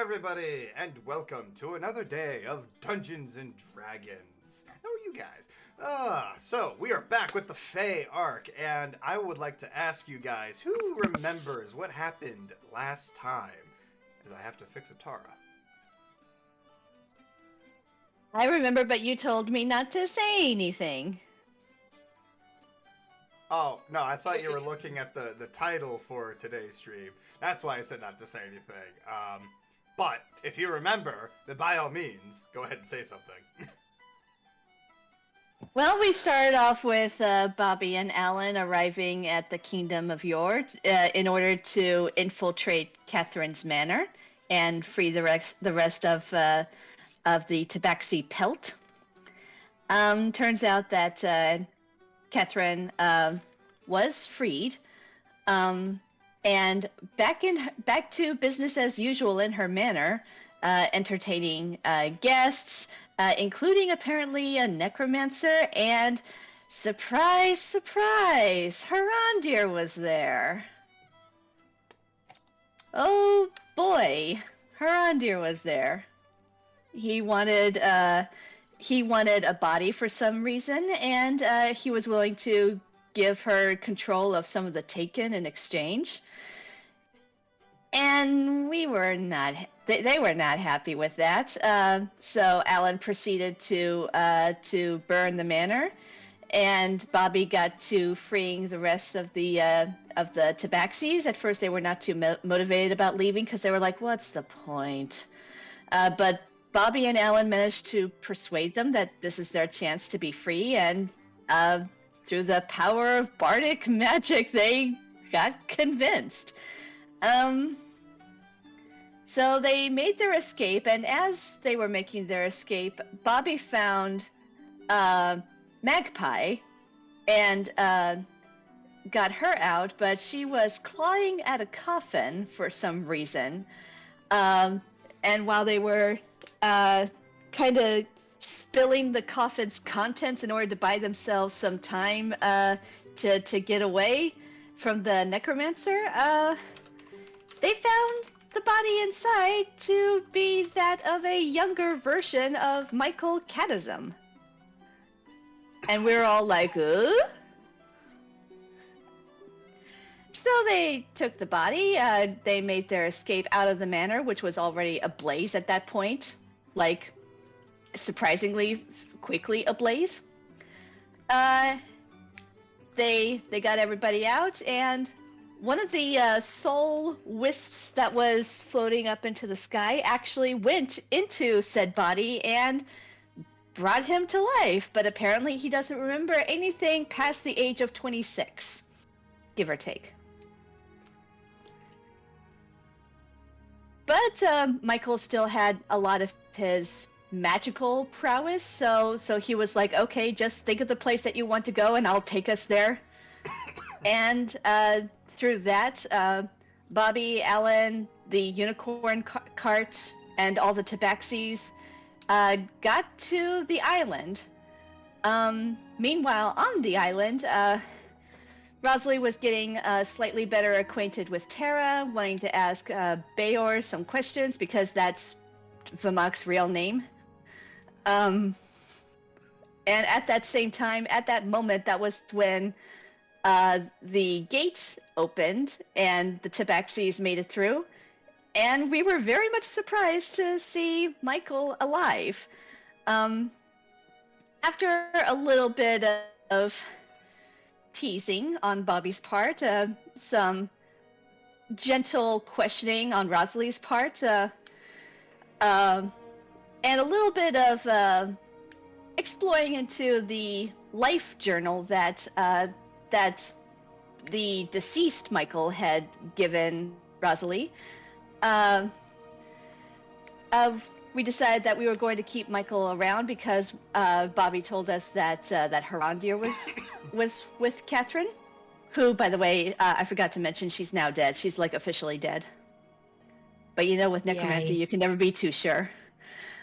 everybody, and welcome to another day of Dungeons and Dragons. How are you guys? So we are back with the Fae arc, and I would like to ask you guys who remembers what happened last time, as I have to fix a Tara. I remember, but you told me not to say anything. Oh, no, I thought you were looking at the title for today's stream. That's why I said not to say anything. But if you remember, then by all means, go ahead and say something. Well, we started off with Bobby and Alan arriving at the Kingdom of Yor in order to infiltrate Catherine's manor and free the rest of the Tabaxi pelt. Turns out that Catherine was freed, and back to business as usual in her manor, entertaining guests, including apparently a necromancer, and surprise, surprise, Harandir was there. Oh boy, Harandir was there. He wanted a body for some reason, and he was willing to give her control of some of the Taken in exchange. And we were not. They were not happy with that. So Alan proceeded to burn the manor, and Bobby got to freeing the rest of the Tabaxis. At first, they were not too motivated about leaving because they were like, "What's the point?" But Bobby and Alan managed to persuade them that this is their chance to be free, and through the power of bardic magic, they got convinced. So they made their escape, and as they were making their escape, Bobby found Magpie and got her out, but she was clawing at a coffin for some reason. And while they were kind of spilling the coffin's contents in order to buy themselves some time to get away from the necromancer, they found the body inside to be that of a younger version of Michael Catazum. And we were all like, So they took the body, they made their escape out of the manor, which was already ablaze at that point. Like, surprisingly quickly ablaze. They got everybody out, and one of the soul wisps that was floating up into the sky actually went into said body and brought him to life, but apparently he doesn't remember anything past the age of 26, give or take. But Michael still had a lot of his magical prowess, so he was like, okay, just think of the place that you want to go and I'll take us there. And through that, Bobby, Alan, the unicorn cart, and all the Tabaxis got to the island. Meanwhile, on the island, Rosalie was getting slightly better acquainted with Tara, wanting to ask Bayor some questions because that's Vamok's real name. And at that same time, at that moment, that was when the gate opened and the Tabaxis made it through. And we were very much surprised to see Michael alive. After a little bit of teasing on Bobby's part, some gentle questioning on Rosalie's part, and a little bit of exploring into the life journal that the deceased Michael had given Rosalie. We decided that we were going to keep Michael around because Bobby told us that Harandir was with Catherine, who, by the way, I forgot to mention, she's now dead. She's like officially dead. But you know, with necromancy, you can never be too sure.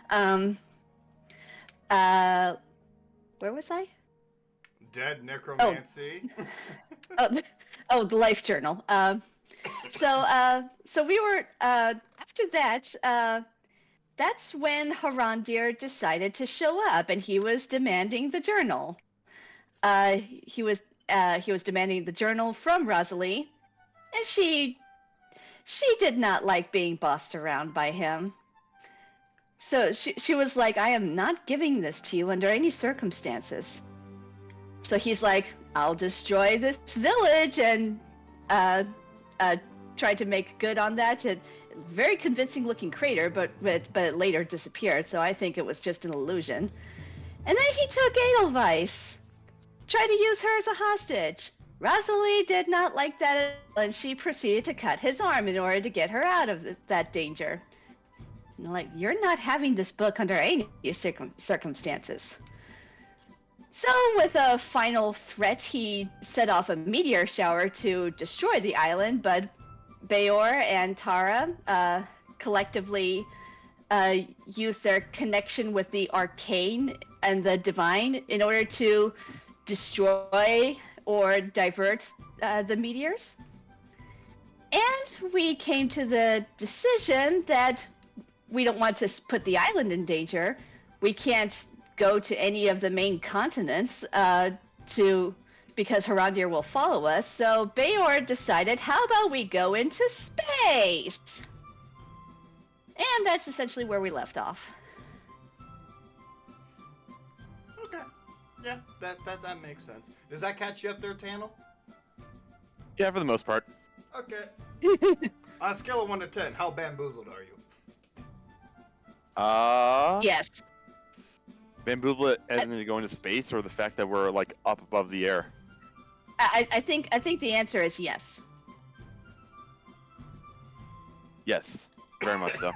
Where was I? Dead necromancy. Oh, the life journal. So we were after after that, that's when Harandir decided to show up, and he was demanding the journal. He was demanding the journal from Rosalie, and she did not like being bossed around by him. So she was like, I am not giving this to you under any circumstances. So he's like, I'll destroy this village, and uh, uh, tried to make good on that. And very convincing looking crater, but it later disappeared. So I think it was just an illusion. And then he took Edelweiss, tried to use her as a hostage. Rosalie did not like that at all, and she proceeded to cut his arm in order to get her out of that danger. And like, you're not having this book under any circumstances. So, with a final threat, he set off a meteor shower to destroy the island, but Bayor and Tara collectively used their connection with the arcane and the divine in order to destroy or divert the meteors. And we came to the decision that we don't want to put the island in danger. We can't go to any of the main continents because Harandir will follow us. So Bayor decided, how about we go into space? And that's essentially where we left off. Okay. Yeah, that makes sense. Does that catch you up there, Tannel? Yeah, for the most part. Okay. On a scale of 1 to 10, how bamboozled are you? Yes. Bamboozle as in going to space, or the fact that we're like up above the air? I think the answer is yes. Yes, very much so.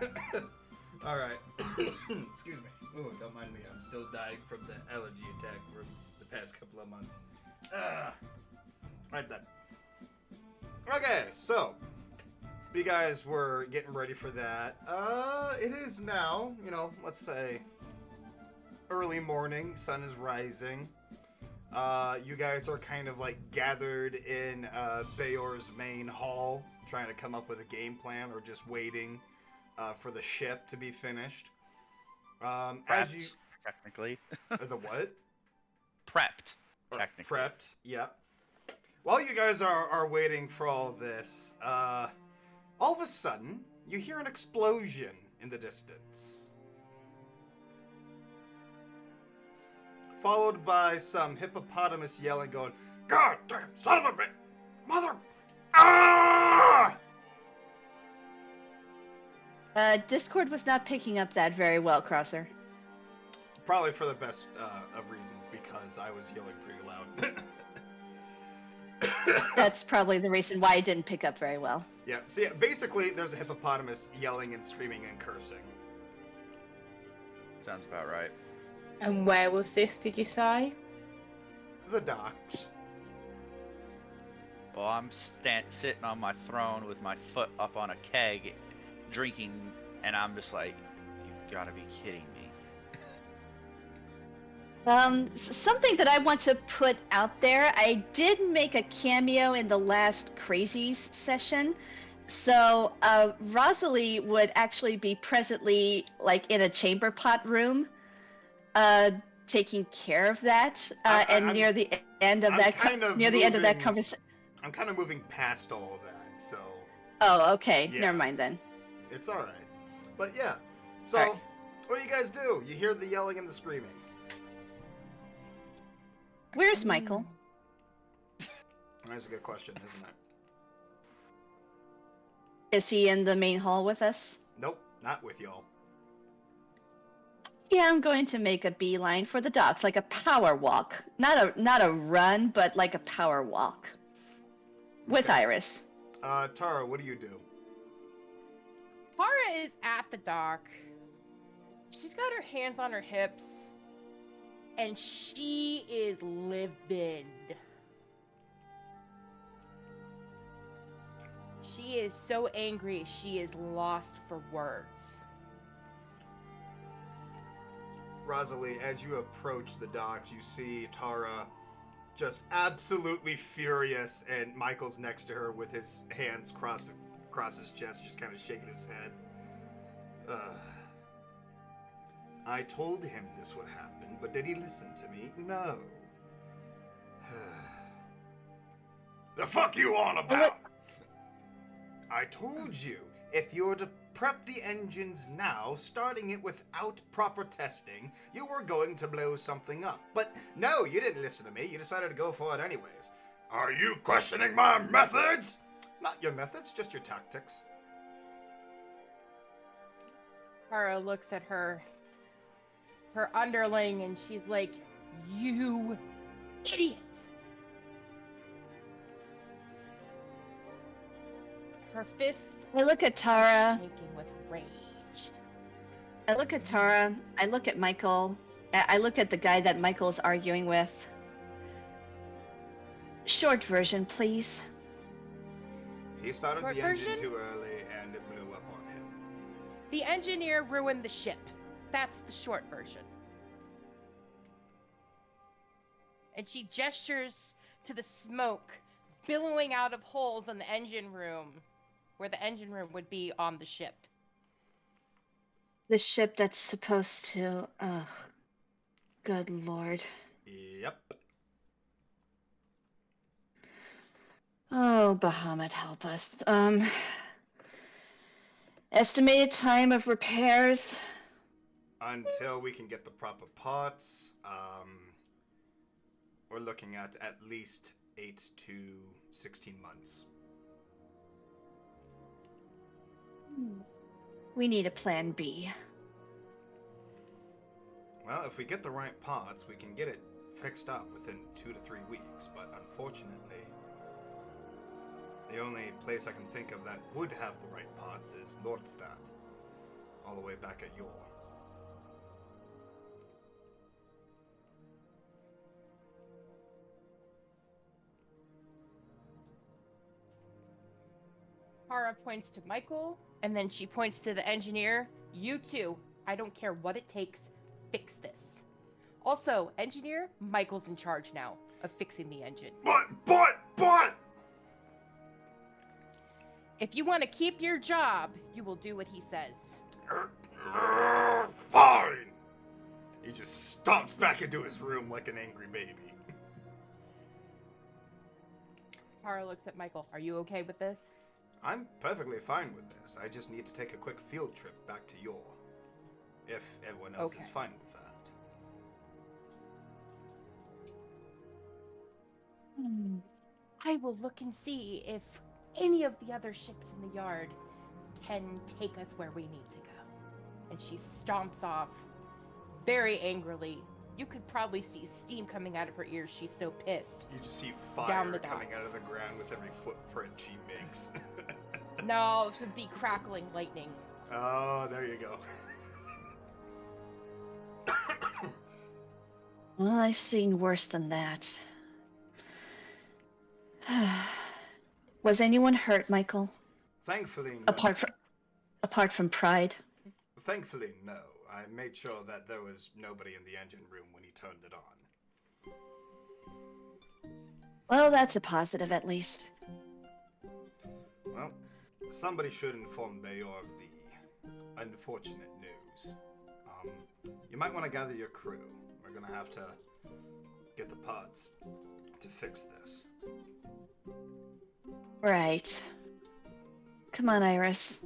All right. Excuse me. Ooh, don't mind me. I'm still dying from the allergy attack for the past couple of months. Right then. Okay, so you guys were getting ready for that. It is now, let's say early morning. Sun is rising. You guys are kind of like gathered in Bayor's main hall, trying to come up with a game plan, or just waiting for the ship to be finished. As you technically. The what? Prepped. Technically. Prepped. Yeah. While you guys are waiting for all this, all of a sudden you hear an explosion in the distance, followed by some hippopotamus yelling, going, "God damn son of a bitch, mother, ah!" Discord was not picking up that very well, Crosser. Probably for the best of reasons, because I was yelling pretty loud. That's probably the reason why I didn't pick up very well. Yeah, so yeah, basically there's a hippopotamus yelling and screaming and cursing. Sounds about right. And where was this, did you say? The docks. Well, I'm sitting on my throne with my foot up on a keg, drinking, and I'm just like, you've got to be kidding me. Something that I want to put out there, I did make a cameo in the last Crazies session. So, Rosalie would actually be presently, like, in a chamber pot room, taking care of that, near the end of that conversation. I'm kind of moving past all of that, so. Oh, okay. Yeah. Never mind then. It's all right. But yeah, so All right. What do you guys do? You hear the yelling and the screaming. Where's Michael? That's a good question, isn't it? Is he in the main hall with us? Nope, not with y'all. Yeah, I'm going to make a beeline for the docks, like a power walk. Not a run, but like a power walk. With Okay. Iris. Tara, what do you do? Tara is at the dock. She's got her hands on her hips. And she is livid. She is so angry, she is lost for words. Rosalie, as you approach the docks, you see Tara just absolutely furious, and Michael's next to her with his hands crossed across his chest, just kind of shaking his head. I told him this would happen, but did he listen to me? No. The fuck you on about? I told you, if you were to prep the engines now, starting it without proper testing, you were going to blow something up. But no, you didn't listen to me. You decided to go for it anyways. Are you questioning my methods? Not your methods, just your tactics. Kara looks at her underling, and she's like, "You idiot!" Her fists I look at Tara. shaking with rage. I look at Tara. I look at Michael. I look at the guy that Michael's arguing with. Short version, please. He started Short the engine version? too early, and it blew up on him. The engineer ruined the ship. That's the short version. And she gestures to the smoke billowing out of holes in the engine room, where the engine room would be on the ship. The ship that's supposed to. Ugh. Good lord. Yep. Oh, Bahamut, help us. Estimated time of repairs. Until we can get the proper parts, we're looking at least 8 to 16 months. We need a plan B. Well, if we get the right parts, we can get it fixed up within 2 to 3 weeks, but unfortunately, the only place I can think of that would have the right parts is Nordstadt, all the way back at Yor. Kara points to Michael, and then she points to the engineer. You two, I don't care what it takes, fix this. Also, engineer, Michael's in charge now of fixing the engine. But! If you want to keep your job, you will do what he says. Fine! He just stomps back into his room like an angry baby. Kara looks at Michael. Are you okay with this? I'm perfectly fine with this. I just need to take a quick field trip back to Yor. If everyone else is Okay. fine with that. I will look and see if any of the other ships in the yard can take us where we need to go. And she stomps off very angrily. You could probably see steam coming out of her ears. She's so pissed. You just see fire Down the coming docks. out of the ground with every footprint she makes. No, it would be crackling lightning. Oh, there you go. Well, I've seen worse than that. Was anyone hurt, Michael? Thankfully, no. Apart from Pride? Thankfully, no. I made sure that there was nobody in the engine room when he turned it on. Well, that's a positive at least. Well, somebody should inform Bayor of the unfortunate news. You might want to gather your crew. We're gonna have to get the parts to fix this. Right. Come on, Iris.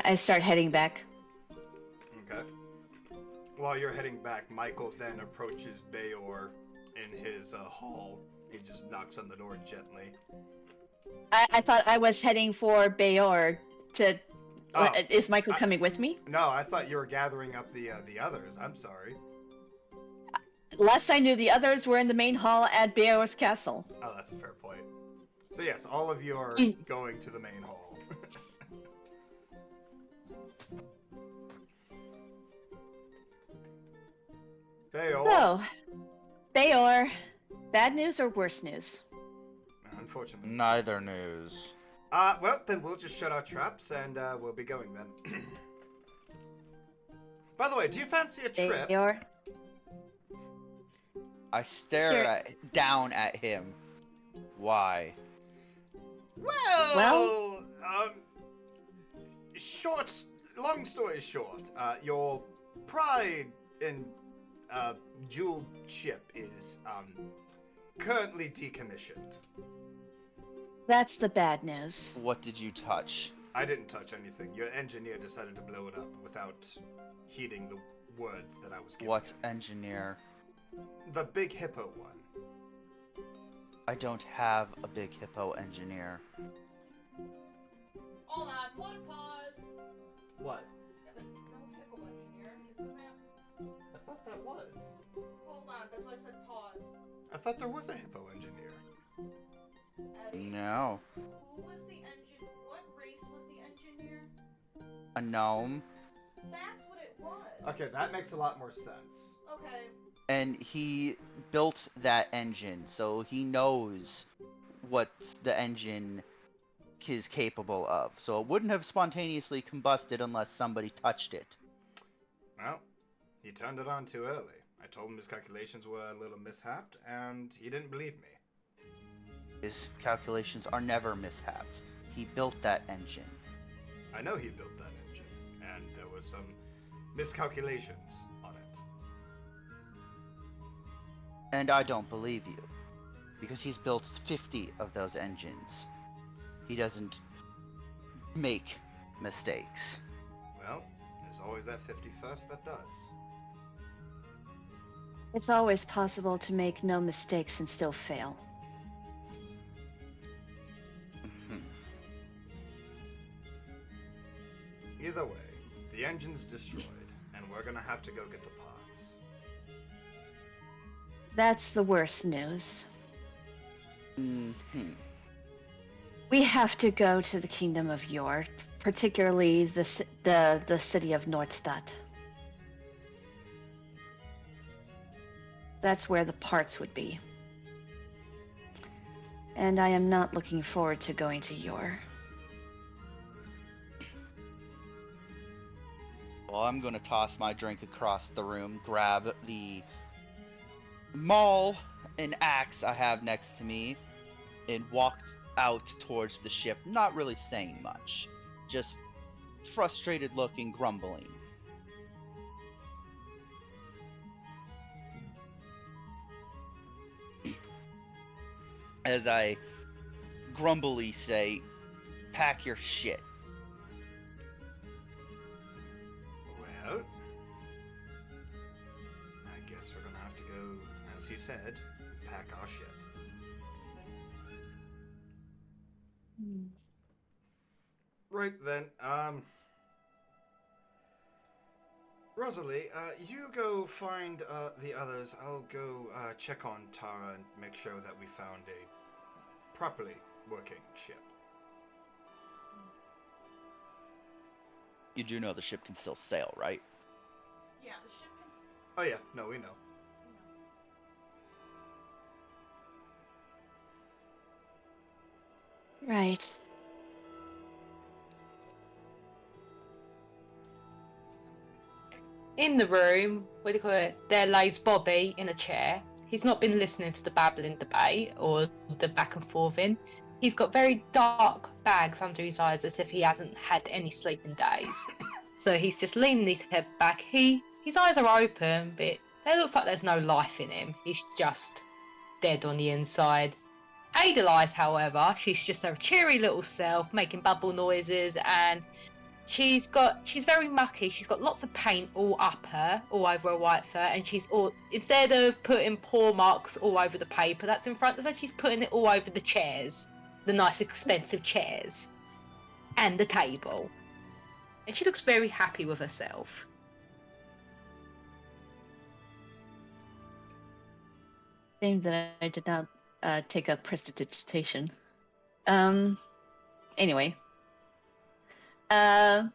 I start heading back. Okay. While you're heading back, Michael then approaches Bayor in his hall. He just knocks on the door gently. I thought I was heading for Bayor to... Oh, is Michael coming with me? No, I thought you were gathering up the others. I'm sorry. Last I knew, the others were in the main hall at Bayor's castle. Oh, that's a fair point. So yes, all of you are going to the main hall. Bayor. So, Bayor, bad news or worse news? Unfortunately. Neither news. Well, then we'll just shut our traps and we'll be going then. By the way, do you fancy a trip? Bayor? I stare Sure. down at him. Why? Well, Well- long story short, your pride and jeweled ship is currently decommissioned. That's the bad news. What did you touch? I didn't touch anything. Your engineer decided to blow it up without heeding the words that I was giving. What him. engineer? The big hippo one. I don't have a big hippo engineer. Hold on, put a pause. What? No hippo engineer, isn't that? I thought that was. Hold on, that's why I said pause. I thought there was a hippo engineer. Eddie, No. who was the engine? What race was the engineer? A gnome. That's what it was. Okay, that makes a lot more sense. Okay. And he built that engine, so he knows what the engine is capable of. So it wouldn't have spontaneously combusted unless somebody touched it. Well, he turned it on too early. I told him his calculations were a little mishapped, and he didn't believe me. His calculations are never mishapped. He built that engine. I know he built that engine, and there was some miscalculations on it. And I don't believe you. Because he's built 50 of those engines. He doesn't make mistakes. Well, there's always that 51st that does. It's always possible to make no mistakes and still fail. Either way, the engine's destroyed, and we're gonna have to go get the parts. That's the worst news. Mm-hmm. We have to go to the Kingdom of Yor, particularly the city of Nordstadt. That's where the parts would be. And I am not looking forward to going to Yor. Well, I'm gonna toss my drink across the room, grab the maul and axe I have next to me, and walk out towards the ship, not really saying much. Just frustrated looking, grumbling. As I grumbly say, pack your shit. Well, I guess we're gonna have to go, as he said, pack our shit. Right then, Rosalie, you go find the others. I'll go check on Tara and make sure that we found a properly working ship. You do know the ship can still sail, right? Yeah, the ship can. Oh yeah, no, we know. Right. In the room, what do you call it? There lays Bobby in a chair. He's not been listening to the babbling debate or the back and forthing. He's got very dark bags under his eyes as if he hasn't had any sleep in days. So he's just leaning his head back. His eyes are open, but it looks like there's no life in him. He's just dead on the inside. Adelize, however, she's just her cheery little self, making bubble noises, and she's very mucky. She's got lots of paint all over her white fur, and instead of putting paw marks all over the paper that's in front of her, she's putting it all over the chairs, the nice expensive chairs, and the table. And she looks very happy with herself. Shame that I did not take up prestidigitation. Anyway. Can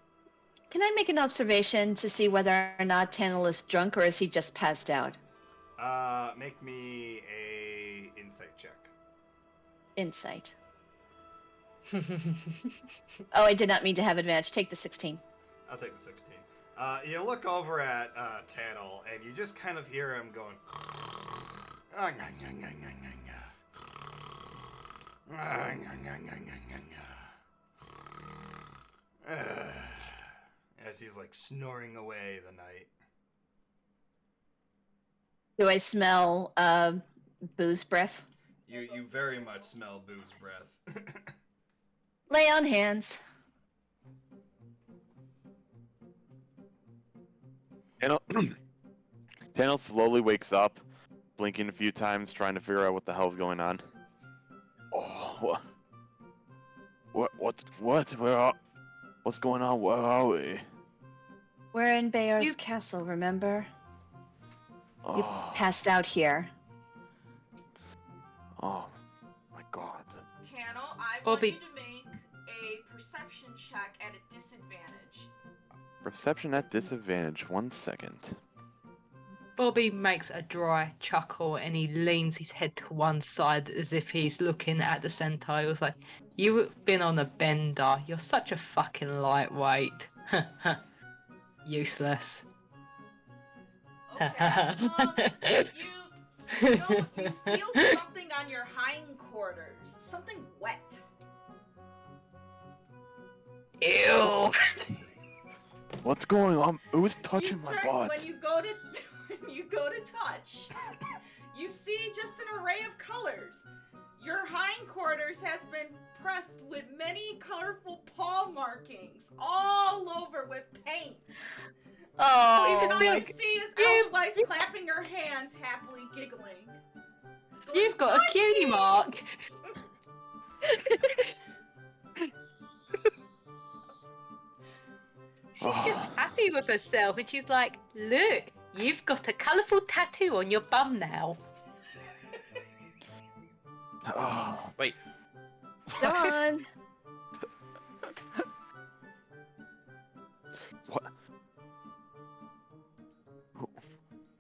I make an observation to see whether or not Tannel is drunk or is he just passed out? Make me a insight check. Insight. Oh, I did not mean to have advantage. Take the 16. I'll take the 16. You look over at Tannel, and you just kind of hear him going. as he's like snoring away the night. Do I smell booze breath? You very much smell booze breath. Lay on hands. Tano slowly wakes up, blinking a few times, trying to figure out what the hell's going on. Oh, what's going on? Where are we? We're in Bayard's You- castle, remember? You Oh, passed out here. oh my God. Tano, I Bobby. want you to make a perception check at a disadvantage. Perception at disadvantage. 1 second. Bobby makes a dry chuckle and he leans his head to one side as if he's looking at the centaur. He was like, "You've been on a bender. You're such a fucking lightweight. Useless." Okay. You feel something on your hindquarters. Something wet. Ew. What's going on? Who's touching my butt? When you go to touch, you see just an array of colors. Your hindquarters has been pressed with many colorful paw markings all over with paint. Oh, And all feel- you see is you- Edelweiss clapping her hands, happily giggling. You've got a "I cutie see." mark. She's just happy with herself and she's like, "Look, you've got a colourful tattoo on your bum now." Oh, Wait. Dawn. what?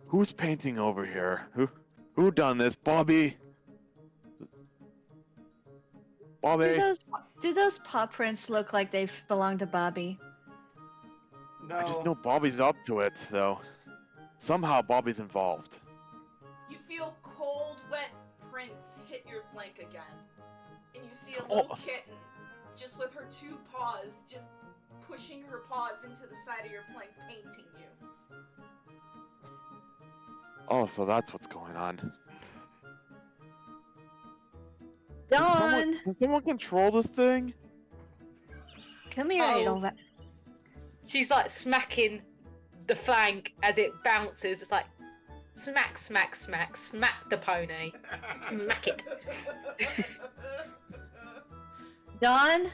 Who's painting over here? Who done this? Bobby? Bobby? Do those paw prints look like they belong to Bobby? No. I just know Bobby's up to it, though. Somehow Bobby's involved. You feel cold, wet prints hit your flank again. And you see a little kitten, just with her two paws, just pushing her paws into the side of your flank, painting you. Oh, so that's what's going on. Dawn, Does someone control this thing? come here, Oh. Edelweiss. She's like smacking the flank as it bounces. It's like smack, smack, smack, smack the pony. Smack it. Dawn,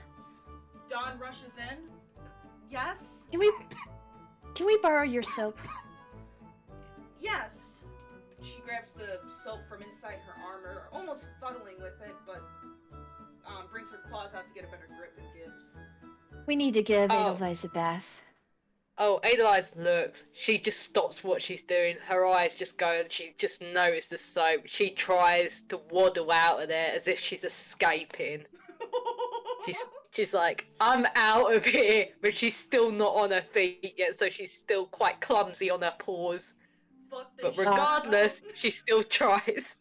Dawn rushes in. Yes? can we borrow your soap? Yes. She grabs the soap from inside her armor, almost fuddling with it, but brings her claws out to get a better grip and gives. We need to give Oh. Edelweiss a bath. Oh, Adelize looks. She just stops what she's doing. Her eyes just go and she just notices the soap. She tries to waddle out of there as if she's escaping. She's like, "I'm out of here," but she's still not on her feet yet, so she's still quite clumsy on her paws. Fuck this But shit. regardless, she still tries.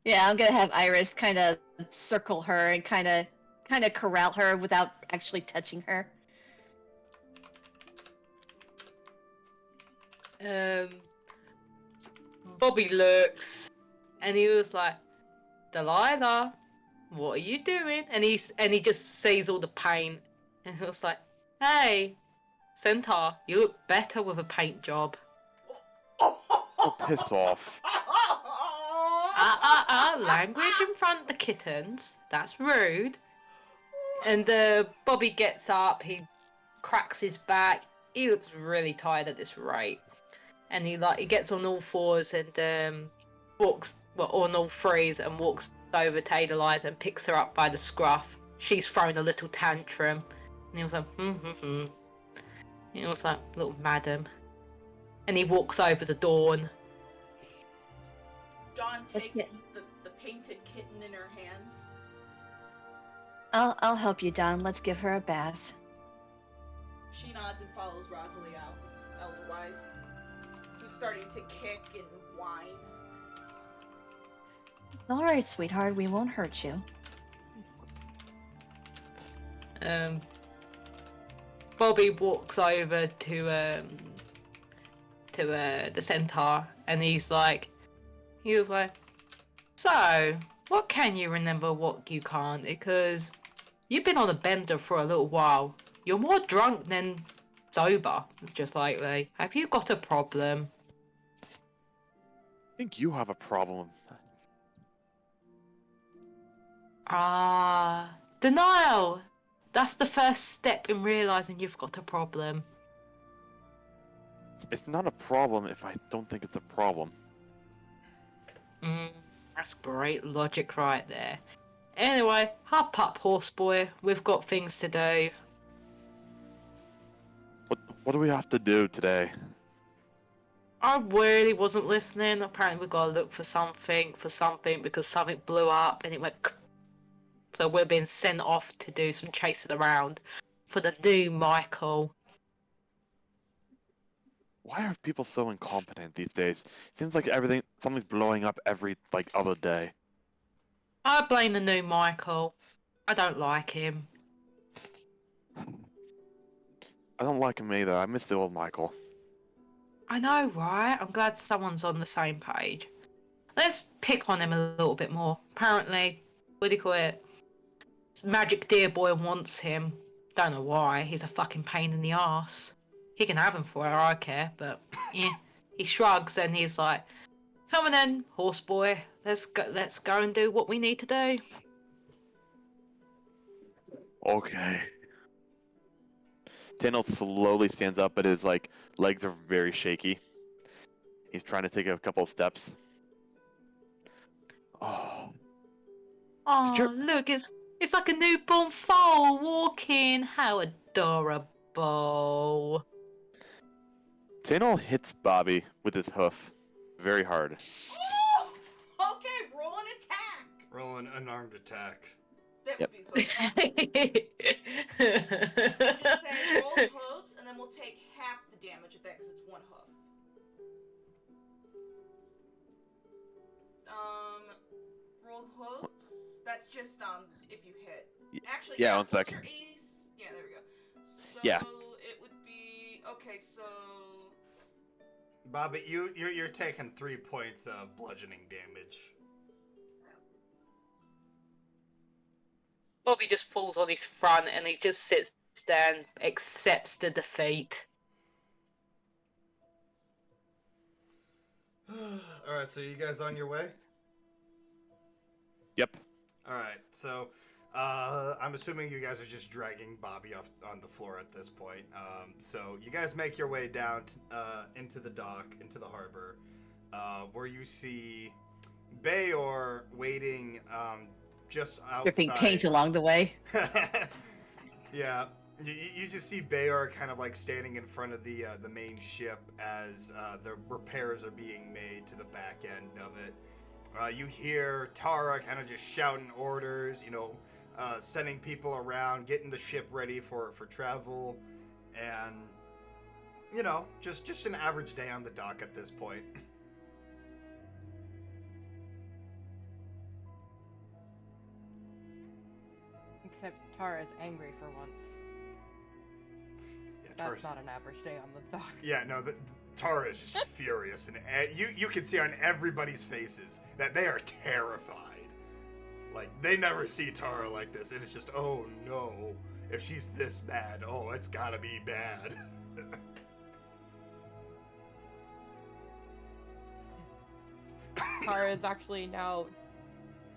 Yeah, I'm gonna have Iris kind of circle her and kind of corral her without actually touching her. Bobby looks, and he was like, "Delilah, what are you doing?" And he just sees all the paint, and he was like, "Hey, Centaur, you look better with a paint job." Oh, piss off. Language in front of the kittens. That's rude. And Bobby gets up. He cracks his back. He looks really tired at this rate. And he gets on all fours and walks on all threes and walks over to Adelize and picks her up by the scruff. She's thrown a little tantrum. And he was like, He was like, "Little madam." And he walks over to Dawn. Dawn Let's takes get- the painted kitten in her hands. I'll help you, Dawn. Let's give her a bath. She nods and follows Rosalie out, elderwise, who's starting to kick and whine. All right, sweetheart, we won't hurt you. Bobby walks over to the centaur, and he was like, so what can you remember, what you can't? Because you've been on a bender for a little while. You're more drunk than sober, just lately. Have you got a problem? I think you have a problem. Ah, denial. That's the first step in realizing you've got a problem. It's not a problem if I don't think it's a problem. That's great logic right there. Anyway, hop up, horse boy. We've got things to do. What do we have to do today? I really wasn't listening. Apparently we gotta look for something, because something blew up and it went. So we're being sent off to do some chasing around for the new Michael. Why are people so incompetent these days? Seems like something's blowing up every other day. I blame the new Michael. I don't like him. I don't like him either. I miss the old Michael. I know, right? I'm glad someone's on the same page. Let's pick on him a little bit more. Apparently, what do you call it? Magic Deer Boy wants him. Don't know why. He's a fucking pain in the ass. He can have him for all I care, but yeah. He shrugs and he's like, "Come on then, horse boy. Let's go and do what we need to do." Okay. Tano slowly stands up, but his legs are very shaky. He's trying to take a couple of steps. Oh. Oh, look, it's like a newborn foal walking. How adorable. Tano hits Bobby with his hoof very hard. Oh! Okay, roll an attack. Roll an unarmed attack. That Yep. would be hooves. Just say roll hooves, and then we'll take half the damage of that because it's one hoof. Rolled hooves. That's just if you hit. Actually, yeah, 1 what's sec. your ace? Yeah, there we go. So Yeah. it would be okay. So Bobby, you're taking 3 points of bludgeoning damage. Bobby just falls on his front and he just sits there and accepts the defeat. Alright, so you guys on your way? Yep. Alright, so I'm assuming you guys are just dragging Bobby off on the floor at this point. So you guys make your way down into the dock, into the harbor, where you see Bayor waiting just Dripping outside. paint along the way. Yeah, you just see Bayor kind of standing in front of the main ship as the repairs are being made to the back end of it. You hear Tara kind of just shouting orders, sending people around, getting the ship ready for travel, and just an average day on the dock at this point. Except Tara's angry for once. Yeah, That's not an average day on the dock. Yeah, no, Tara is just furious, and you can see on everybody's faces that they are terrified. They never see Tara like this, and it's just, oh no, if she's this bad, oh, it's gotta be bad. Tara is actually now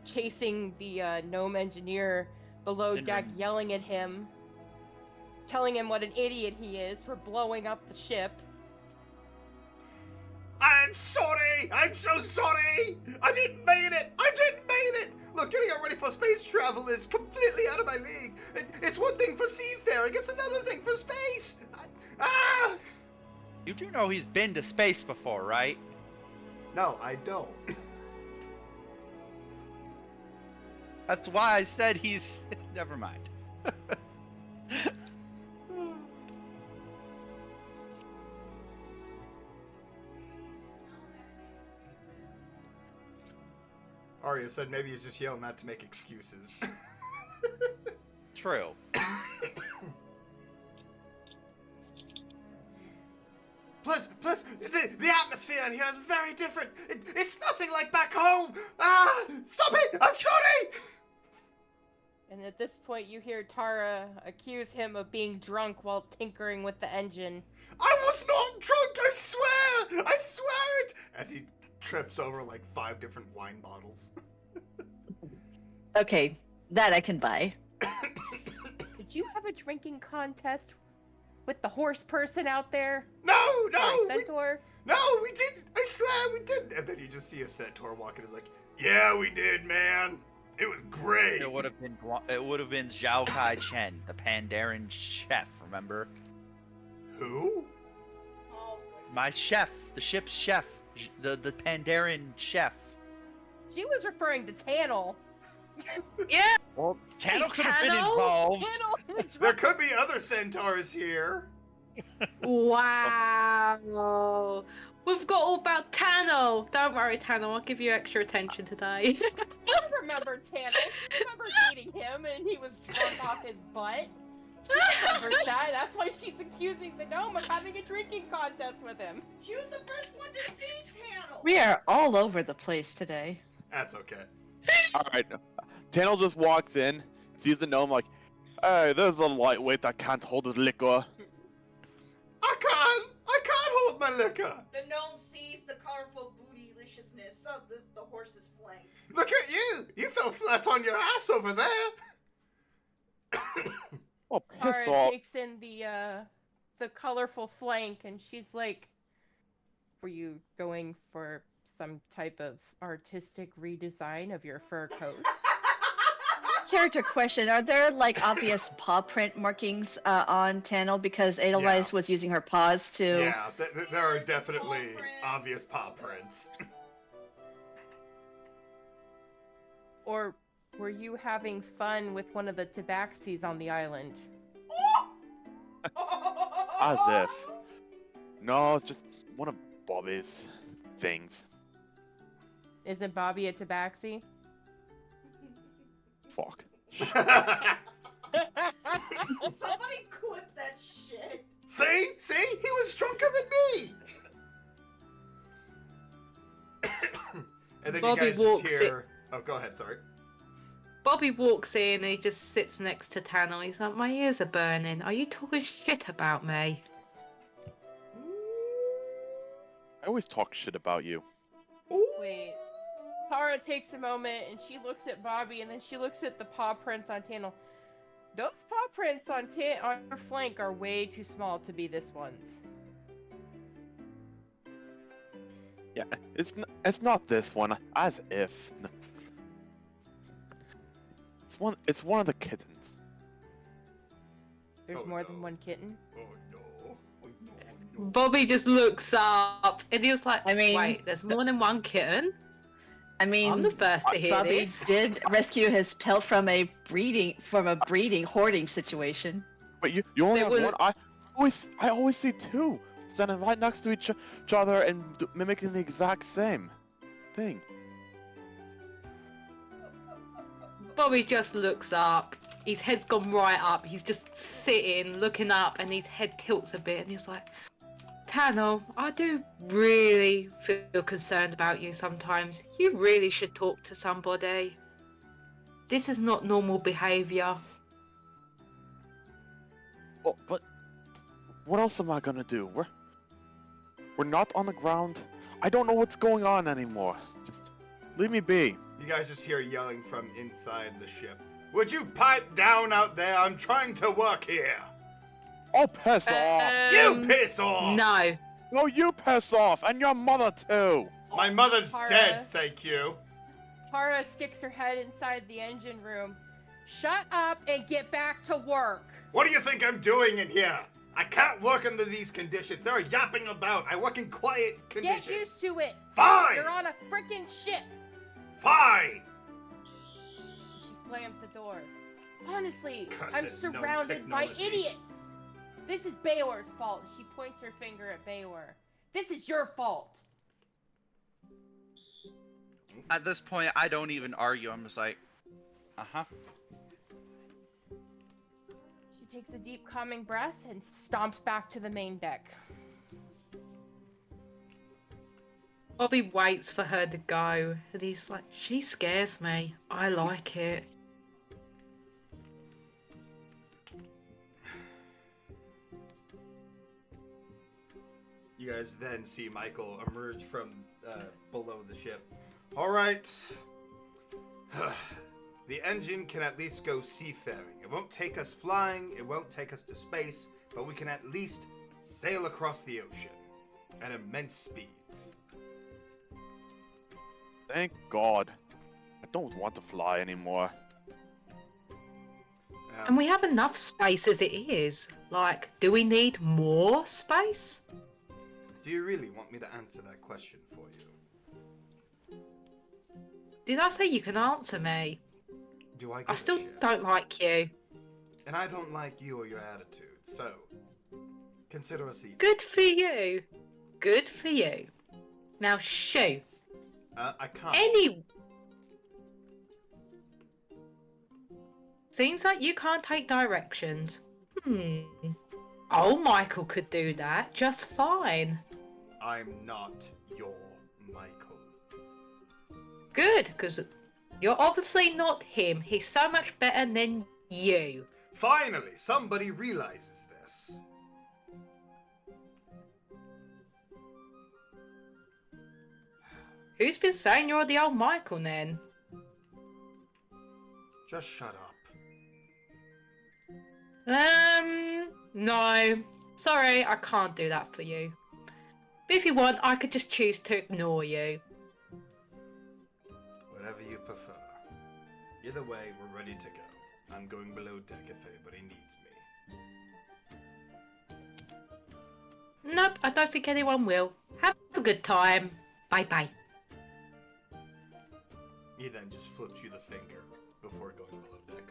chasing the gnome engineer below deck, Syndrome. yelling at him, telling him what an idiot he is for blowing up the ship. I'm sorry! I'm so sorry! I didn't mean it! I didn't mean it! Look, getting ready for space travel is completely out of my league. It's one thing for seafaring, it's another thing for space! You do know he's been to space before, right? No, I don't. That's why I said he's... Never mind. Arya said maybe he's just yelling not to make excuses. True. plus, the atmosphere in here is very different. It's nothing like back home. Ah, stop it! I'm sorry. And at this point, you hear Tara accuse him of being drunk while tinkering with the engine. I was not drunk. I swear. I swear it. As he trips over like 5 different wine bottles. Okay, that I can buy. Did you have a drinking contest with the horse person out there? No, Sorry, we Centaur? didn't. I swear we didn't. And then you just see a centaur walking. Is like, yeah, we did, man. It was great. It would have been Zhao Kai Chen, the Pandaren chef. Remember? Who? Oh, My chef, the ship's chef, the Pandaren chef. She was referring to Tannel. Yeah. Well, Tannel could have been Tannel? involved. There could be other centaurs here. Wow. We've got all about Tano. Don't worry, Tano. I'll give you extra attention today. I remember Tannel. She remember meeting him and he was drunk off his butt. She remembers that. That's why she's accusing the gnome of having a drinking contest with him. she was the first one to see Tannel. We are all over the place today. That's okay. All right. Tannel just walks in, sees the gnome like, hey, there's a lightweight that can't hold his liquor. I can't hold my liquor. The gnome sees the colorful bootyliciousness of the horse's flank. Look at you. You fell flat on your ass over there. Oh, piss Tara off. takes in the colorful flank and she's like, were you going for some type of artistic redesign of your fur coat? Character question: are there like obvious paw print markings on Tannel because Edelweiss was using her paws to? Yeah, there are Smears and definitely paw prints. obvious paw prints. Or were you having fun with one of the tabaxis on the island? As if. No, it's just one of Bobby's things. Isn't Bobby a tabaxi? Fuck. Somebody clip that shit. See? He was drunker than me. And then Bobby you guys just walks hear. Oh, go ahead. Sorry. Bobby walks in and he just sits next to Tano. He's like, my ears are burning. Are you talking shit about me? I always talk shit about you. Wait. Tara takes a moment and she looks at Bobby and then she looks at the paw prints on Tannel. Those paw prints on her flank are way too small to be this one's. Yeah, it's not this one. As if. It's one of the kittens. There's Oh, more no. than one kitten. Oh no. Oh no. Bobby just looks up and he was like, I mean, wait, there's more than one kitten? I mean, I'm the first to hear Bobby this. did rescue his pelt from a breeding hoarding situation. But you only They have wouldn't- one. I always see two standing right next to each other and mimicking the exact same thing. Bobby just looks up. His head's gone right up. He's just sitting, looking up, and his head tilts a bit, and he's like, Tano, I do really feel concerned about you sometimes. You really should talk to somebody. This is not normal behavior. Oh, but what else am I gonna do? We're not on the ground. I don't know what's going on anymore. Just leave me be. You guys just hear yelling from inside the ship. Would you pipe down out there? I'm trying to work here. Oh, piss off! You piss off. No. No, you piss off, and your mother too. My mother's Tara. dead, thank you. Tara sticks her head inside the engine room. Shut up and get back to work. What do you think I'm doing in here? I can't work under these conditions. They're yapping about. I work in quiet conditions. Get used to it. Fine. You're on a freaking ship. Fine. She slams the door. Honestly, Cussed I'm no surrounded by technology. idiots. This is Bayor's fault. She points her finger at Bayor. This is your fault. At this point, I don't even argue. I'm just like, uh-huh. She takes a deep, calming breath and stomps back to the main deck. Bobby waits for her to go, and he's like, she scares me. I like it. You guys then see Michael emerge from below the ship. All right. The engine can at least go seafaring. It won't take us flying, it won't take us to space, but we can at least sail across the ocean at immense speeds. Thank God. I don't want to fly anymore. And we have enough space as it is. Like, do we need more space? Do you really want me to answer that question for you? Did I say you can answer me? Do I give I a still shit? don't like you. And I don't like you or your attitude, so consider us even. Good for you. Good for you. Now, shoo. I can't. Seems like you can't take directions. Oh, Michael could do that just fine. I'm not your Michael. Good, because you're obviously not him. He's so much better than you. Finally, somebody realizes this. Who's been saying you're the old Michael then? Just shut up. No. Sorry, I can't do that for you. But if you want, I could just choose to ignore you. Whatever you prefer. Either way, we're ready to go. I'm going below deck if anybody needs me. Nope, I don't think anyone will. Have a good time. Bye-bye. He then just flips you the finger before going below deck.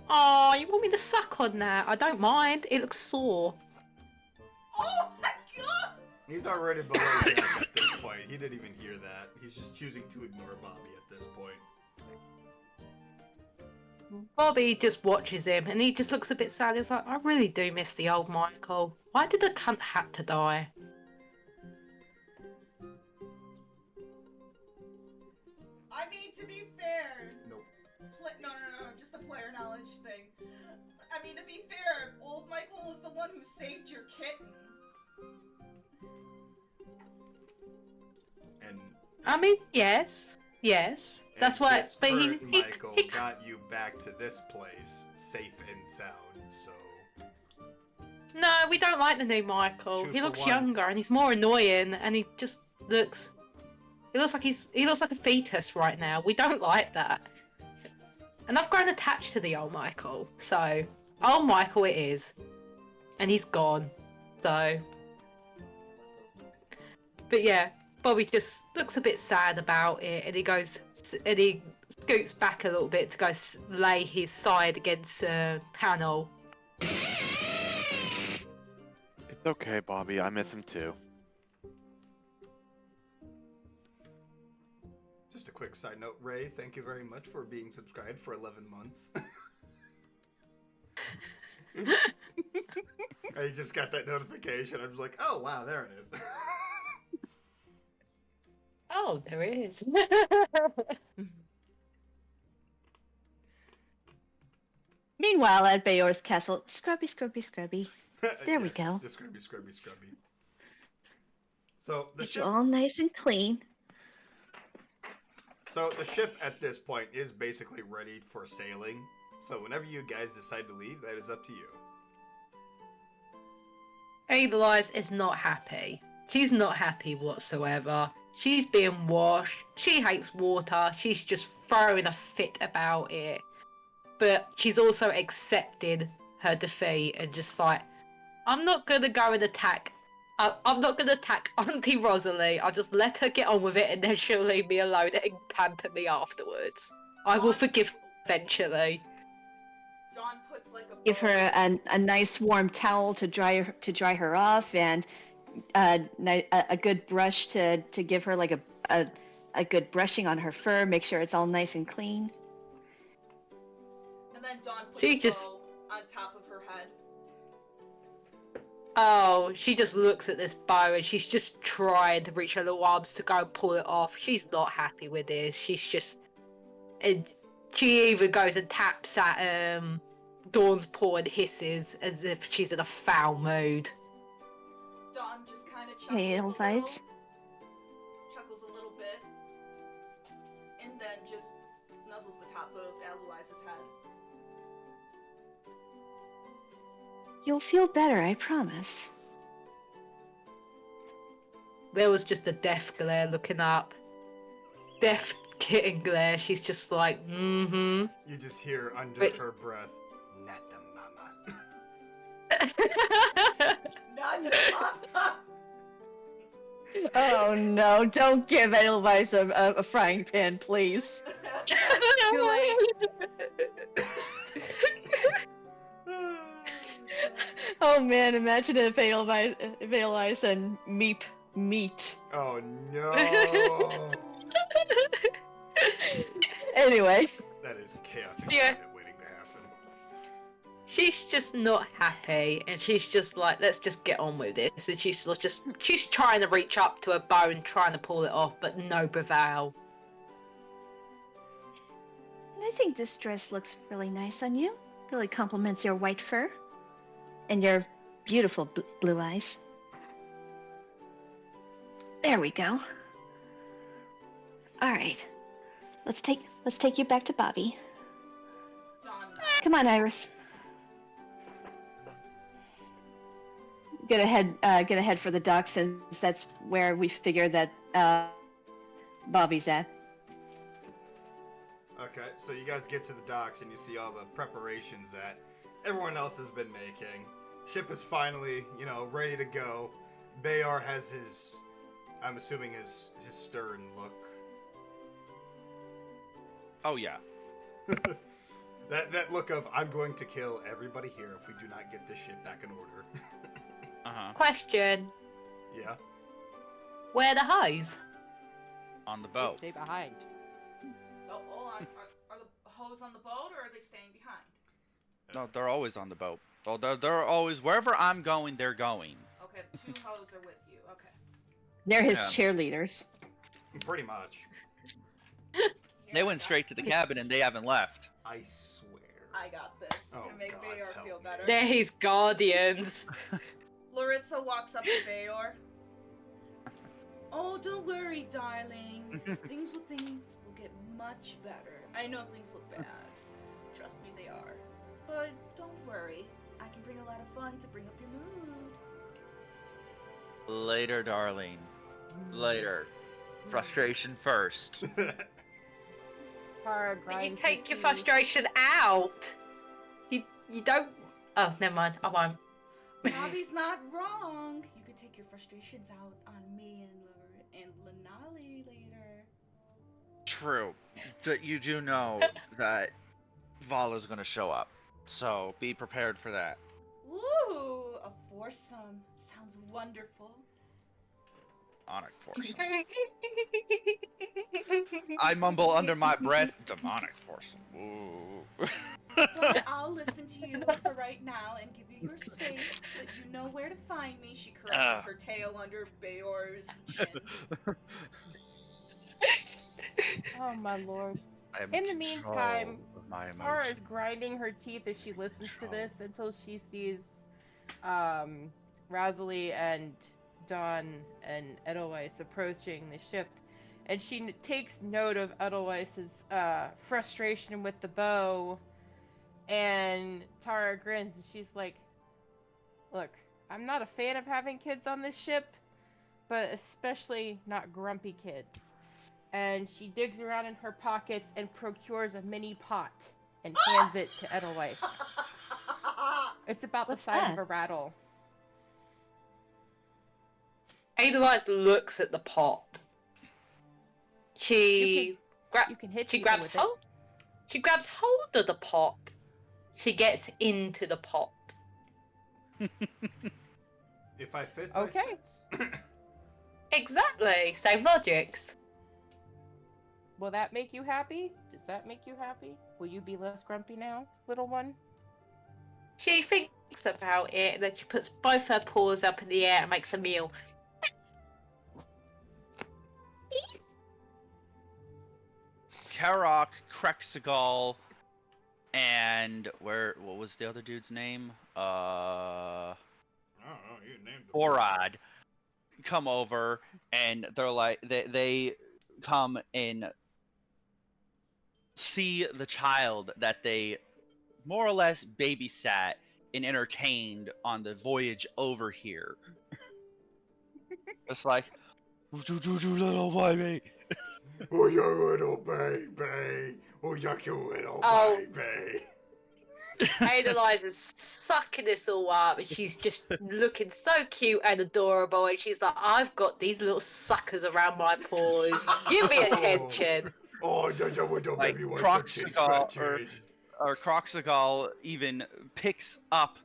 Oh, you want me to suck on that? I don't mind. It looks sore. Oh my god! He's already below deck at this point. He didn't even hear that. He's just choosing to ignore Bobby at this point. Bobby just watches him and he just looks a bit sad. He's like, I really do miss the old Michael. Why did the cunt have to die? I mean, to be fair, Nope. no, just a player knowledge thing. I mean, to be fair, old Michael was the one who saved your kitten. And I mean, yes. That's why. this But hurt he Michael got you back to this place safe and sound. So No, we don't like the new Michael. Two He for looks one. younger and he's more annoying and he just looks. He looks like a fetus right now. We don't like that. And I've grown attached to the old Michael, so old Michael it is, and he's gone. So, but yeah, Bobby just looks a bit sad about it, and he scoots back a little bit to go lay his side against Panel. It's okay, Bobby. I miss him too. just a quick side note, Ray, thank you very much for being subscribed for 11 months. I just got that notification. I was like, oh wow, there it is. Oh, there it is. Meanwhile, at Bayor's castle, scrubby, scrubby, scrubby. There we Yes, go. The scrubby, scrubby, scrubby. So the It's ship. all nice and clean. So the ship at this point is basically ready for sailing. So whenever you guys decide to leave, that is up to you. Edelweiss is not happy. She's not happy whatsoever. She's being washed. She hates water. She's just throwing a fit about it. But she's also accepted her defeat and just like, I'm not going to go and attack. I'm not going to attack Auntie Rosalie. I'll just let her get on with it and then she'll leave me alone and pamper me afterwards. I will forgive her eventually. Dawn puts like a Give her a nice warm towel to dry her off, and a good brush to give her like a good brushing on her fur. Make sure it's all nice and clean. and then Dawn puts She a just- bow on top of her head. Oh, she just looks at this bow and she's just trying to reach her little arms to go and pull it off. She's not happy with this. She's just. And she even goes and taps at Dawn's paw and hisses as if she's in a foul mood. Dawn just kind of chuckles Hey, a Edelweiss. little bit, and then just nuzzles the top of Edelweiss's head. You'll feel better, I promise. There was just a death glare looking up. Death kitten glare. She's just like, mm-hmm. You just hear under Wait. her breath, "Not the mama." Not the mama. Oh no, don't give Edelweiss a frying pan, please. Too late. Oh man, imagine if Edelweiss and Meep meet. Oh no! Anyway. That is a chaotic Yeah. moment waiting to happen. She's just not happy, and she's just like, let's just get on with this. And she's trying to reach up to her bow and trying to pull it off, but no prevail. I think this dress looks really nice on you. Really compliments your white fur. And your beautiful blue eyes. There we go. Alright. Let's take you back to Bobby. Dawn. Come on, Iris. Get ahead for the dock, since that's where we figure that Bobby's at. Okay, so you guys get to the docks and you see all the preparations that everyone else has been making. Ship is finally, ready to go. Bayar has his, I'm assuming his stern look. Oh yeah. That look of, I'm going to kill everybody here if we do not get this ship back in order. Uh-huh. Question: Yeah. where are the hoes? On the boat. Stay behind. Oh, hold on. Are the hoes on the boat, or are they staying behind? No, they're always on the boat. Oh, they're always, wherever I'm going, they're going. Okay, 2 hoes are with you. Okay. They're his Yeah. cheerleaders. Pretty much. Here, They I went got- straight to the cabin and they haven't left. I swear. I got this Oh, to make God, Bayor help feel me. better. They're his guardians. Larissa walks up to Bayor. Oh, don't worry, darling. Things will get much better. I know things look bad. Trust me, they are. But don't worry. I can bring a lot of fun to bring up your mood. Later, darling. Later. Frustration first. Tara But you grinds take her your teeth. frustration out. You don't. Oh, never mind. I won't. Bobby's not wrong. You could take your frustrations out on me and Lanali later. True. You do know that Vala's gonna show up. So be prepared for that. Woo! A foursome. Sounds wonderful. Demonic force. I mumble under my breath, demonic force. Ooh. But I'll listen to you for right now and give you your space. But you know where to find me. She caresses her tail under Bayor's chin. Oh my lord. I am In the control meantime, of my Tara is emotions. grinding her teeth as she listens to Control. this until she sees Rosalie and Dawn and Edelweiss approaching the ship. And she takes note of Edelweiss's frustration with the bow. And Tara grins and she's like, look, I'm not a fan of having kids on this ship, but especially not grumpy kids. And she digs around in her pockets and procures a mini pot and hands it to Edelweiss. It's about What's the size that? of a rattle. Edelweiss looks at the pot. She You can hit she people grabs with it. hold. She grabs hold of the pot. She gets into the pot. If I fit, Okay. I sit. Exactly. Same logics. Will that make you happy? Does that make you happy? Will you be less grumpy now, little one? She thinks about it, and then she puts both her paws up in the air and makes a meal. Karok, Krexagal, and what was the other dude's name? I don't know. You named them. Borad come over, and they're like they come and see the child that they more or less babysat and entertained on the voyage over here. It's like, little baby. Oh, you little baby. Oh, you little Oh. baby. Adeliza's sucking this all up, and she's just looking so cute and adorable, and she's like, I've got these little suckers around my paws. Give me attention. Oh, don't Like baby want Croxigal or Croxigal even picks up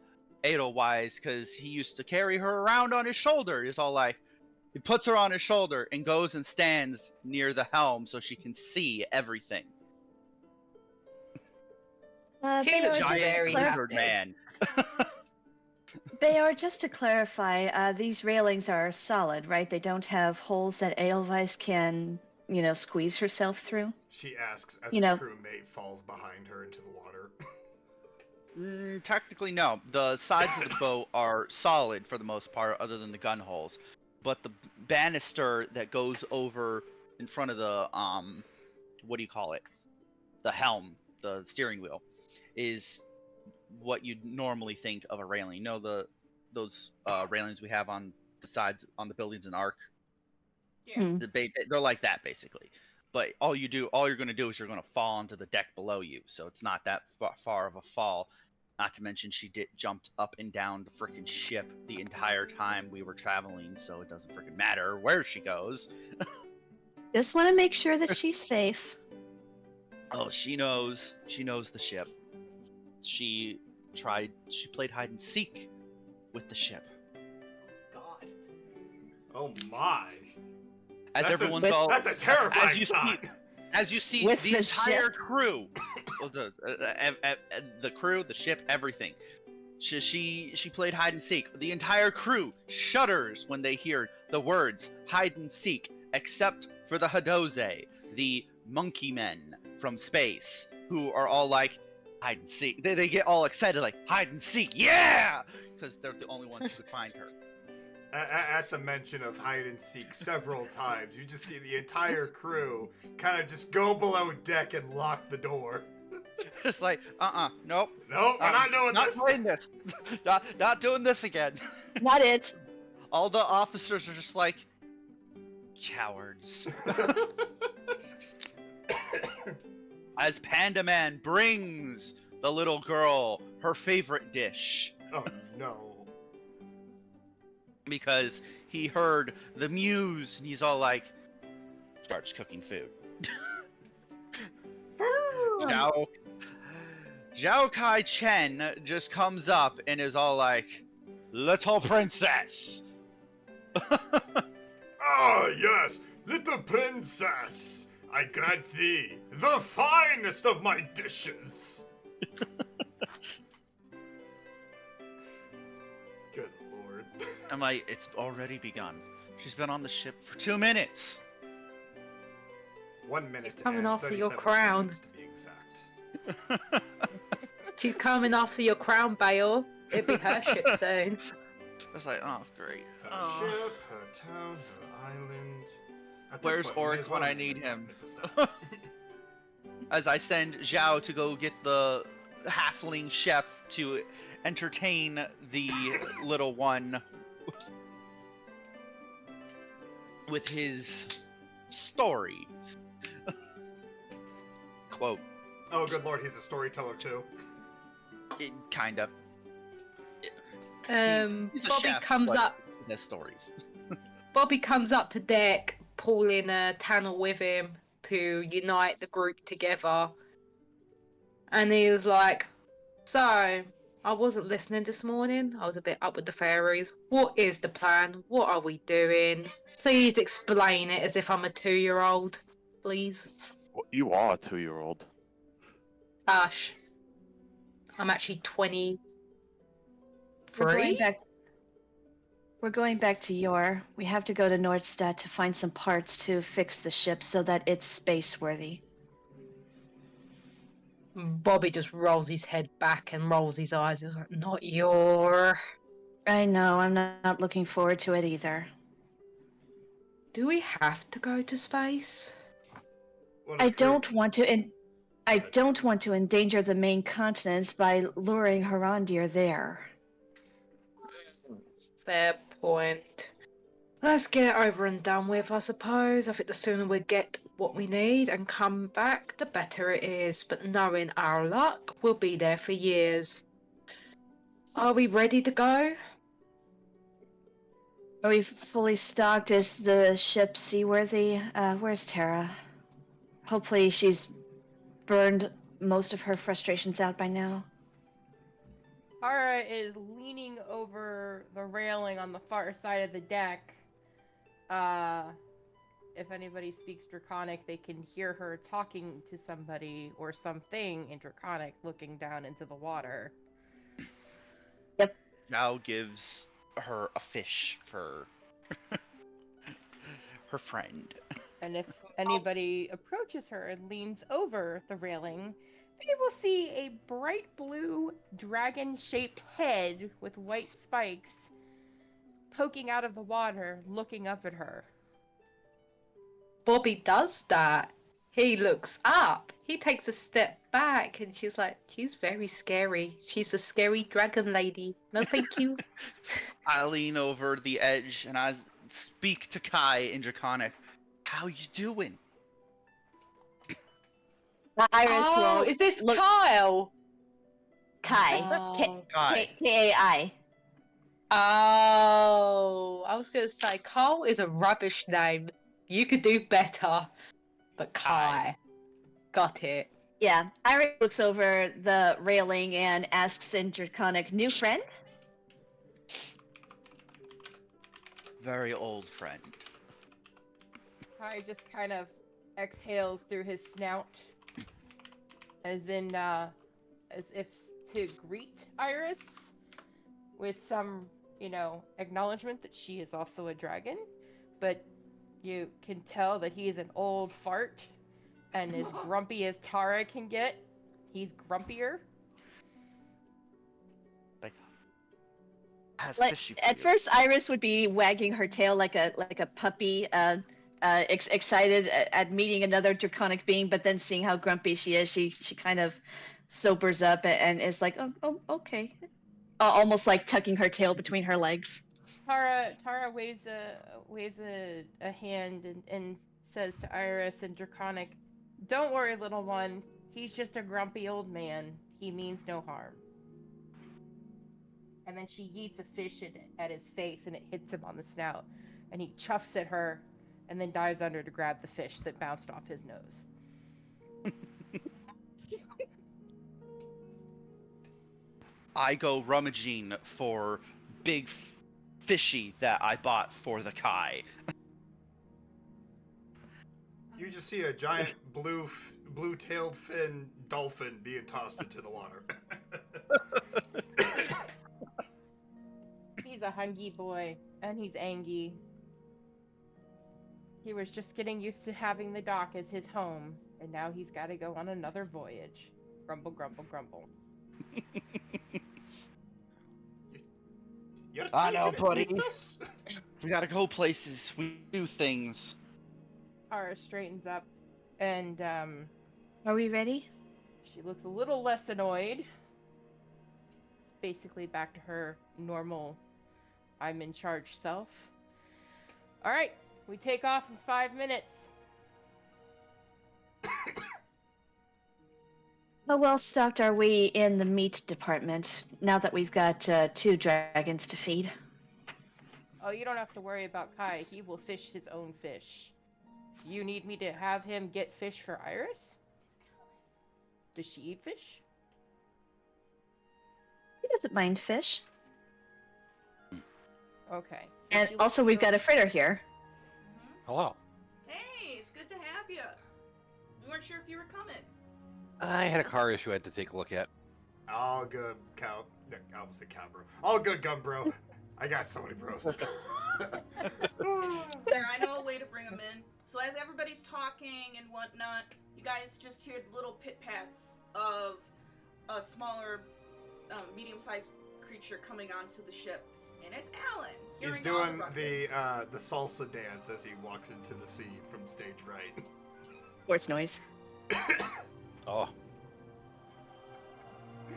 Edelweiss because he used to carry her around on his shoulder. He's all like, he puts her on his shoulder and goes and stands near the helm so she can see everything. She They looks are just very Lizard happy. man. They are, just to clarify, these railings are solid, right? They don't have holes that Edelweiss can, squeeze herself through. She asks as You a know- crewmate falls behind her into the water. Technically, no. The sides of the boat are solid for the most part, other than the gun holes. But the banister that goes over in front of the what do you call it? The helm, the steering wheel, is what you'd normally think of a railing. You know those railings we have on the sides on the buildings in Ark. Yeah. They're like that basically. But all you're going to do is you're going to fall onto the deck below you, so it's not that far of a fall. Not to mention she jumped up and down the freaking ship the entire time we were traveling, so it doesn't freaking matter where she goes. Just want to make sure that she's safe. Oh, she knows the ship. She played hide and seek with the ship. God. Oh my. As That's everyone's a, all That's a terrifying as you see, thought. as you see With the the entire ship. crew, well, the crew, the ship, everything. She played hide and seek. The entire crew shudders when they hear the words hide and seek, except for the Hadose, the monkey men from space, who are all like hide and seek. They get all excited like hide and seek, yeah, because they're the only ones who could find her. At the mention of hide and seek several times, you just see the entire crew kind of just go below deck and lock the door. It's like, nope. Nope, we're not doing not this. doing this. not doing this again. Not it. All the officers are just like, cowards. As Panda Man brings the little girl her favorite dish. Oh no. Because he heard the muse and he's all like, starts cooking food. Zhao Kai Chen just comes up and is all like, little princess. Ah, yes, little princess, I grant thee the finest of my dishes. Good lord. I'm like, it's already begun. She's been on the ship for 2 minutes. 1 minute. It's coming and after your 37 crown. seconds, to be exact. She's coming after your crown, Bale. It'll be her ship soon. It's like, oh, great. Her Oh. ship, her town, her island. At this Where's point, we may Oric as when well I need him? nip the stuff. As I send Zhao to go get the halfling chef to entertain the little one with his stories. Quote. Oh, good lord, he's a storyteller too. Kind of. He's a Bobby chef, comes but up. He has stories. Bobby comes up to deck, pulling Tanner with him to unite the group together. And he was like, "So, I wasn't listening this morning. I was a bit up with the fairies. What is the plan? What are we doing? Please explain it as if I'm a 2-year-old, please." Well, you are a 2-year-old. Hush. I'm actually 20. We're going Free? back. We're going back to Yor. We have to go to Nordstadt to find some parts to fix the ship so that it's space-worthy. Bobby just rolls his head back and rolls his eyes. He's like, not your. I know, I'm not looking forward to it either. Do we have to go to space? One of the I crew- don't want to I ahead. don't want to endanger the main continents by luring Harandir there. Fair point. Let's get it over and done with, I suppose. I think the sooner we get what we need and come back, the better it is. But knowing our luck, we'll be there for years. Are we ready to go? Are we fully stocked? Is the ship seaworthy? Where's Tara? Hopefully she's burned most of her frustrations out by now. Tara is leaning over the railing on the far side of the deck. If anybody speaks Draconic, they can hear her talking to somebody or something in Draconic looking down into the water. Now gives her a fish for her friend. And if anybody approaches her and leans over the railing, they will see a bright blue dragon-shaped head with white spikes poking out of the water, looking up at her. Bobby does that. He looks up. He takes a step back and she's like, she's very scary. She's a scary dragon lady. No, thank you. I lean over the edge and I speak to Kai in Draconic. How you doing? Iris Oh, will is this look- Kyle? Kai. Oh. Kai. Kai. Oh, I was going to say, Cole is a rubbish name. You could do better. But Kai. Got it. Yeah. Iris looks over the railing and asks in Draconic, new friend? Very old friend. Kai just kind of exhales through his snout, as if to greet Iris with some, acknowledgement that she is also a dragon. But you can tell that he is an old fart, and as grumpy as Tara can get, he's grumpier. Has Like, fishy at for you. first, Iris would be wagging her tail like a puppy, excited at meeting another draconic being. But then, seeing how grumpy she is, she kind of sobers up and is like, "Oh, okay," almost like tucking her tail between her legs. Tara waves a hand and says to Iris in Draconic, "Don't worry, little one. He's just a grumpy old man. He means no harm." And then she yeets a fish at his face, and it hits him on the snout. And he chuffs at her, and then dives under to grab the fish that bounced off his nose. I go rummaging for big fishy that I bought for the Kai. You just see a giant blue-tailed fin dolphin being tossed into the water. He's a hungry boy, and he's angry. He was just getting used to having the dock as his home, and now he's got to go on another voyage. Grumble, grumble, grumble. You're I know, taking it buddy. with us? We gotta go places. We do things. Tara straightens up, and Are we ready? she looks a little less annoyed. Basically back to her normal, I'm in charge self. All right, we take off in 5 minutes. How well stocked are we in the meat department now that we've got 2 dragons to feed? Oh, you don't have to worry about Kai. He will fish his own fish. Do you need me to have him get fish for Iris? Does she eat fish? He doesn't mind fish. Okay. So And she also, looks we've got real- a fritter here. Hello. Hey, it's good to have you. We weren't sure if you were coming. I had a car issue I had to take a look at. All good, cow. I almost said cow, bro. All good, gun, bro. I got so many bros. Sarah, I know a way to bring them in. So as everybody's talking and whatnot, you guys just hear little pit-pats of a smaller, medium-sized creature coming onto the ship. And it's Alan. He's hearing all doing ruckus. the salsa dance as he walks into the sea from stage right. Sports noise. Oh,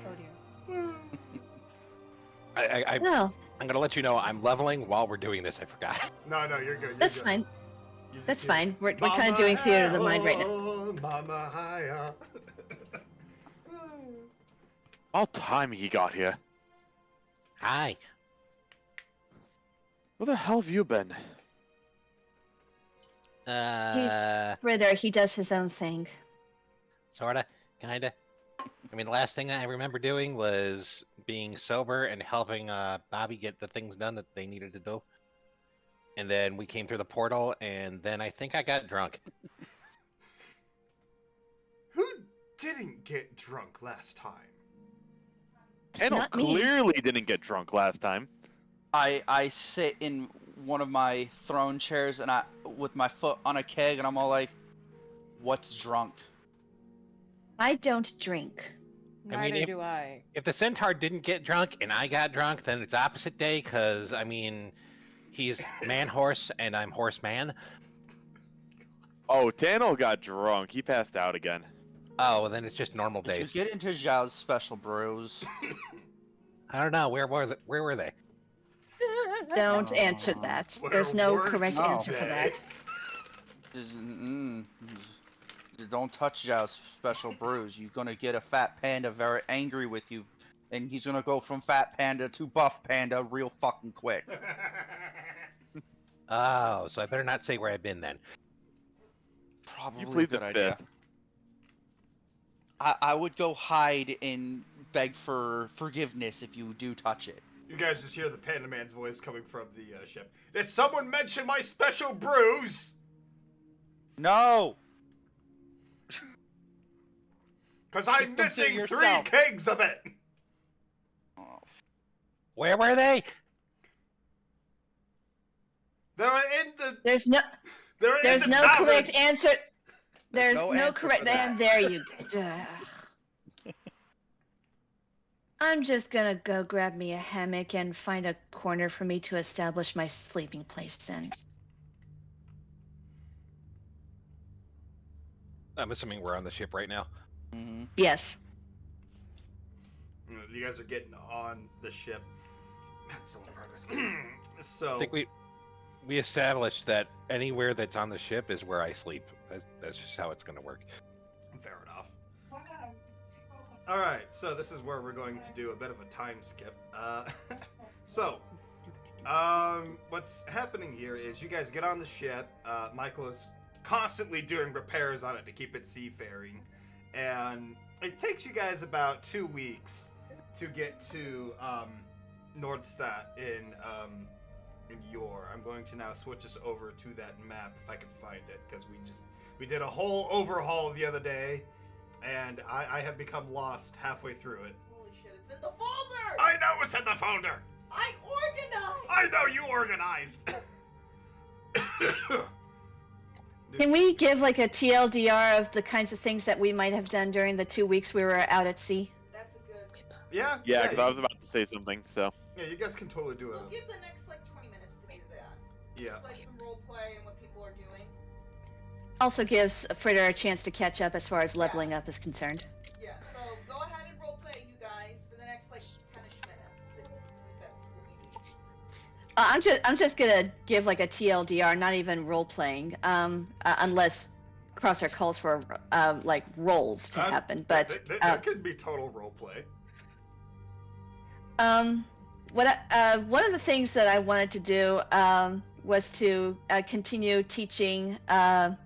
Oh dear. Well, I'm gonna let you know I'm leveling while we're doing this. I forgot. No, you're good. You're that's good. fine. You just That's hear, fine. We're kind of doing theater of the mind right now. "Oh, Mama Hiya." About time he got here. Hi. Where the hell have you been? Ritter, he does his own thing. Sorta, kinda. I mean, the last thing I remember doing was being sober and helping Bobby get the things done that they needed to do. And then we came through the portal, and then I think I got drunk. Who didn't get drunk last time? Tano Not me. clearly didn't get drunk last time. I sit in one of my throne chairs and with my foot on a keg and I'm all like, "What's drunk?" I don't drink. I Neither mean, do I. If the centaur didn't get drunk and I got drunk, then it's opposite day, because, I mean, he's man-horse and I'm horse-man. Oh, Tano got drunk. He passed out again. Oh, well, then it's just normal Did you days. get into Zhao's special brews? I don't know. Where were they? Don't answer that. Where There's no were correct you answer for that. Don't touch Zhao's special brews. You're gonna get a fat panda very angry with you, and he's gonna go from fat panda to buff panda real fucking quick. Oh, so I better not say where I've been then. Probably You a plead good the idea. fifth. I would go hide and beg for forgiveness if you do touch it. You guys just hear the Panda Man's voice coming from the ship. Did someone mention my special brews? No! Because I'm Keep them to missing 3 yourself. kegs of it. Oh, Where were they? They're in the. There's no They're there's in the no tavern. correct answer. There's no no answer correct for that. and there you I'm just gonna go grab me a hammock and find a corner for me to establish my sleeping place in. I'm assuming we're on the ship right now. mhm. Yes. You guys are getting on the ship. That's so in progress. So I think we established that anywhere that's on the ship is where I sleep. That's just how it's going to work. fair enough. All right, so this is where we're going to do a bit of a time skip. What's happening here is you guys get on the ship. Michael is constantly doing repairs on it to keep it seafaring, and it takes you guys about 2 weeks to get to Nordstadt in Yor. I'm going to now switch us over to that map if I can find it, because we did a whole overhaul the other day, and I have become lost halfway through it. Holy shit, it's in the folder! I know it's in the folder. I organized! I know you organized. Can we give like a TLDR of the kinds of things that we might have done during the 2 weeks we were out at sea? That's a good... Yeah. Yeah, because I was about to say something, so. Yeah, you guys can totally do it. We'll give the next, 20 minutes to do that. Yeah. Just, some role play and what people are doing. Also gives Fritter a chance to catch up as far as leveling up is Yes. concerned. Yeah, so go ahead and role play, you guys, for the next, 10-ish minutes, if that's what we need. I'm just gonna give like a TLDR, not even role playing, unless Crosshair calls for like roles to happen. But there could be total role play. one of the things that I wanted to do was to continue teaching Dawn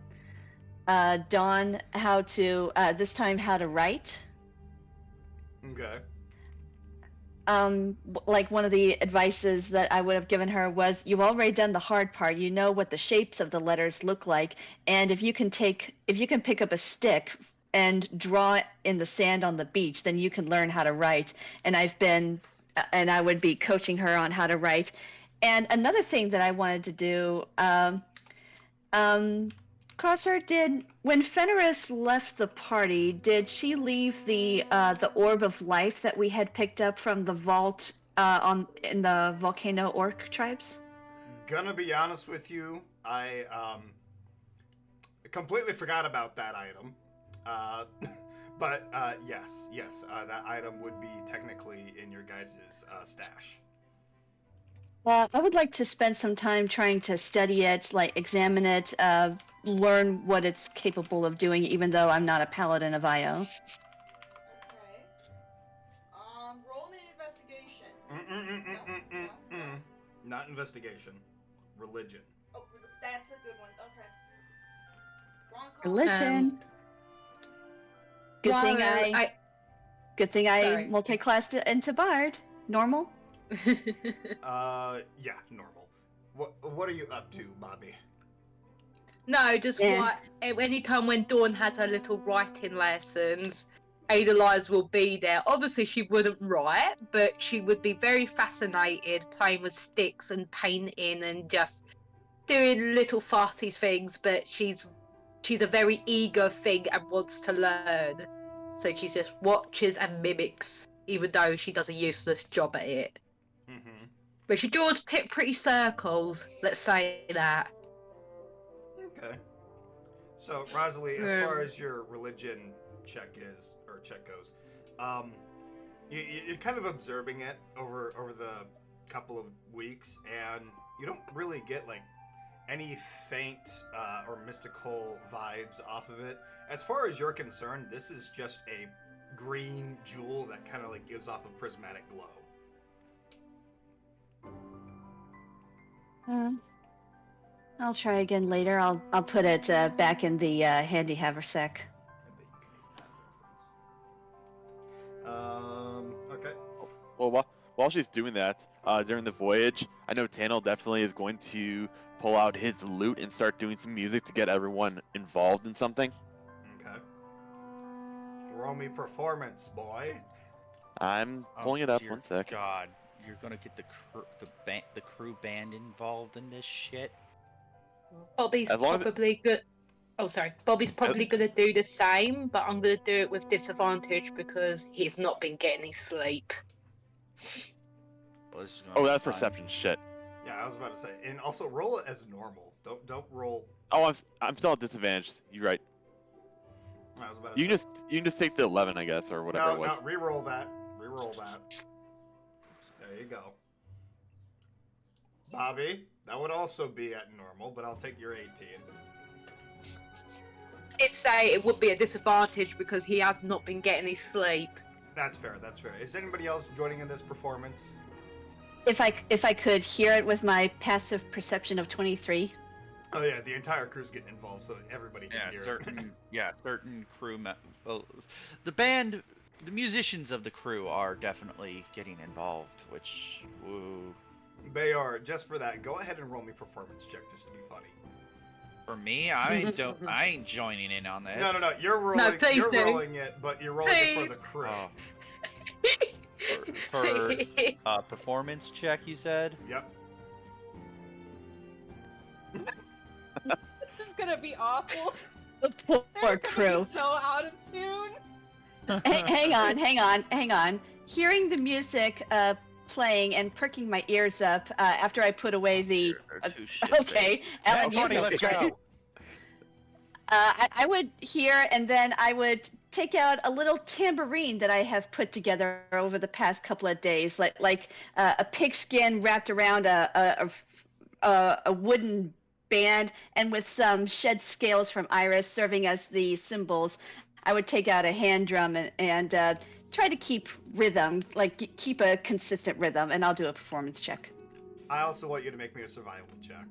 how to this time how to write. Okay. Like one of the advices that I would have given her was, you've already done the hard part. You know what the shapes of the letters look like, and if you can pick up a stick and draw in the sand on the beach, then you can learn how to write. And I would be coaching her on how to write. And another thing that I wanted to do, Crosshair, when Fenris left the party, did she leave the orb of life that we had picked up from the vault in the volcano orc tribes? Gonna be honest with you, I completely forgot about that item. But yes, that item would be technically in your guys' stash. I would like to spend some time trying to study it, like examine it, learn what it's capable of doing, even though I'm not a paladin of IO. Okay. Roll me investigation. No. Not investigation. Religion. Oh, that's a good one. Okay. Wrong call. Religion. Good thing I Sorry. multi-classed it into Bard. Normal. Yeah, normal. What are you up to, Bobby? No, just Yeah. anytime when Dawn has her little writing lessons, Adelize will be there. Obviously, she wouldn't write, but she would be very fascinated playing with sticks and painting and just doing little farty things. But she's a very eager thing and wants to learn. So she just watches and mimics, even though she does a useless job at it. Mm-hmm. But she draws pretty circles, let's say that. Okay. So, Rosalie, as far as your religion check goes, you're kind of observing it over the couple of weeks, and you don't really get like any faint or mystical vibes off of it. As far as you're concerned, this is just a green jewel that kind of like gives off a prismatic glow. I'll try again later. I'll put it back in the handy haversack. I bet you can make that reference. Okay. Well, while she's doing that, during the voyage, I know Tannel definitely is going to pull out his lute and start doing some music to get everyone involved in something. Okay. Roll me performance, boy. I'm pulling it up. Dear 1 sec. God, you're gonna get the crew band involved in this shit. Bobby's As long as probably good. Oh, sorry. Bobby's probably going to do the same, but I'm going to do it with disadvantage because he's not been getting any sleep. Well, this is gonna Oh, be that's fun. perception shit. Yeah, I was about to say, and also roll it as normal. Don't roll. Oh, I'm still at disadvantage. You're right. I was about to You say. can just take the 11, I guess, or whatever it was. No, re-roll that. Re-roll that. There you go. Bobby, that would also be at normal, but I'll take your 18. I'd say it would be a disadvantage because he has not been getting any sleep. That's fair. Is anybody else joining in this performance? If I could hear it with my passive perception of 23. Oh yeah, the entire crew's getting involved, so everybody can hear it. certain crew well, the band, the musicians of the crew are definitely getting involved, which woo. Bayar, just for that, go ahead and roll me performance check just to be funny. For me, I ain't joining in on this. No, you're rolling. please you're do. rolling it, but you're rolling it for the crew. Oh. For performance check, you said? Yep. This is gonna be awful. The poor They're gonna crew. be so out of tune. Hang on. Hearing the music playing and perking my ears up after I put away the. They're too shit, Okay, Alan, you Tony, go. let's go. I would hear, and then I would take out a little tambourine that I have put together over the past couple of days, like a pigskin wrapped around a wooden band, and with some shed scales from Iris serving as the cymbals. I would take out a hand drum and try to keep rhythm, like keep a consistent rhythm, and I'll do a performance check. I also want you to make me a survival check.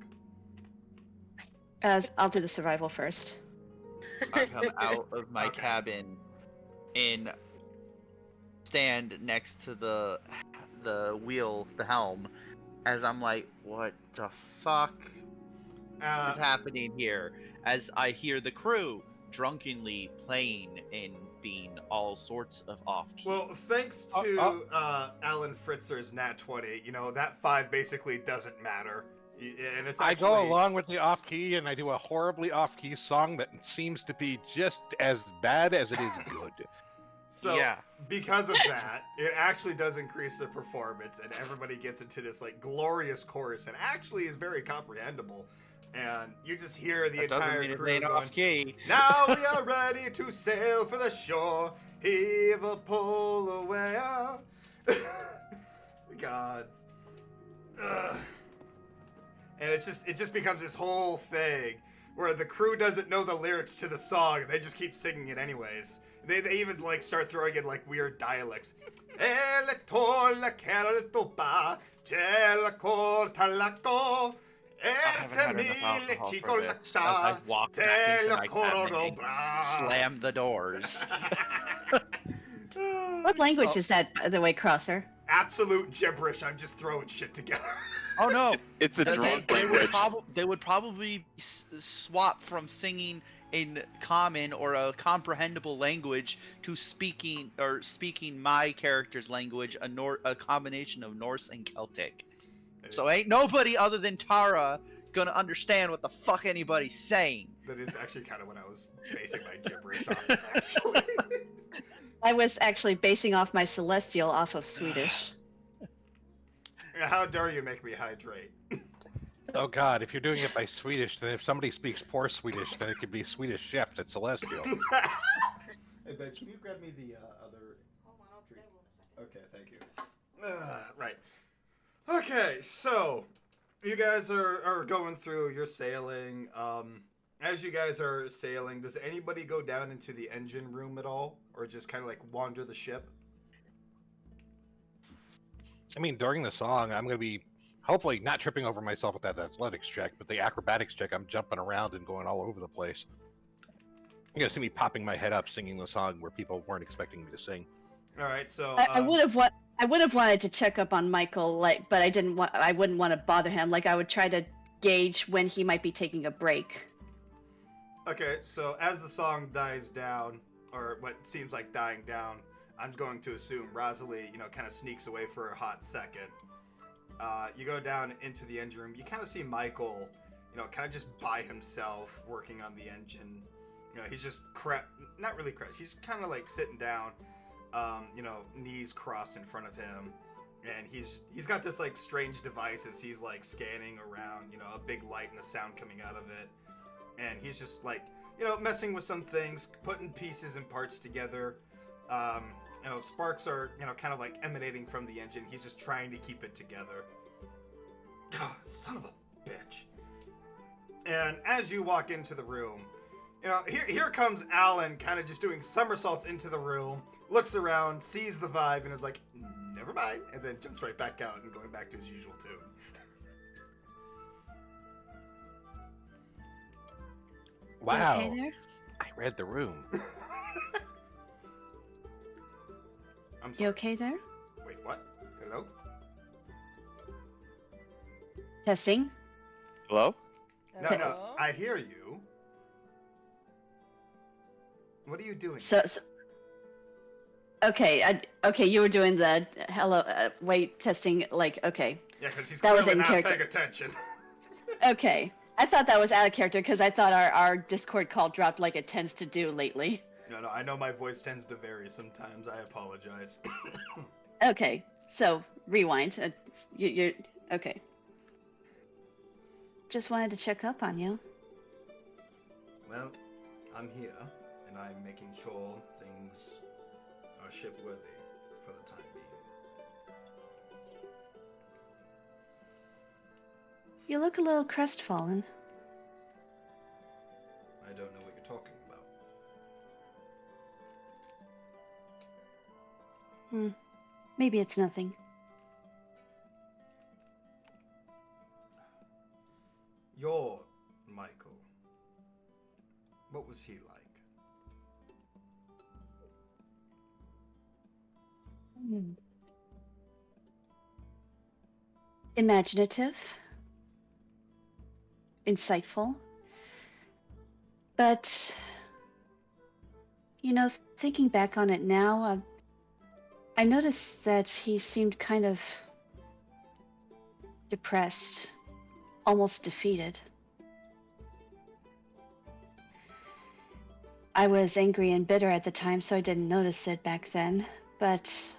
I'll do the survival first. I come out of my cabin and stand next to the wheel, the helm, as I'm like, what the fuck is happening here? As I hear the crew drunkenly playing and being all sorts of off key. Well, thanks to Alan Fritzer's Nat 20, that 5 basically doesn't matter. And it's I actually... go along with the off key, and I do a horribly off key song that seems to be just as bad as it is good. So, Yeah. because of that, it actually does increase the performance, and everybody gets into this like glorious chorus, and actually is very comprehensible. And you just hear the That doesn't entire mean it crew ain't going, off key. "Now we are ready to sail for the shore, heave a pole away." Gods. Ugh. And it just becomes this whole thing where the crew doesn't know the lyrics to the song, and they just keep singing it anyways. They even like start throwing in like weird dialects. I haven't had enough alcohol for this. I've walked back into my cabin and slammed the doors. What language is that, by the way, Crosser? Absolute gibberish. I'm just throwing shit together. Oh no! It's a drunk language. They would probably swap from singing in common or a comprehensible language to speaking my character's language, a combination of Norse and Celtic. So ain't nobody other than Tara gonna understand what the fuck anybody's saying. That is actually kind of what I was basing my gibberish off of, actually. I was actually basing off my Celestial off of Swedish. How dare you make me hydrate? Oh God, if you're doing it by Swedish, then if somebody speaks poor Swedish, then it could be Swedish Chef that's Celestial. Hey, Ben, can you grab me the other... Hold on, I'll grab one in a second. Okay, thank you. Right. Okay, so you guys are going through, you're sailing. As you guys are sailing, does anybody go down into the engine room at all? Or just kind of like wander the ship? I mean, during the song, I'm going to be hopefully not tripping over myself with that athletics check, but the acrobatics check, I'm jumping around and going all over the place. You're going to see me popping my head up singing the song where people weren't expecting me to sing. All right, so I would have wanted to check up on Michael, but I didn't want. I wouldn't want to bother him. Like I would try to gauge when he might be taking a break. Okay, so as the song dies down, or what seems like dying down, I'm going to assume Rosalie, kind of sneaks away for a hot second. You go down into the engine room. You kind of see Michael, kind of just by himself working on the engine. He's just not really crouched. He's kind of like sitting down, knees crossed in front of him, and he's got this like strange device as he's like scanning around. A big light and a sound coming out of it, and he's just like messing with some things, putting pieces and parts together. Sparks are, kind of like emanating from the engine. He's just trying to keep it together. God, son of a bitch. And as you walk into the room, here comes Alan kind of just doing somersaults into the room, looks around, sees the vibe, and is like, never mind, and then jumps right back out and going back to his usual tune. Wow. You okay there? I read the room. I'm sorry. You okay there? Wait, what? Hello? Testing. Hello? No, I hear you. What are you doing? So okay, okay, you were doing the hello. Wait, testing. Like, okay, Yeah, because he's that was clearly in not character. paying attention. Okay. I thought that was out of character because I thought our Discord call dropped like it tends to do lately. No, I know my voice tends to vary sometimes. I apologize. Okay, so rewind. You're okay. Just wanted to check up on you. Well, I'm here, and I'm making sure things are ship-worthy for the time being. You look a little crestfallen. I don't know what you're talking about. Maybe it's nothing. Your Michael. What was he like? Imaginative. Insightful. But You know, thinking back on it now, I noticed that he seemed kind of depressed, almost defeated. I was angry and bitter at the time, so I didn't notice it back then, but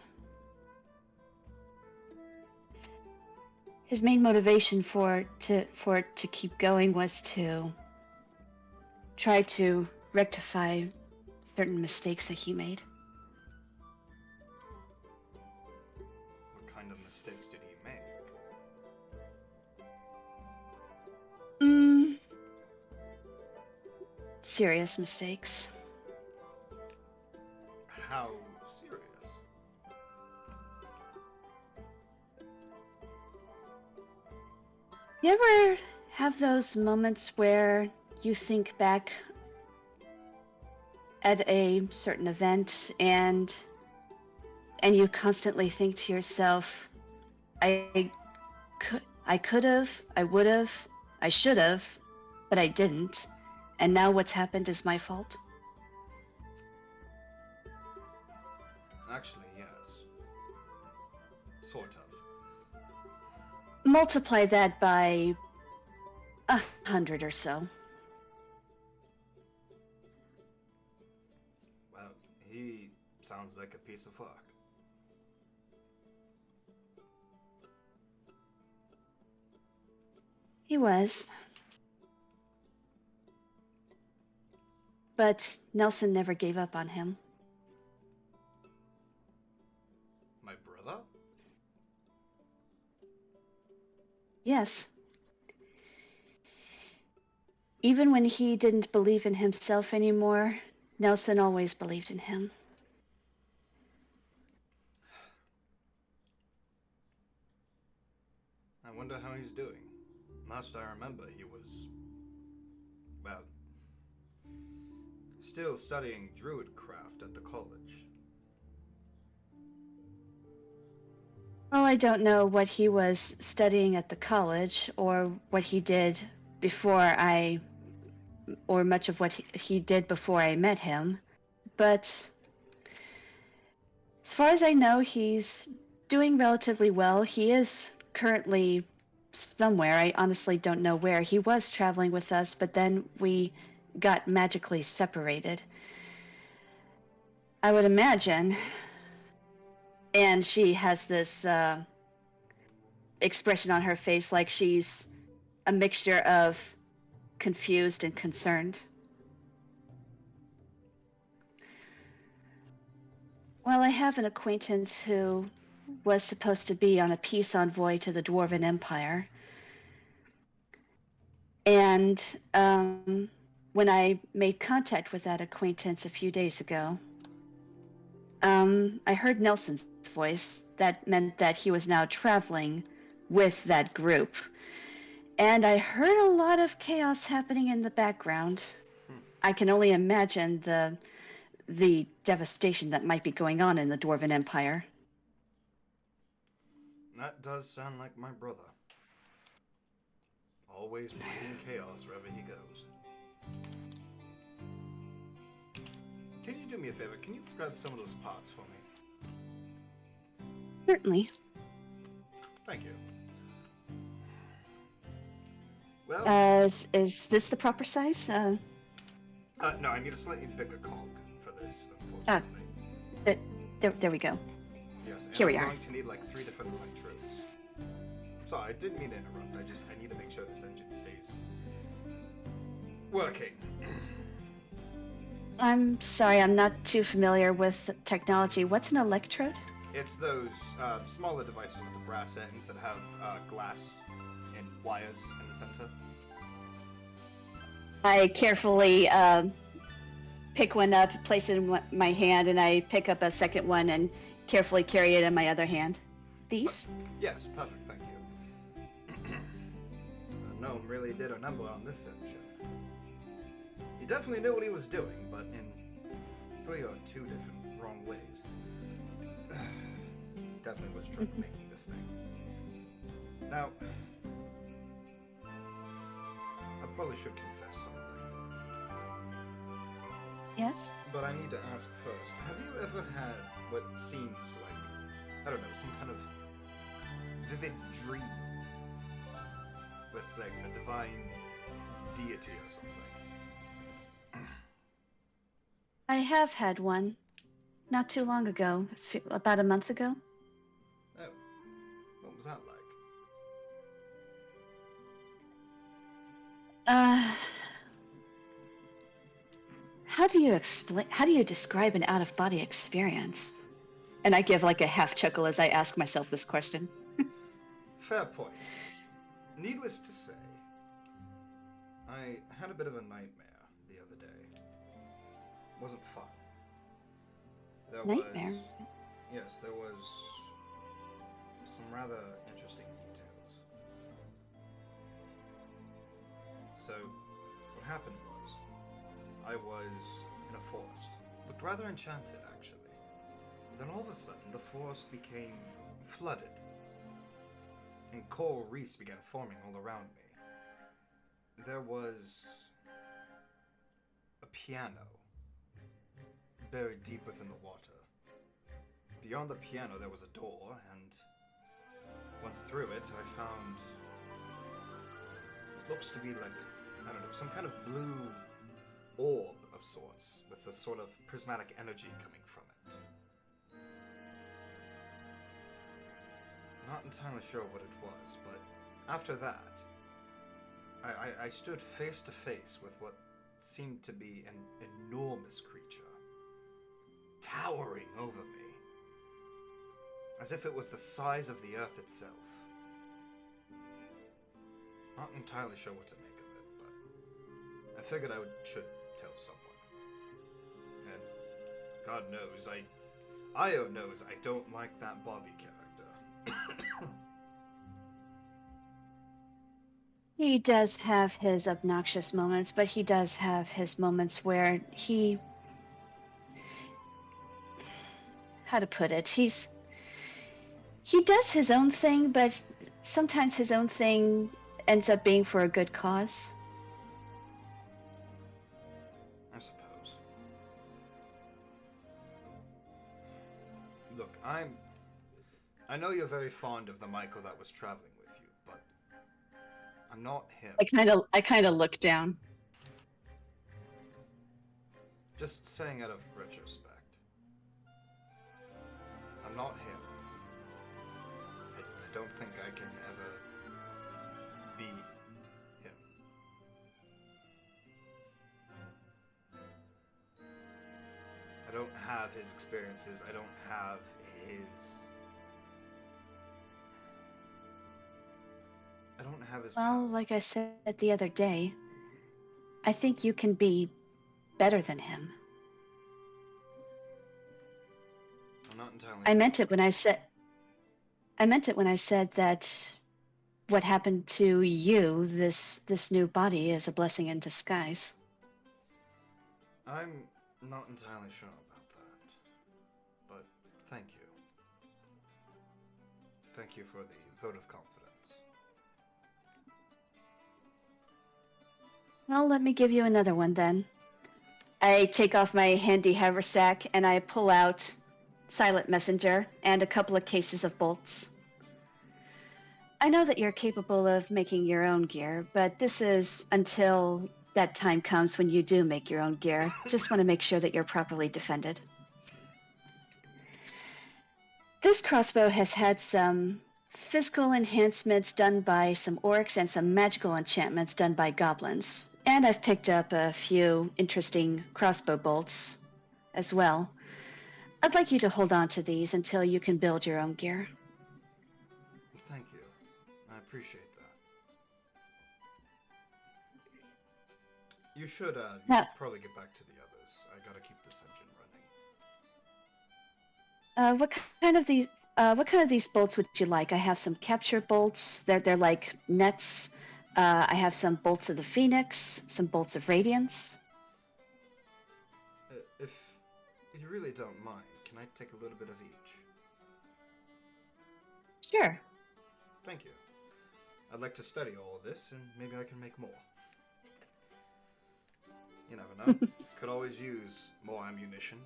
his main motivation for it to keep going was to try to rectify certain mistakes that he made. What kind of mistakes did he make? Serious mistakes. How serious? You ever have those moments where you think back at a certain event and you constantly think to yourself, I could have, I would have, I should have, but I didn't, and now what's happened is my fault? Actually, yes. Sort of. Multiply that by 100 or so. Well, he sounds like a piece of work. He was. But Nelson never gave up on him. My brother? Yes. Even when he didn't believe in himself anymore, Nelson always believed in him. I wonder how he's doing. Last I remember, he was, well, still studying druidcraft at the college. Well, I don't know what he was studying at the college or what he did or much of what he did before I met him. But as far as I know, he's doing relatively well. He is currently somewhere. I honestly don't know where. He was traveling with us, but then we got magically separated. I would imagine. And she has this expression on her face like she's a mixture of confused and concerned. Well, I have an acquaintance who was supposed to be on a peace envoy to the Dwarven Empire. And when I made contact with that acquaintance a few days ago, I heard Nelson's voice. That meant that he was now traveling with that group. And I heard a lot of chaos happening in the background. I can only imagine the devastation that might be going on in the Dwarven Empire. That does sound like my brother. Always breeding chaos wherever he goes. Can you do me a favor? Can you grab some of those pots for me? Certainly. Thank you. Well, Is this the proper size? no, I need a slightly bigger cog for this, unfortunately. There we go. Yes, and Here we I'm are. going to need like 3 different electrodes. Sorry, I didn't mean to interrupt. I need to make sure this engine stays working. I'm sorry, I'm not too familiar with technology. What's an electrode? It's those smaller devices with the brass ends that have glass and wires in the center. I carefully pick one up, place it in my hand, and I pick up a second one and carefully carry it in my other hand. These? Yes, perfect, thank you. Gnome really did a number on this section. He definitely knew what he was doing, but in 3 or 2 different wrong ways. Definitely was trouble making this thing. Now, I probably should confess something. Yes? But I need to ask first, have you ever had what seems like, I don't know, some kind of vivid dream with like a divine deity or something? I have had one. Not too long ago. About a month ago. Oh, what was that like? How do you describe an out-of-body experience? And I give like a half chuckle as I ask myself this question. Fair point. Needless to say, I had a bit of a nightmare the other day. Wasn't fun. There Nightmare? there was some rather interesting details. So, what happened was, I was in a forest. Looked rather enchanted, actually. But then all of a sudden, the forest became flooded, and coral reefs began forming all around me. There was a piano buried deep within the water. Beyond the piano, there was a door, and once through it, I found what looks to be like, I don't know, some kind of blue orb of sorts, with a sort of prismatic energy coming from it. Not entirely sure what it was, but after that, I stood face to face with what seemed to be an enormous creature, towering over me, as if it was the size of the earth itself. Not entirely sure what to make of it, but I figured should tell someone. And God knows, Io knows I don't like that Bobby character. He does have his obnoxious moments, but he does have his moments where how to put it? He does his own thing, but sometimes his own thing ends up being for a good cause. I suppose. Look, I know you're very fond of the Michael that was traveling with you, but I'm not him. I kind of look down. Just saying out of retrospect. I'm not him. I don't think I can ever be him. I don't have his experiences. I don't have his... I don't have his Well, power. like I said the other day, I think you can be better than him. I'm not entirely I sure. meant it when I said that what happened to you, this new body, is a blessing in disguise. I'm not entirely sure about that. But thank you. Thank you for the vote of confidence. Well, let me give you another one then. I take off my handy haversack and I pull out Silent Messenger and a couple of cases of bolts. I know that you're capable of making your own gear, but this is until that time comes when you do make your own gear. Just want to make sure that you're properly defended. This crossbow has had some physical enhancements done by some orcs and some magical enchantments done by goblins. And I've picked up a few interesting crossbow bolts as well. I'd like you to hold on to these until you can build your own gear. Thank you. I appreciate that. You should probably get back to the others. I gotta keep this engine running. What kind of these bolts would you like? I have some capture bolts. They're like nets. I have some bolts of the Phoenix, some bolts of Radiance. If you really don't mind, can I take a little bit of each? Sure. Thank you. I'd like to study all of this, and maybe I can make more. You never know. Could always use more ammunition.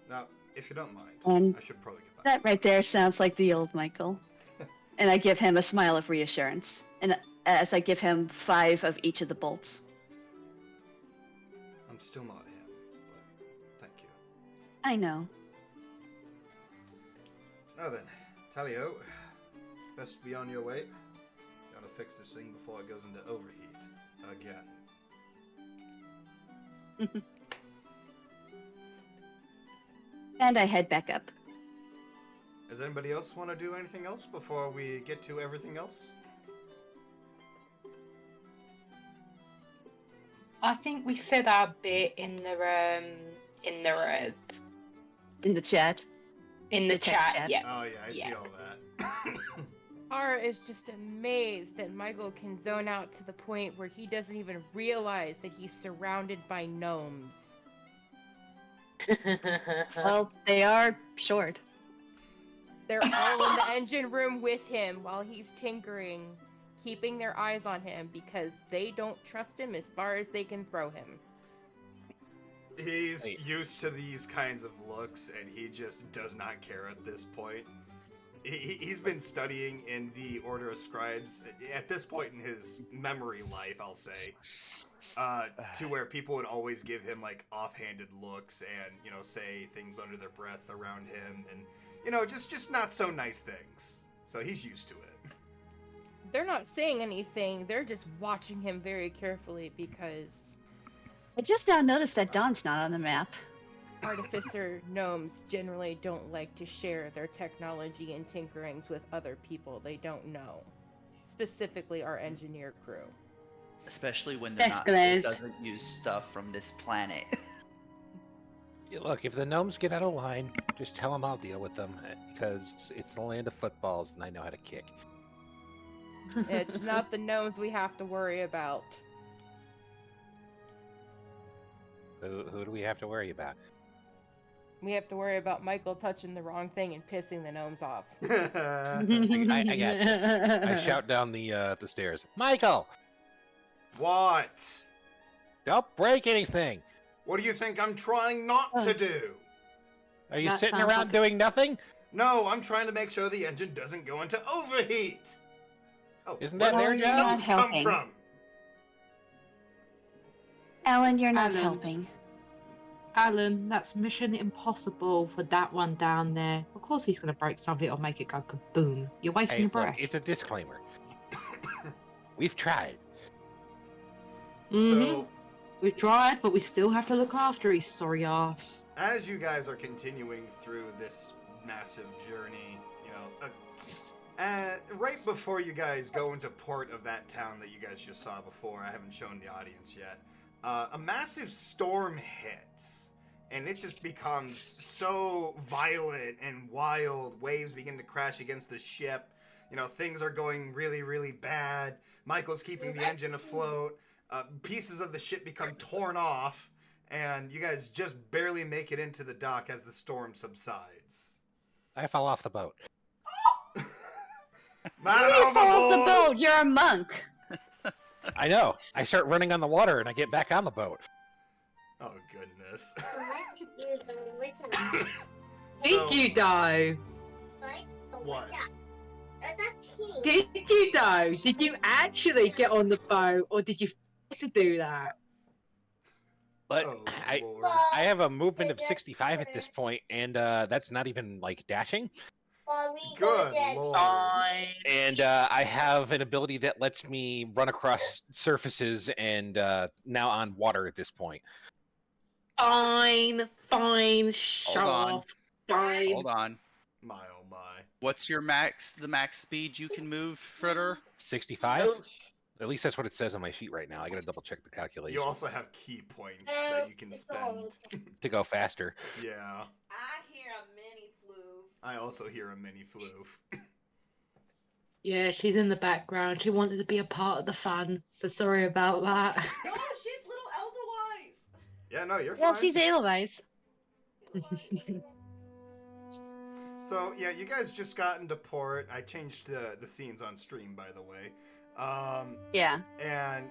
Now, if you don't mind, And I should probably get back. that right there sounds like the old Michael. And I give him a smile of reassurance. And as I give him 5 of each of the bolts. I'm still not him, but thank you. I know. Now then, Talio, best be on your way. Gotta fix this thing before it goes into overheat again. And I head back up. Does anybody else want to do anything else before we get to everything else? I think we said our bit in the In the chat. in the The text chat. chat. Yeah. Oh yeah, I see Yeah. all that. Ara is just amazed that Michael can zone out to the point where he doesn't even realize that he's surrounded by gnomes. Well, they are short. They're all in the engine room with him while he's tinkering, keeping their eyes on him because they don't trust him as far as they can throw him. He's Wait. used to these kinds of looks, and he just does not care at this point. He's been studying in the Order of Scribes at this point in his memory life, I'll say, to where people would always give him like offhanded looks and say things under their breath around him, and just not so nice things. So he's used to it. They're not saying anything, they're just watching him very carefully because I just now noticed that Dawn's not on the map. artificer gnomes generally don't like to share their technology and tinkerings with other people they don't know. Specifically our engineer crew. Especially when they're not Glaze. doesn't use stuff from this planet. Yeah, look, if the gnomes get out of line, just tell them I'll deal with them because it's the land of footballs and I know how to kick. It's not the gnomes we have to worry about. Who do we have to worry about? We have to worry about Michael touching the wrong thing and pissing the gnomes off. I got this. I shout down the stairs. Michael, What? don't break anything. What do you think I'm trying not to do? Are you That sitting sounds around like- doing nothing? No, I'm trying to make sure the engine doesn't go into overheat. Oh, Isn't where that did their these job? notes come Helping. from? Alan, you're not Alan. helping. Alan, that's mission impossible for that one down there. Of course he's going to break something or make it go kaboom. You're wasting Hey, your look, breath. it's a disclaimer. We've tried. So, We've tried, but we still have to look after his sorry ass. as you guys are continuing through this massive journey, right before you guys go into port of that town that you guys just saw before, I haven't shown the audience yet, a massive storm hits, and it just becomes so violent and wild. Waves begin to crash against the ship. Things are going really, really bad. Michael's keeping the engine afloat. Pieces of the ship become torn off, and you guys just barely make it into the dock as the storm subsides. I fell off the boat. Man You fall off the overboard! boat. You're a monk. I know. I start running on the water and I get back on the boat. Oh goodness. Did So- you though? What? Did you though? Did you actually get on the boat, or did you to do that? But Oh, I Lord. I have a movement of 65 at this point, and that's not even like dashing. Good Lord. And I have an ability that lets me run across surfaces and now on water at this point. Fine, shut on. off. Fine. Hold on. My oh my. What's your the max speed you can move, Fritter? 65? At least that's what it says on my sheet right now. I gotta double check the calculation You also have key points that you can spend. to go faster. Yeah. I hear a mini flu. I also hear a mini floof. Yeah, she's in the background. She wanted to be a part of the fun, so sorry about that. No, she's little Eldawise. Yeah, no, you're Well, fine. she's Edelweiss. So, yeah, you guys just got into port. I changed the scenes on stream, by the way. Yeah. And,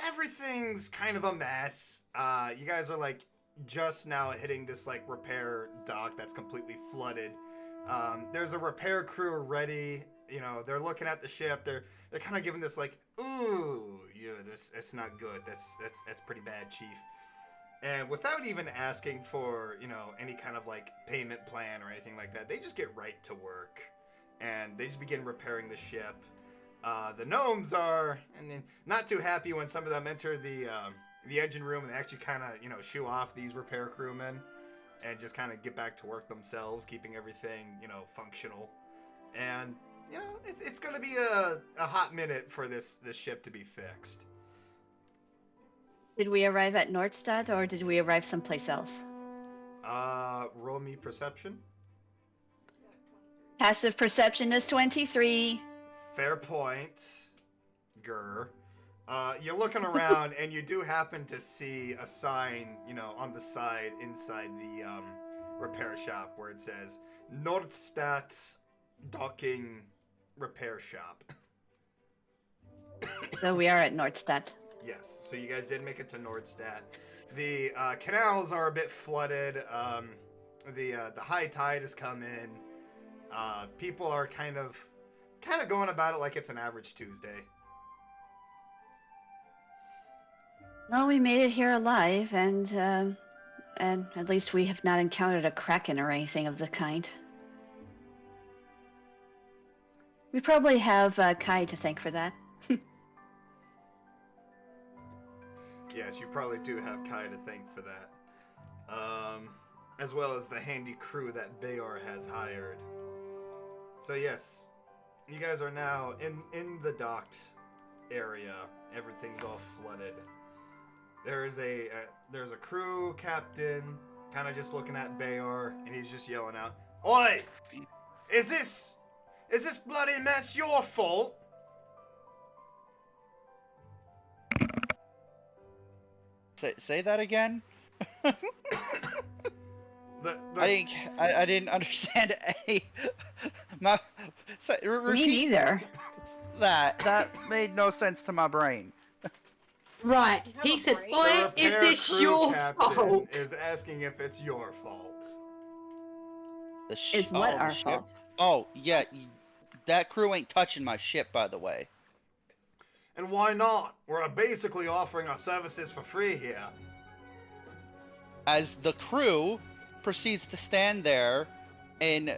everything's kind of a mess. You guys are like just now hitting this like repair dock that's completely flooded. There's a repair crew ready. You know, they're looking at the ship. They're kind of giving this like, ooh, yeah, it's not good. That's pretty bad, Chief. And without even asking for, you know, any kind of like payment plan or anything like that, they just get right to work, and they just begin repairing the ship. The gnomes are, and then not too happy when some of them enter the engine room and they actually kind of, you know, shoo off these repair crewmen and just kind of get back to work themselves, keeping everything, you know, functional. And you know, it's going to be a hot minute for this ship to be fixed. Did we arrive at Nordstadt or did we arrive someplace else? Roll me perception. Passive perception is 23. Fair point, Grr. You're looking around and you do happen to see a sign, you know, on the side inside the repair shop where it says Nordstadt's Docking Repair Shop. So we are at Nordstadt. Yes, so you guys did make it to Nordstadt. The canals are a bit flooded. The high tide has come in. People are kind of going about it like it's an average Tuesday. Well, we made it here alive, and at least we have not encountered a kraken or anything of the kind. We probably have Kai to thank for that. Yes, you probably do have Kai to thank for that. As well as the handy crew that Bayor has hired. So yes, you guys are now in the docked area. Everything's all flooded. There's a crew captain kind of just looking at Bayor, and he's just yelling out, "Oi! Is this bloody mess your fault?" Say that again. I didn't understand any. Me Repeat neither. that made no sense to my brain. Right. You have He a said, brain? "Boy, The is repair this crew your captain fault?" is asking if it's your fault. Is what the our ship? fault? Oh yeah, that crew ain't touching my ship, by the way. And why not? We're basically offering our services for free here. As the crew proceeds to stand there and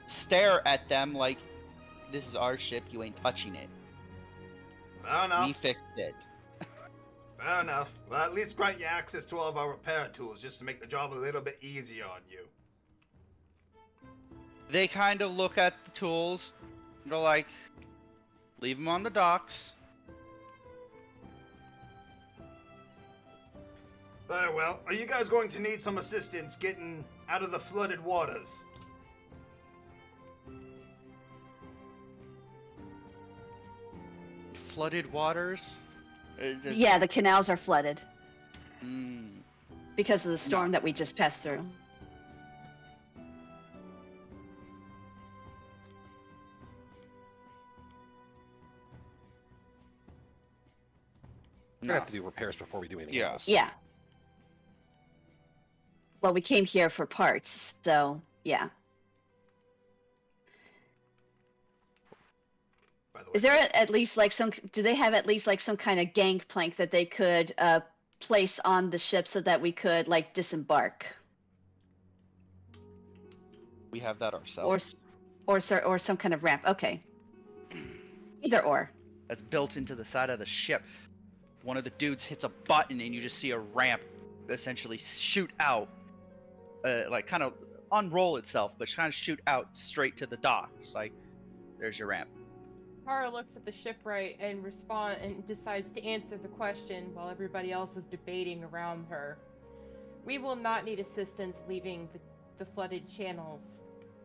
stare at them like, "This is our ship. You ain't touching it. Fair enough. We fixed it." Fair enough. Well, at least grant you access to all of our repair tools just to make the job a little bit easier on you. They kind of look at the tools. They're like, "Leave them on the docks." Very well. Are you guys going to need some assistance getting out of the flooded waters? Flooded waters? Yeah, the canals are flooded Mm. because of the storm that we just passed through. We're gonna have to do repairs before we do anything Yeah. else. Yeah. Well, we came here for parts, so yeah. By the way, Is there at least like some? Do they have at least like some kind of gangplank that they could place on the ship so that we could like disembark, We have that or ourselves. or some kind of ramp? Okay. Either or. That's built into the side of the ship. One of the dudes hits a button and you just see a ramp essentially shoot out, like kind of unroll itself, but kind of shoot out straight to the dock. It's like, there's your ramp. Tara looks at the shipwright and decides to answer the question while everybody else is debating around her. We will not need assistance leaving the flooded channels,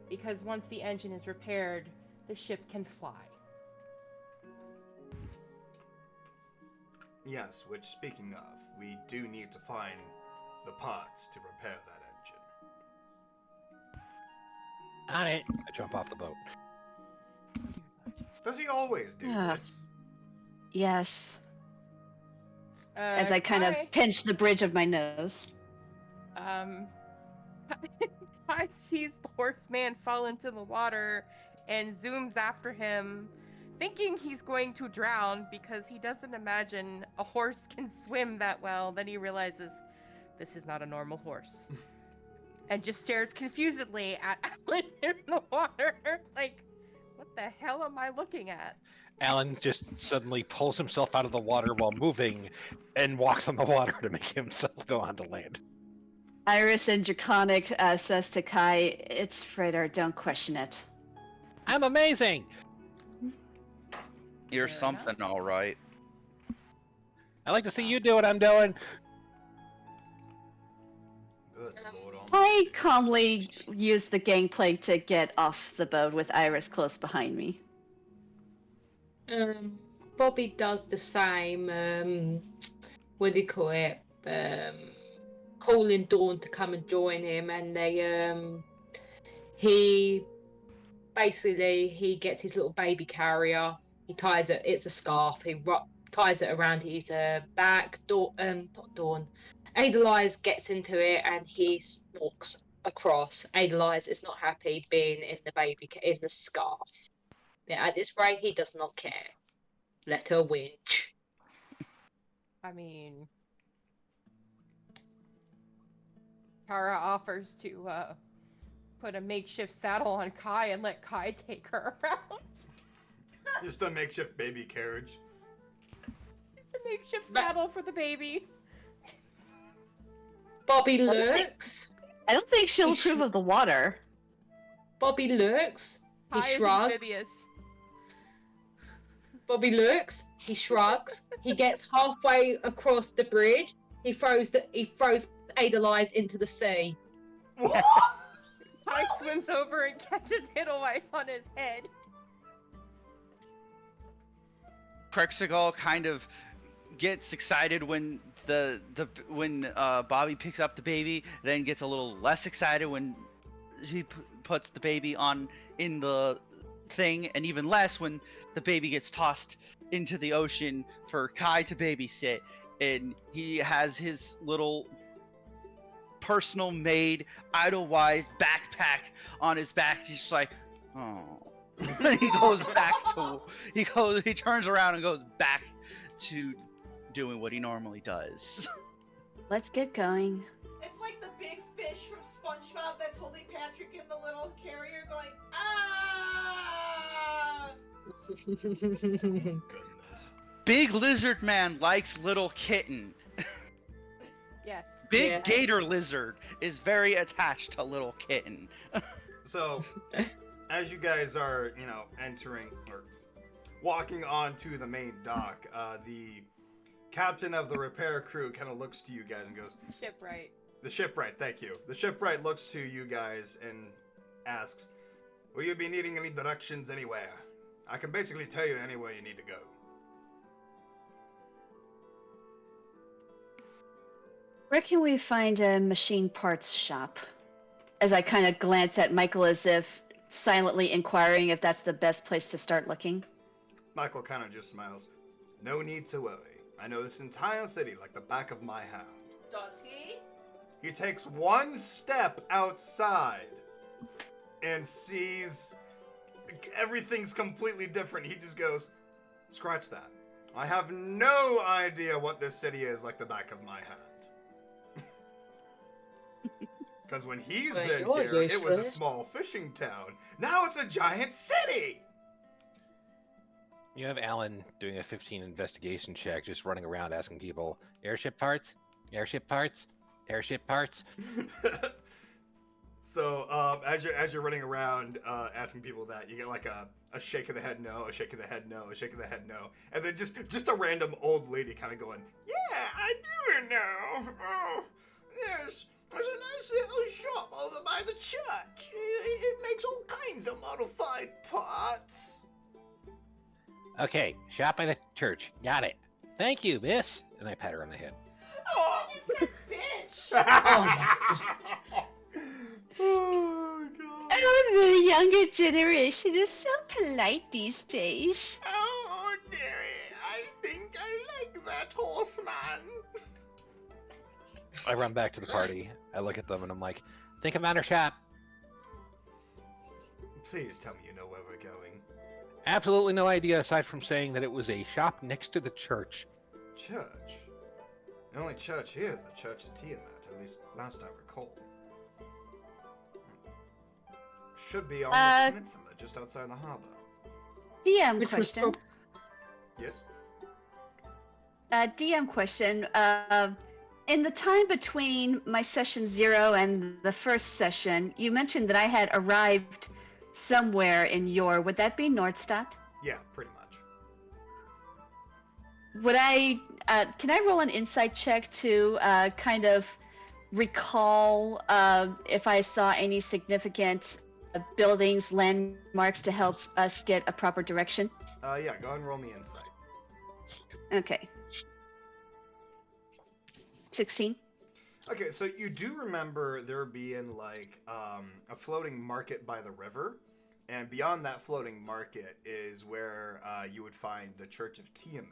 because once the engine is repaired, the ship can fly. yes, which speaking of, we do need to find the parts to repair that engine. On it. I jump off the boat. Does he always do Yeah. this? Yes. As I kind of Kai, pinch the bridge of my nose. Kai sees the horseman fall into the water and zooms after him, thinking he's going to drown because he doesn't imagine a horse can swim that well. Then he realizes this is not a normal horse. And just stares confusedly at Alan in the water. Like, what the hell am I looking at? Alan just suddenly pulls himself out of the water while moving and walks on the water to make himself go onto land. Iris in Draconic says to Kai, "It's Fritter, don't question it." I'm amazing! You're Fair something, all right. I like to see you do what I'm doing. Good Lord Almighty. I calmly use the gangplank to get off the boat with Iris close behind me. Bobby does the same. What do you call it? Calling Dawn to come and join him, and he gets his little baby carrier. He ties it. It's a scarf. He ties it around his back. Not Dawn. Edelweiss gets into it, and he walks across. Edelweiss is not happy being in the scarf. Yeah, at this rate, he does not care. Let her whinge. I mean, Kara offers to put a makeshift saddle on Kai and let Kai take her around. Just a makeshift baby carriage. Just a makeshift saddle for the baby. Bobby lurks. I don't think she'll approve of the water. Bobby lurks. He Kai is shrugs. amphibious. Bobby looks, he shrugs, he gets halfway across the bridge, he throws Edelweiss into the sea. Kai swims over and catches Edelweiss on his head. Prexigal kind of gets excited when Bobby picks up the baby, then gets a little less excited when he puts the baby in the thing, and even less when the baby gets tossed into the ocean for Kai to babysit, and he has his little personal made Edelweiss backpack on his back. He's just like, oh. he goes back to he turns around and goes back to doing what he normally does. Let's get going. It's like the big fish from SpongeBob that's holding Patrick in the little carrier going, ah! Goodness. Big lizard man likes little kitten. Yes. Big gator lizard is very attached to little kitten. So, as you guys are, entering or walking onto the main dock, the captain of the repair crew kind of looks to you guys and goes, Shipwright. The shipwright, thank you. The shipwright looks to you guys and asks, will you be needing any directions anywhere? I can basically tell you anywhere you need to go. Where can we find a machine parts shop? As I kind of glance at Michael as if silently inquiring if that's the best place to start looking. Michael kind of just smiles. No need to worry. I know this entire city like the back of my hand. Does he? He takes one step outside and sees everyth's completely different. He just goes, scratch that. I have no idea what this city is like the back of my hand. Because when he's Well, been you're here, it was a useless. small fishing town. Now it's a giant city! You have Alan doing a 15 investigation check, just running around asking people, airship parts? Airship parts? Airship parts? So, as you're running around asking people that, you get like a shake of the head no, a shake of the head no, a shake of the head no, and then just a random old lady kind of going, yeah, I do know. Oh, there's a nice little shop over by the church. It makes all kinds of modified parts. Okay, shop by the church. Got it. Thank you, miss. And I pat her on the head. Oh, you said bitch! Oh, God. Oh, the younger generation is so polite these days. Oh, dearie, I think that horseman. I run back to the party. I look at them and I'm like, think about our shop. Please tell me you know where we're going. Absolutely no idea aside from saying that it was a shop next to the church. Church? The only church here is the Church of Tiamat, at least last I recall. Should be on the peninsula, just outside the harbor. DM Which was question. Yes? DM question. In the time between my session 0 and the first session, you mentioned that I had arrived somewhere in Yor. Would that be Nordstadt? Yeah, pretty much. Would I? Can I roll an insight check to kind of recall if I saw any significant buildings, landmarks to help us get a proper direction? Yeah, go ahead and roll me insight. Okay. 16. Okay, so you do remember there being like a floating market by the river, and beyond that floating market is where you would find the Church of Tiamat.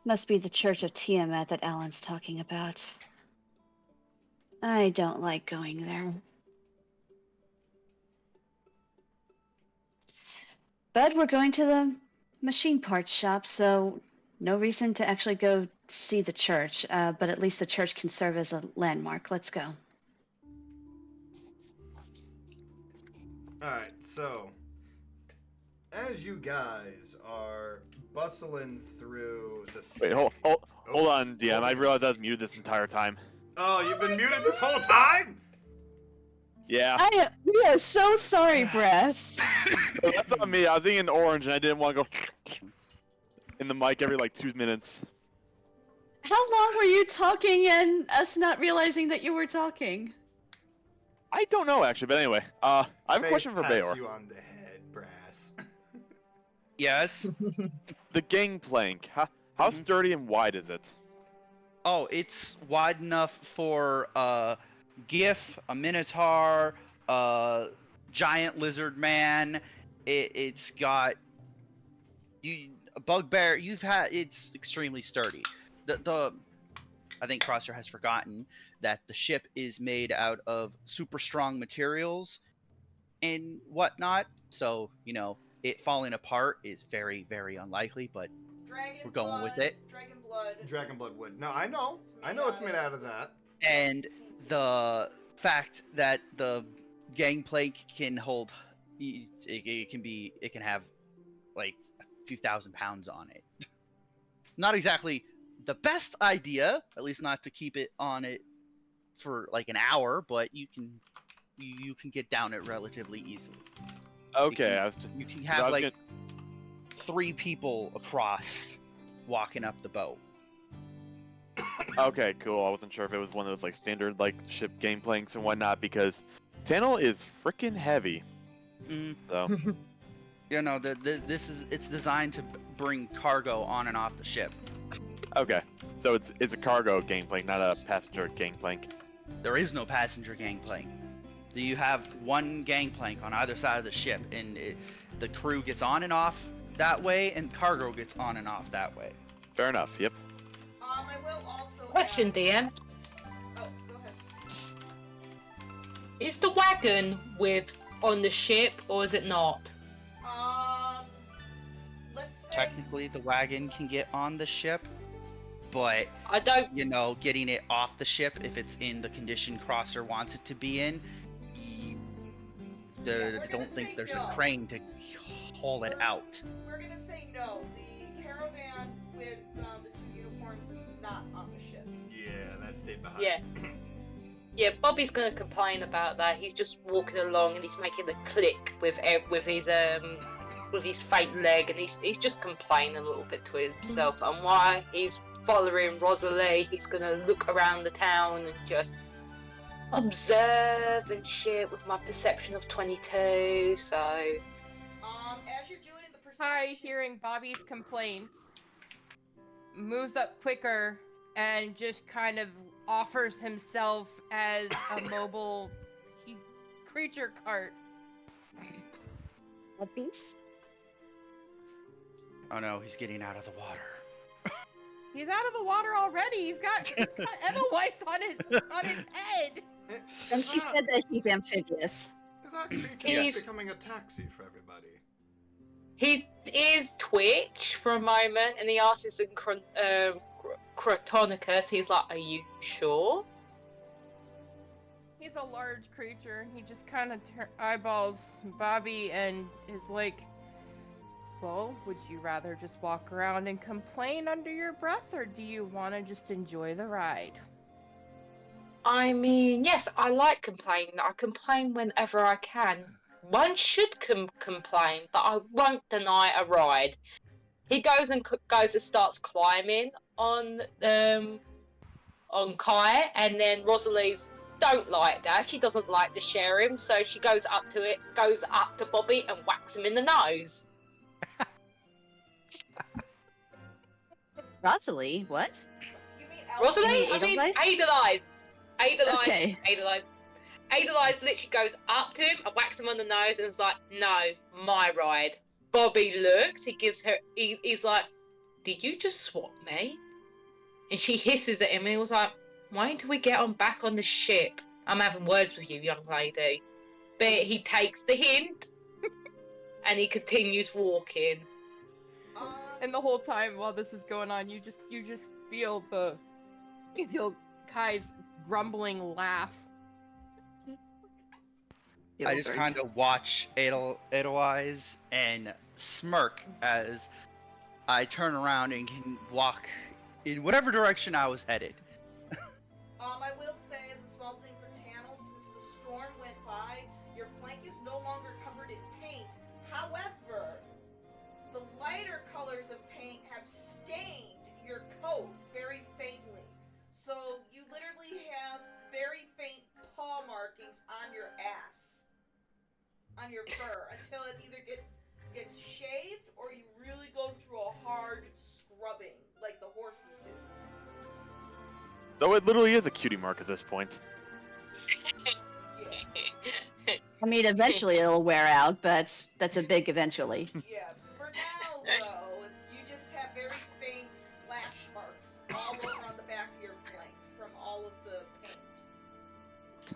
Must be the Church of Tiamat that Alan's talking about. I don't like going there. But we're going to the machine parts shop, so no reason to actually go see the church. But at least the church can serve as a landmark. Let's go. Alright, so as you guys are bustling through the Wait, city... hold on, DM. I realized I was muted this entire time. Oh, you've been muted this whole time? Yeah. We are so sorry, Brass. That's on me. I was eating orange and I didn't want to go in the mic every like 2 minutes. How long were you talking and us not realizing that you were talking? I don't know actually, but anyway. I have a Faith question for pats Bayor. you on the head, Brass. Yes. The gangplank. How sturdy and wide is it? Oh, it's wide enough for a GIF, a Minotaur, a giant lizard man. It's got a bugbear. It's extremely sturdy. I think Crosshair has forgotten that the ship is made out of super strong materials and whatnot. So it falling apart is very, very unlikely. But Dragon we're going with blood, it. Dragon blood. Dragon blood wood. No, I know. It's made out of that. And the fact that the gangplank can hold, it can have like a few thousand pounds on it. Not exactly the best idea, at least not to keep it on it for like an hour, but you can get down it relatively easily. Okay, You can have like 3 people across walking up the boat. Okay, cool. I wasn't sure if it was one of those like standard like ship gangplanks and whatnot because Tannel is freaking heavy. So it's designed to bring cargo on and off the ship. okay, so it's a cargo gangplank, not a passenger gangplank. There is no passenger gangplank. You have one gangplank on either side of the ship, and the crew gets on and off that way, and cargo gets on and off that way. Fair enough. Yep. I will also Question, add... DM. Oh, go ahead. Is the wagon on the ship, or is it not? Let's say... Technically, the wagon can get on the ship, but I don't. getting it off the ship if it's in the condition Crosser wants it to be in, don't think there's a crane to haul it out. We're gonna say no. The caravan with the 2 unicorns is not on the ship. Yeah, that stayed behind. Yeah. Yeah, Bobby's gonna complain about that. He's just walking along and he's making the click with his fake leg, and he's just complaining a little bit to himself. And while he's following Rosalie, he's gonna look around the town and just observe and shit with my perception of 22. So, as you're doing the perception, Hi, hearing Bobby's complaints, moves up quicker and just kind of offers himself as a mobile creature cart. Puppies? Oh no, he's getting out of the water. He's out of the water already. He's got Edelweiss on his head. And she said that he's amphibious. Is that creature He's- becoming a taxi for everybody? His ears twitch for a moment, and he asks us in Crotonicus. He's like, "Are you sure?" He's a large creature. He just kind of eyeballs Bobby and is like, well, would you rather just walk around and complain under your breath, or do you want to just enjoy the ride? I mean, yes, I like complaining. I complain whenever I can. One should complain, but I won't deny a ride. He goes and starts climbing on Kai, and then Rosalie's don't like that. She doesn't like to share him, so she goes up to Bobby and whacks him in the nose. Rosalie, what? You mean Rosalie? You I mean mean, Edelweiss? Edelweiss. Okay. Edelweiss literally goes up to him and whacks him on the nose and is like, "No, my ride." Bobby looks, he's like, "Did you just swap me?" And she hisses at him and he was like, "Why don't we get on back on the ship? I'm having words with you, young lady." But he takes the hint and he continues walking. And the whole time while this is going on, you just feel Kai's grumbling laugh. I just kind of watch Edelweiss and smirk as I turn around and can walk in whatever direction I was headed. I will say, as a small thing for Tannel, since the storm went by, your flank is no longer covered in paint. However, the lighter colors of paint have stained your coat very faintly. So you literally have very faint paw markings on your ass, on your fur, until it either gets shaved or you really go through a hard scrubbing like the horses do. Though it literally is a cutie mark at this point. Yeah. I mean, eventually it'll wear out, but that's a big eventually. Yeah, for now though, you just have very faint splash marks all over on the back of your flank from all of the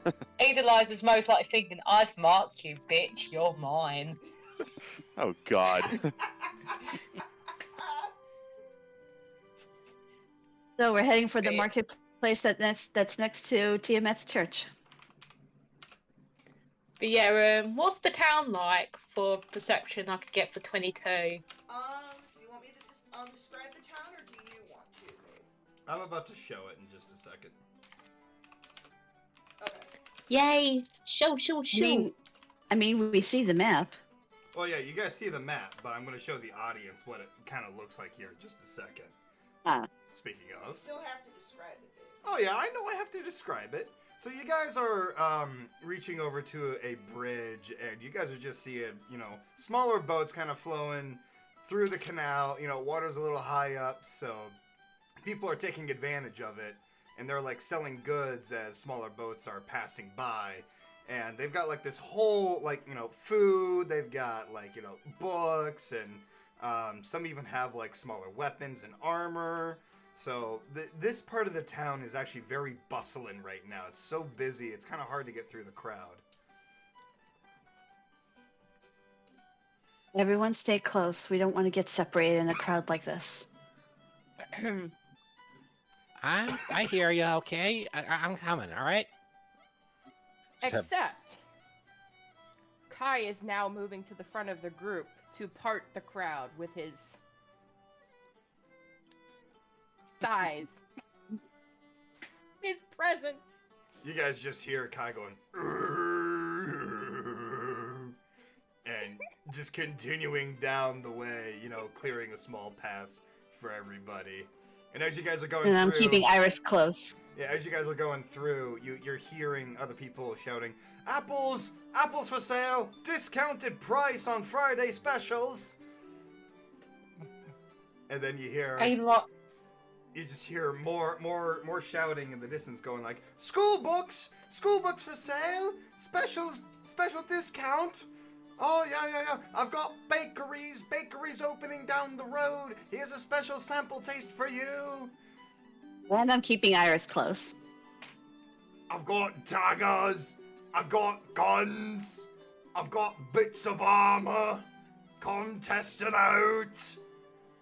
paint. Edelweiss is most likely thinking, "I've marked you, bitch. You're mine." Oh god. So we're heading for the Okay. marketplace that's next to Tiamat's church. But yeah, what's the town like for perception I could get for 22? Do you want me to just describe the town, or do you want to? I'm about to show it in just a second. Okay. Yay! Show. I mean, we see the map. Well, yeah, you guys see the map, but I'm going to show the audience what it kind of looks like here in just a second. Ah. Speaking You of. still have to describe it, babe. Oh, yeah, I know I have to describe it. So you guys are reaching over to a bridge, and you guys are just seeing, smaller boats kind of flowing through the canal. Water's a little high up, so people are taking advantage of it, and they're, selling goods as smaller boats are passing by. And they've got, this whole, food. They've got, books, and some even have, smaller weapons and armor. So this part of the town is actually very bustling right now. It's so busy, it's kind of hard to get through the crowd. Everyone stay close. We don't want to get separated in a crowd like this. I hear you. Okay, I'm coming. All right. Except, Kai is now moving to the front of the group to part the crowd with his size. His presence. You guys just hear Kai going, and just continuing down the way, clearing a small path for everybody. And as you guys are going And I'm through, keeping Iris close. yeah, as you guys are going through, you're hearing other people shouting, "Apples! Apples for sale! Discounted price on Friday specials!" And then you hear, you just hear more shouting in the distance, going like, "School books for sale! Special discount! Oh, yeah. I've got bakeries opening down the road. Here's a special sample taste for you. And I'm keeping Iris close. I've got daggers. I've got guns. I've got bits of armor. Come test it out.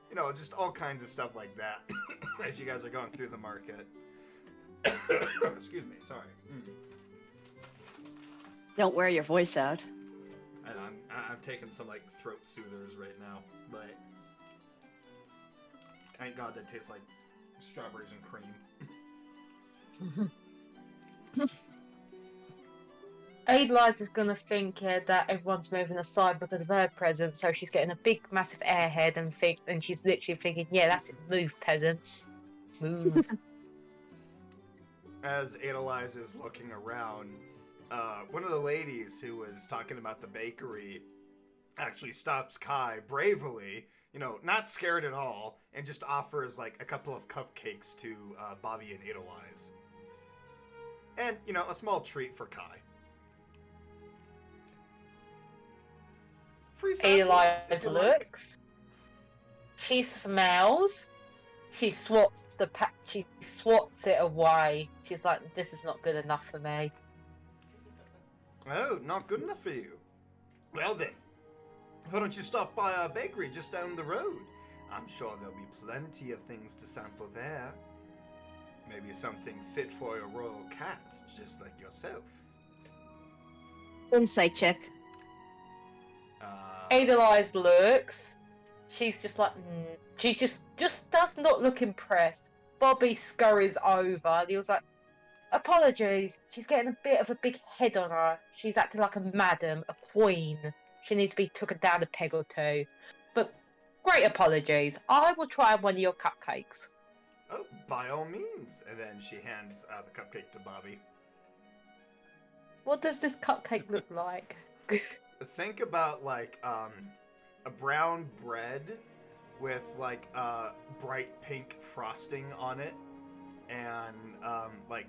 You know, just all kinds of stuff like that as you guys are going through the market. Excuse me, sorry. Don't wear your voice out. And I'm taking some like throat soothers right now, but thank God that tastes like strawberries and cream. Adelize is gonna think that everyone's moving aside because of her presence, so she's getting a big, massive airhead and she's literally thinking, "Yeah, that's it. Move, peasants, move." As Adelize is looking around, one of the ladies who was talking about the bakery actually stops Kai bravely, you know, not scared at all, and just offers like a couple of cupcakes to Bobby and Adelize. And, you know, a small treat for Kai. Free samples, if Adelize you like. looks. She smells. She swats She swats it away. She's like, "This is not good enough for me." Oh, not good enough for you. Well then, why don't you stop by our bakery just down the road? I'm sure there'll be plenty of things to sample there. Maybe something fit for a royal cat, just like yourself. Insight check. Adelize looks. She's just like, she just does not look impressed. Bobby scurries over and he was like, "Apologies, she's getting a bit of a big head on her. She's acting like a madam, a queen. She needs to be taken down a peg or two. But great apologies. I will try one of your cupcakes." Oh, by all means. And then she hands the cupcake to Bobby. What does this cupcake look like? Think about like a brown bread with like bright pink frosting on it, and like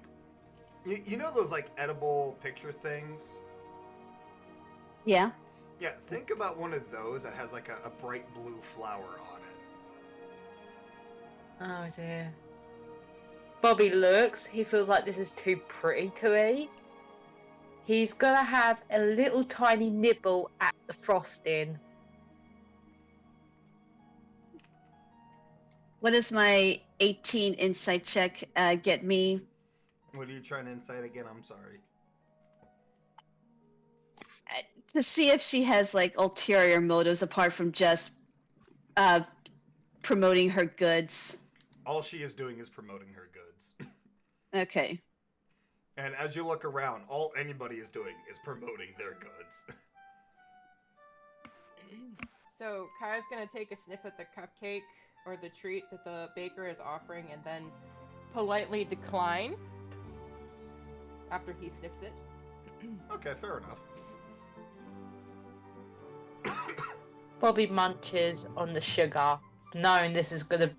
you know those like edible picture things? Yeah. Yeah, think about one of those that has like a bright blue flower on it. Oh dear. Bobby looks. He feels like this is too pretty to eat. He's gonna have a little tiny nibble at the frosting. What does my 18 insight check get me? What are you trying to insight again? I'm sorry. To see if she has like ulterior motives apart from just promoting her goods. All she is doing is promoting her goods. Okay. And as you look around, all anybody is doing is promoting their goods. So Kai's gonna take a sniff at the cupcake or the treat that the baker is offering and then politely decline after he sniffs it. Okay, fair enough. Bobby munches on the sugar, knowing he's gonna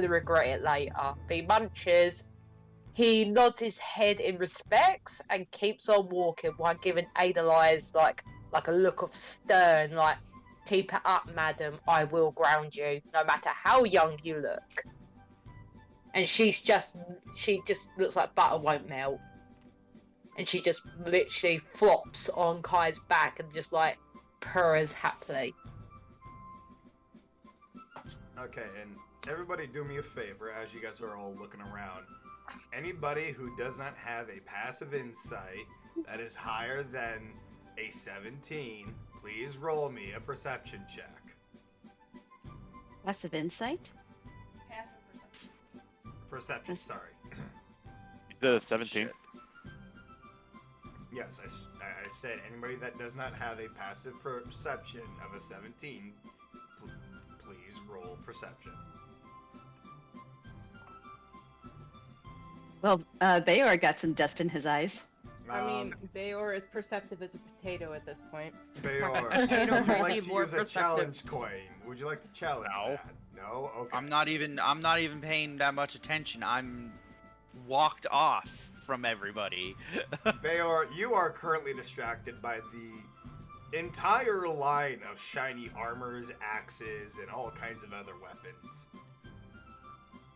regret it later. But he munches, he nods his head in respects and keeps on walking while giving Adelize like a look of stern, like, "Keep it up, madam, I will ground you, no matter how young you look." And she just looks like butter won't melt. And she just literally flops on Kai's back and just like purrs happily. Okay, and everybody do me a favor as you guys are all looking around. Anybody who does not have a passive insight that is higher than a 17, please roll me a perception check. Passive insight? Passive perception. Perception, sorry. The 17. Shit. Yes, I said anybody that does not have a passive perception of a 17, please roll perception. Well, Bayor got some dust in his eyes. I mean, Bayor is perceptive as a potato at this point. Bayor, Potato would you might like be to more use a perceptive. challenge coin? Would you like to challenge No. that? No? Okay. I'm not even paying that much attention. I'm walked off from everybody. Bayor, you are currently distracted by the entire line of shiny armors, axes, and all kinds of other weapons.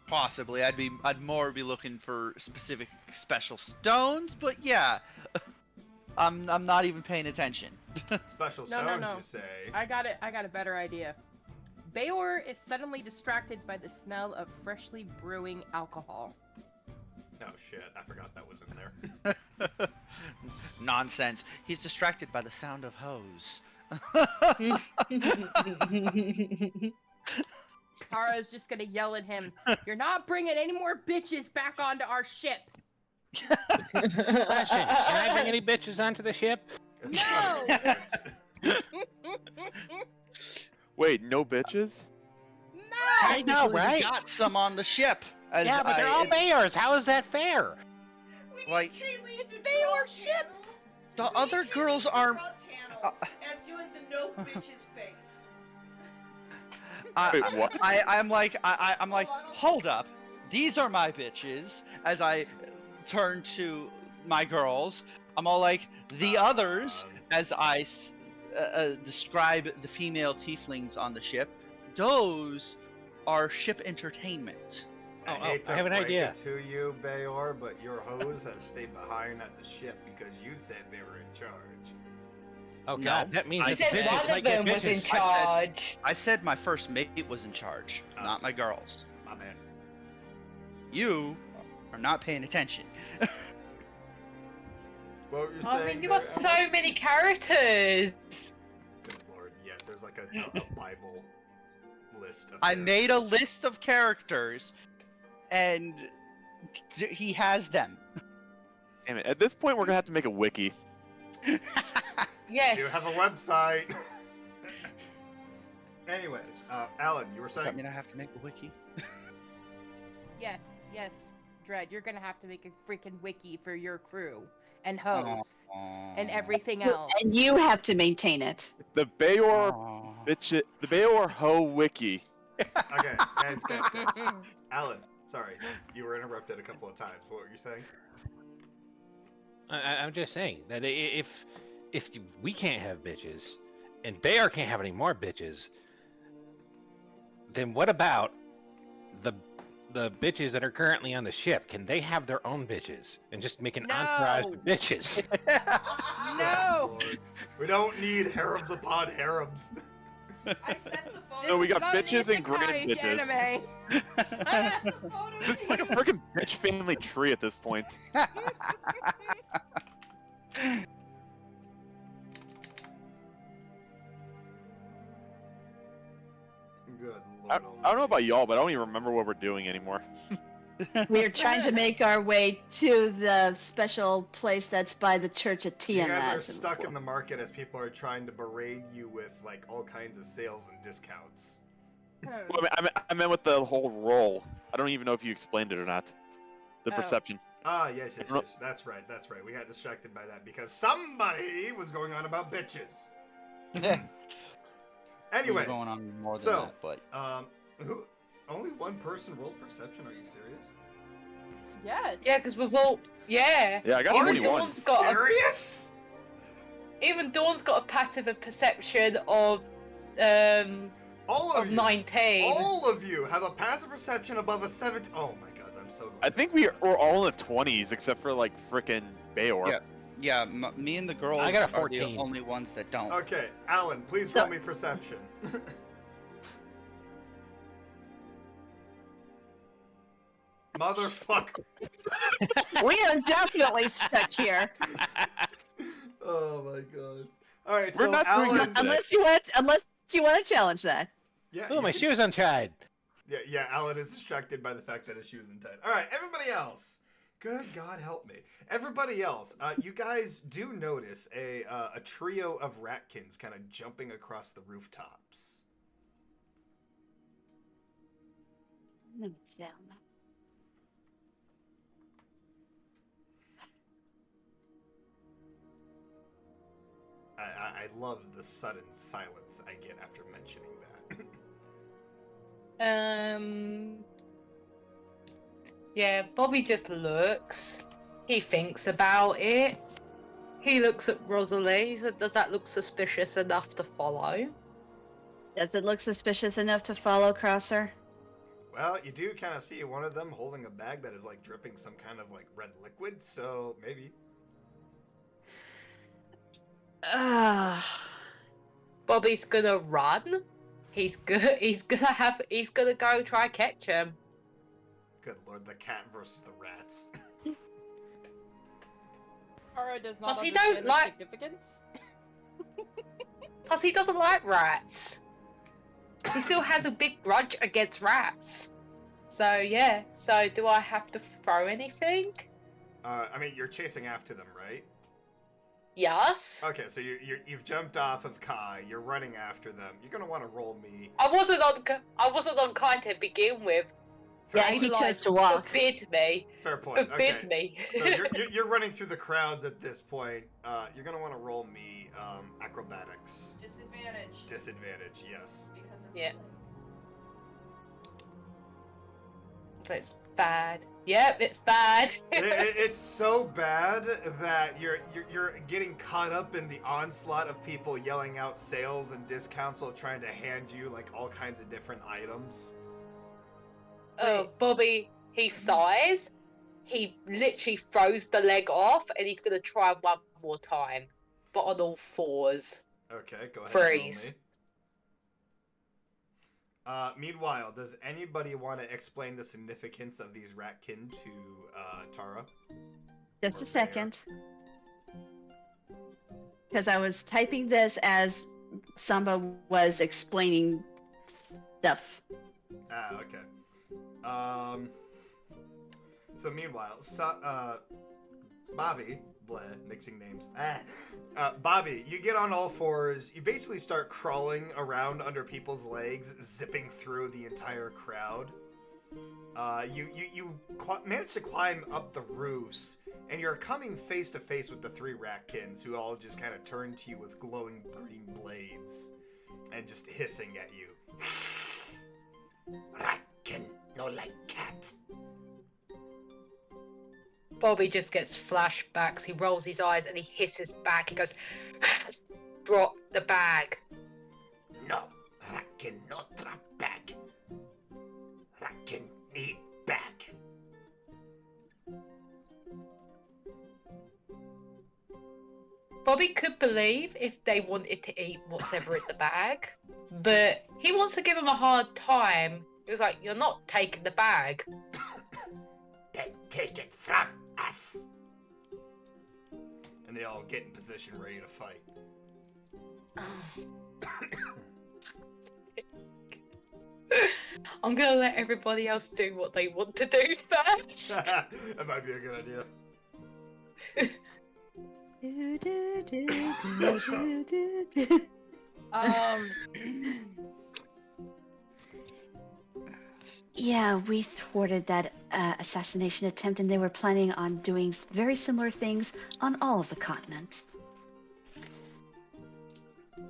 Possibly, I'd more be looking for specific special stones, but yeah, I'm not even paying attention. Special No, stones, no. you say? I got a better idea. Bayor is suddenly distracted by the smell of freshly brewing alcohol. Oh shit, I forgot that was in there. Nonsense. He's distracted by the sound of hose. Tara's just gonna yell at him, "You're not bringing any more bitches back onto our ship!" Question, can I bring any bitches onto the ship? It's No! not a Wait, no bitches? No! I know, We right? got some on the ship. As Yeah, but they're all Bayors. How is that fair? We need Like- Kaylee to Bayor draw ship! Tannel. The We need other Kaylee girls to are. draw Tannel as doing the no bitches face. Wait, what? I'm like, I'm like, hold up. These are my bitches. As I turn to my girls, I'm all like, the others, as I describe the female tieflings on the ship, those are ship entertainment. I Oh, hate to I have an break idea. it to you, Bayor, but your hoes have stayed behind at the ship because you said they were in charge. Oh No, god, that means I He that the said said- bitches one might of get them was in bitches. charge. I said my first mate was in charge, Oh. not my girls. My man. You are not paying attention. What were you I saying? mean, you got there, so Ellen? many characters. Good lord, yeah, there's like a Bible list of I made a characters. list of characters, and he has them. Damn it. At this point, we're gonna have to make a wiki. Yes. Do you have a website? Anyways, Alan, you were Does that saying? mean I have to make a wiki? Yes, Dread, you're gonna have to make a freaking wiki for your crew and hoes and everything else. And you have to maintain it. The Bayor Aw. bitch, the Bayor Ho wiki. Okay, guys. Alan, sorry, you were interrupted a couple of times. What were you saying? I'm just saying that if we can't have bitches, and Bayor can't have any more bitches, then what about the bitches that are currently on the ship? Can they have their own bitches and just make an entourage No. of bitches? No! Lord. We don't need harems upon harems. I sent the photos. So we This got is not an bitches and isekai grand bitches. Anime. I sent the photos This is to like a you. freaking bitch family tree at this point. Good I lord. don't know about y'all, but I don't even remember what we're doing anymore. We are trying to make our way to the special place that's by the church at You Tiamat. guys are stuck in the market as people are trying to berate you with like all kinds of sales and discounts. Well, I meant with the whole roll. I don't even know if you explained it or not. The Oh. perception. Ah, yes. That's right. We got distracted by that because somebody was going on about bitches. Anyways, going on more than so, that, but who? Only one person rolled perception? Are you serious? Yes. Yeah, because we've all. Yeah. Yeah, I got Are Even you 21. Dawn's got a- serious? Even Dawn's got a passive perception of All of of you. 19. All of you have a passive perception above a 17. Oh my god, I'm so. I think we're all in the 20s except for like frickin' Bayor. yeah, me and the girls I got a are the 14. only ones that don't. Okay, Alan, please roll me perception. Motherfucker. We are definitely stuck here. Oh my god. All right, We're so not doing Alan. good. Unless you want to challenge that. Yeah, Oh, you my can- shoe's untied. Yeah, Alan is distracted by the fact that his shoes in tight. All right, everybody else. Good God, help me. Everybody else, you guys do notice a trio of ratkins kind of jumping across the rooftops. I love the sudden silence I get after mentioning that. Yeah, Bobby just looks. He thinks about it. He looks at Rosalie. He said, "Does that look suspicious enough to follow?" Does it look suspicious enough to follow, Crosser? Well, you do kind of see one of them holding a bag that is like dripping some kind of like red liquid, so maybe. Ah. Bobby's gonna run. He's good. He's gonna go try catch him. Good lord, the cat versus the rats. Tara does not Plus, he understand don't the like- significance. Plus, he doesn't like rats. He still has a big grudge against rats. So yeah. So do I have to throw anything? I mean, you're chasing after them, right? Yes. Okay, so you've jumped off of Kai. You're running after them. You're gonna want to roll me. I wasn't on Kai to begin with. Fair Yeah, point. he chose to walk. Forbid me. Fair point. Forbid Okay. me. So you're running through the crowds at this point. You're gonna want to roll me acrobatics. Disadvantage. Disadvantage, yes. Because of Yeah. the leg. It's bad. Yep, it's bad. It's so bad that you're getting caught up in the onslaught of people yelling out sales and discounts while trying to hand you like all kinds of different items. Oh, Bobby, he sighs. He literally throws the leg off, and he's gonna try one more time, but on all fours. Okay, go ahead. Freeze. Meanwhile, does anybody want to explain the significance of these ratkin to Tara? Just Or a second. Because I was typing this as Samba was explaining stuff. Ah, okay. So meanwhile, Bobby, mixing names. Bobby, you get on all fours. You basically start crawling around under people's legs, zipping through the entire crowd. You manage to climb up the roofs, and you're coming face to face with the three ratkins, who all just kind of turn to you with glowing green blades, and just hissing at you. Ratkin, no like cat. Bobby just gets flashbacks. He rolls his eyes and he hisses back. He goes, "Drop the bag." No, Ratkin not drop bag. Ratkin need bag. Bobby could believe if they wanted to eat whatever in the bag, but he wants to give him a hard time. He was like, "You're not taking the bag." Then take it from us. And they all get in position, ready to fight. I'm gonna let everybody else do what they want to do first. That might be a good idea. Do, do, do, do, do, do. Yeah, we thwarted that assassination attempt, and they were planning on doing very similar things on all of the continents.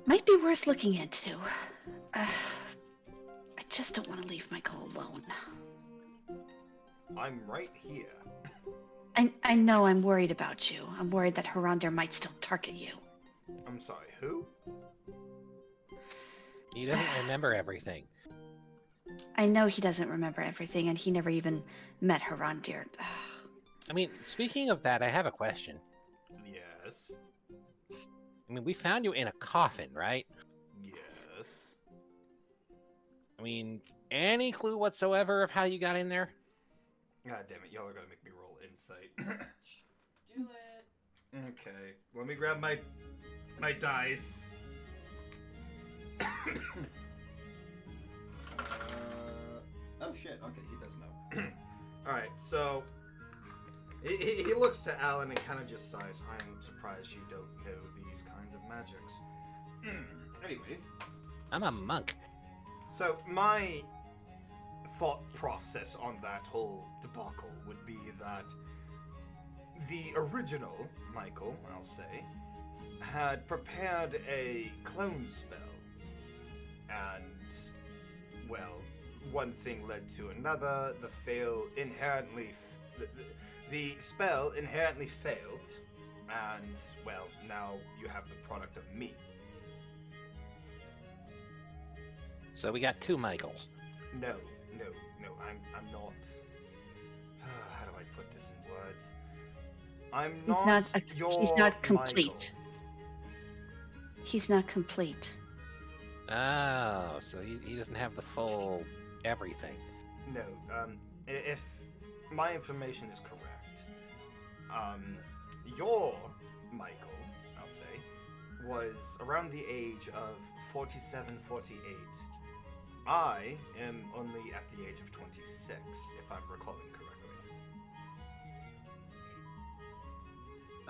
Might be worth looking into. I just don't want to leave Michael alone. I'm right here. I know I'm worried about you. I'm worried that Harandir might still target you. I'm sorry, who? He doesn't remember everything. I know he doesn't remember everything, and he never even met Harandir. I mean, speaking of that, I have a question. Yes. I mean, we found you in a coffin, right? Yes. I mean, any clue whatsoever of how you got in there? God damn it, y'all are gonna make me roll insight. Do it. Okay, let me grab my dice. Oh shit, okay, he does know. Alright, so he looks to Alan and kind of just sighs. I'm surprised you don't know these kinds of magics. Anyways, I'm a monk. so my thought process on that whole debacle would be that the original Michael, I'll say, had prepared a clone spell. And, well, one thing led to another. The spell inherently failed, And, well, now you have the product of me. So we got two Michaels. No, I'm not. How do I put this in words? I'm not your he's not complete. Michael. He's not complete. Oh, so he doesn't have the full everything. No, if my information is correct, your Michael, I'll say, was around the age of 47, 48. I am only at the age of 26, if I'm recalling correctly.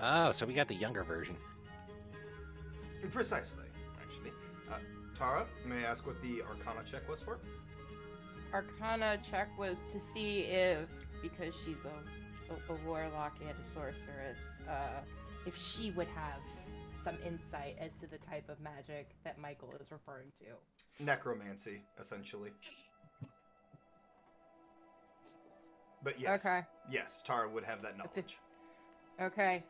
Oh, so we got the younger version. Precisely, actually. Tara, may I ask what the Arcana check was for? Arcana check was to see if, because she's a warlock and a sorceress, if she would have some insight as to the type of magic that Michael is referring to. Necromancy, essentially. But yes. Okay. Yes, Tara would have that knowledge. Okay.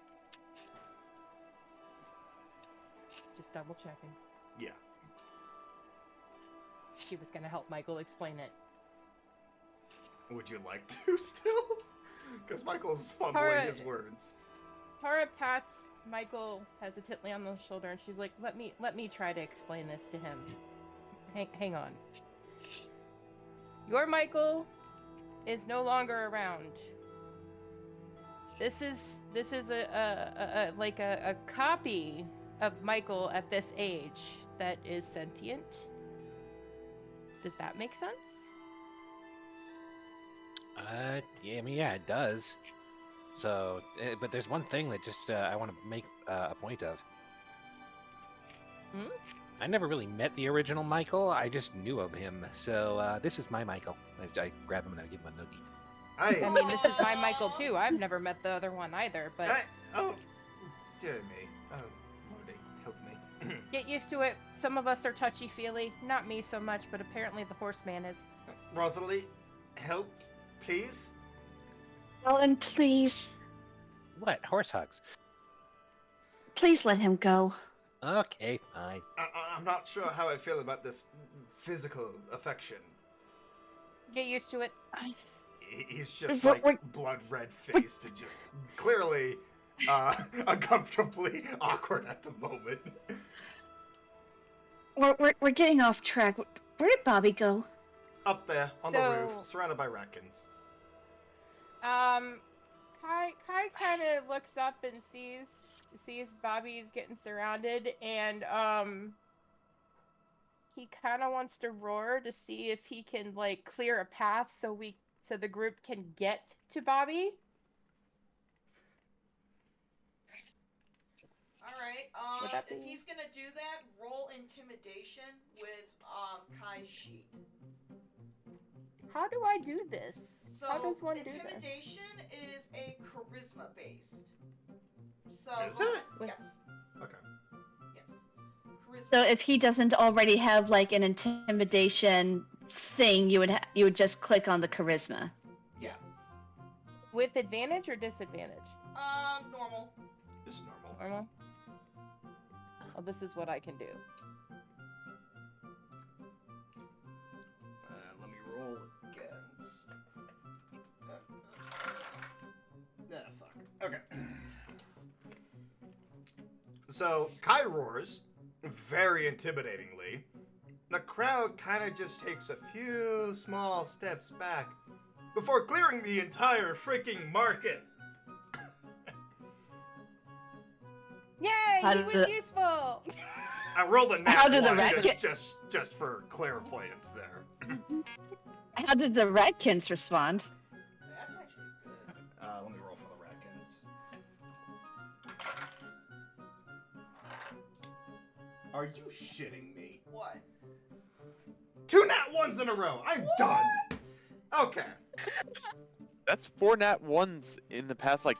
Just double checking. Yeah. She was gonna help Michael explain it. Would you like to still? Because Michael's fumbling Tara- his words. Tara pats Michael hesitantly on the shoulder, and she's like, "Let me try to explain this to him. Hang on. Your Michael is no longer around. This is a copy of Michael at this age that is sentient. Does that make sense?" Yeah, I mean, yeah, it does. So, but there's one thing that just I want to make a point of. Hmm? I never really met the original Michael. I just knew of him. So this is my Michael. I grab him and I give him a noogie. I mean, this is my Michael too. I've never met the other one either, but Oh, dear me. Oh, Lordy, help me. get used to it. Some of us are touchy-feely. Not me so much, but apparently the horseman is. Rosalie, help, please. Ellen, please. What? Horse hugs? Please let him go. Okay, fine. I'm not sure how I feel about this physical affection. Get used to it. He's just What- like blood red faced and just clearly uncomfortably awkward at the moment. We're getting off track. Where did Bobby go? Up there on the So- roof, surrounded by ratkins. Kai kind of looks up and sees Bobby's getting surrounded, and he kind of wants to roar to see if he can like clear a path so the group can get to Bobby. All right. Would that If be- he's gonna do that, roll intimidation with Kai's sheet. How do I do this? So How does one do this? intimidation is a charisma based. So Is it? Yes. Okay. Yes. Charisma. So if he doesn't already have like an intimidation thing, you would just click on the charisma. Yes. With advantage or disadvantage? Normal. This is normal. Normal. Oh, this is what I can do. Let me roll against. Fuck. Okay. So Kai roars very intimidatingly. The crowd kind of just takes a few small steps back before clearing the entire freaking market. Yay! How He did was the- useful. I rolled a nat How did the one rat just for clairvoyance there. How did the Ratkins respond? That's actually good. Let me roll for the ratkins. Are you shitting me? What? 2 nat 1s in a row. I'm done. Okay. That's 4 nat 1s in the past like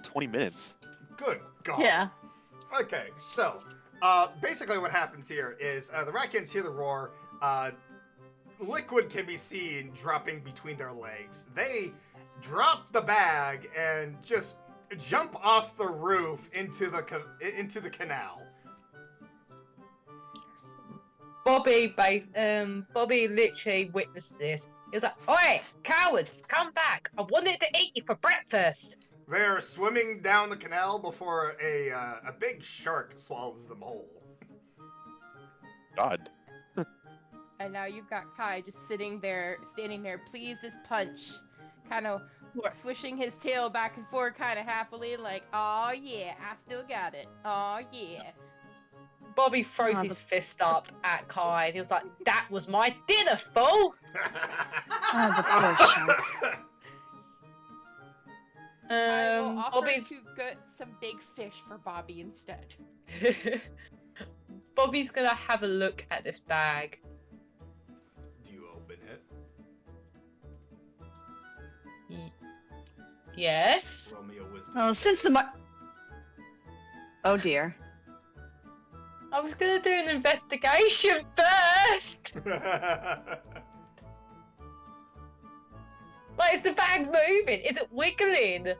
20 minutes. Good God. Yeah. Okay, so basically what happens here is the ratkins hear the roar. Liquid can be seen dropping between their legs. They drop the bag and just jump off the roof into the canal. Bobby literally witnessed this. He was like, "Oi, cowards, come back! I wanted to eat you for breakfast." They're swimming down the canal before a big shark swallows them whole. God. And now you've got Kai just standing there, pleased as punch, kind of swishing his tail back and forth, kind of happily, like, "Oh yeah, I still got it. Oh yeah." Bobby throws his fist up at Kai, and he was like, "That was my dinner, fool!" Oh, the poor shark. I will offer Bobby's to get some big fish for Bobby instead. Bobby's gonna have a look at this bag. Do you open it? Yes. Roll me a wisdom. Well, since oh dear. I was gonna do an investigation first. Like, is the bag moving? Is it wiggling?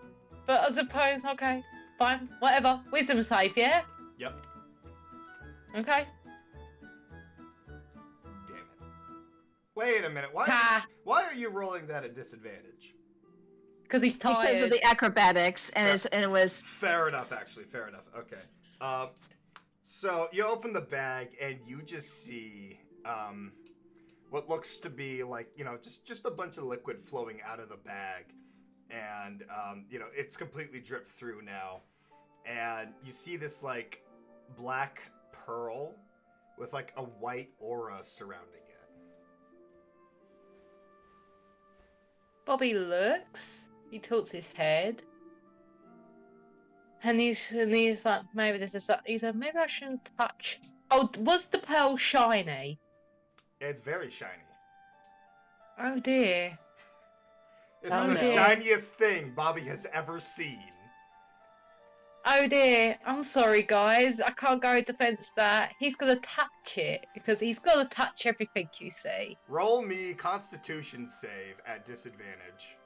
But I suppose, okay, fine, whatever. Wisdom save, yeah? Yep. Okay. Damn it. Wait a minute. Ha! Why are you rolling that at disadvantage? Because he's tired. Because of the acrobatics, and it was. Fair enough, actually. Fair enough. Okay. So you open the bag and you just see what looks to be like, just a bunch of liquid flowing out of the bag, and it's completely dripped through now, and you see this like black pearl with like a white aura surrounding it. Bobby looks. He tilts his head. And he's like, maybe this is that. He said, maybe I shouldn't touch. Oh, was the pearl shiny? It's very shiny. Oh dear. It's Oh, the no. shiniest thing Bobby has ever seen. Oh dear. I'm sorry, guys. I can't go defense that. He's gonna touch it because he's gonna touch everything you see. Roll me Constitution save at disadvantage.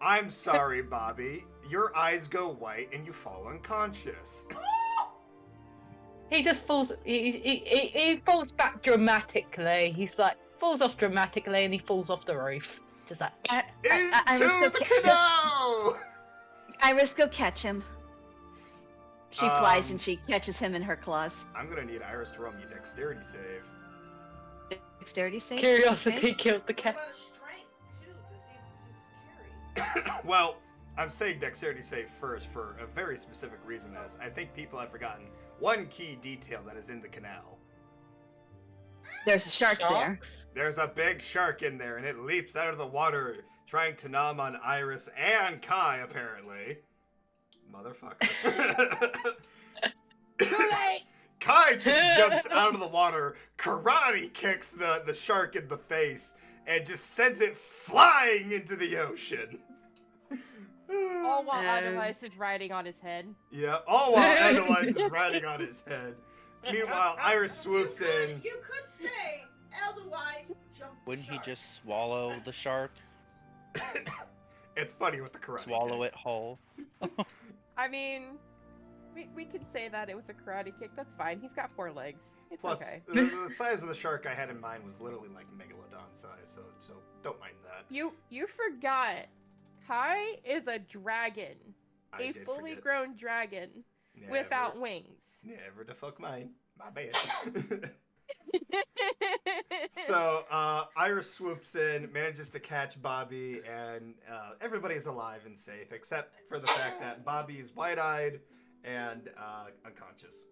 I'm sorry, Bobby. Your eyes go white and you fall unconscious. He just falls. He falls back dramatically. He's like falls off dramatically, and he falls off the roof. Just like. Into the canal! Iris, go catch him. She flies Um, and she catches him in her claws. I'm gonna need Iris to roll me a dexterity save. Dexterity save? Curiosity Okay. killed the What cat. about a strength, too, to see if it's carried? Well, I'm saying dexterity save first for a very specific reason, as I think people have forgotten one key detail that is in the canal. There's a shark there. Sharks? There's a big shark in there, and it leaps out of the water, trying to nom on Iris and Kai, apparently. Motherfucker. Too late! Kai just jumps out of the water, karate kicks the shark in the face, and just sends it flying into the ocean. All while Otherwise is riding on his head. Yeah, all while Edelweiss is riding on his head. Meanwhile, Iris swoops in. You could say, Edelweiss jumped the Wouldn't he shark. just swallow the shark? It's funny with the karate. Swallow kick. it whole? I mean, we could say that it was a karate kick. That's fine. He's got 4 legs. It's Plus, okay. the size of the shark I had in mind was literally like megalodon size, so don't mind that. You forgot. Kai is a dragon. I A did fully forget. grown dragon Never- without wings. Never the fuck mine. My bad. So Iris swoops in, manages to catch Bobby, and everybody's alive and safe, except for the fact that Bobby is wide-eyed and unconscious.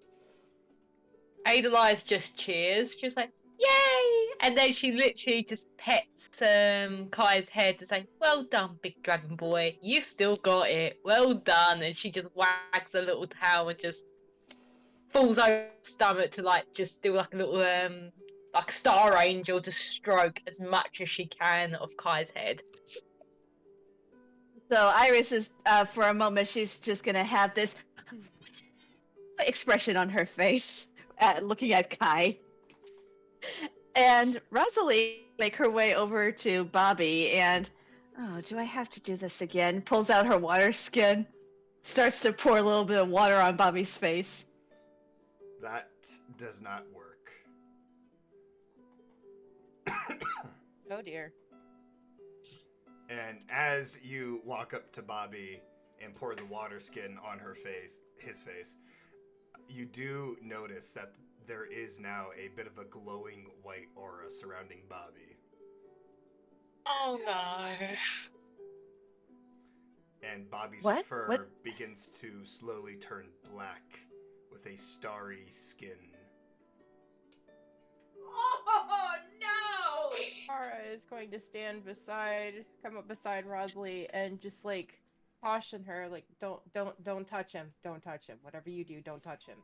Adelize just cheers. She's like, "Yay!" And then she literally just pets Kai's head to say, "Well done, big dragon boy. You still got it. Well done." And she just wags a little tail and just falls over her stomach to like just do like a little like Star Angel to stroke as much as she can of Kai's head. So Iris is, for a moment, she's just gonna have this expression on her face, looking at Kai. And Rosalie make her way over to Bobby and, oh, do I have to do this again? Pulls out her water skin, starts to pour a little bit of water on Bobby's face. That does not work. Oh dear. And as you walk up to Bobby and pour the water skin on his face, you do notice that there is now a bit of a glowing white aura surrounding Bobby. Oh no. And Bobby's What? fur What? begins to slowly turn black with a starry skin. Oh no! Kara is going to come up beside Rosalie and just like caution her, like, don't touch him. Don't touch him. Whatever you do, don't touch him.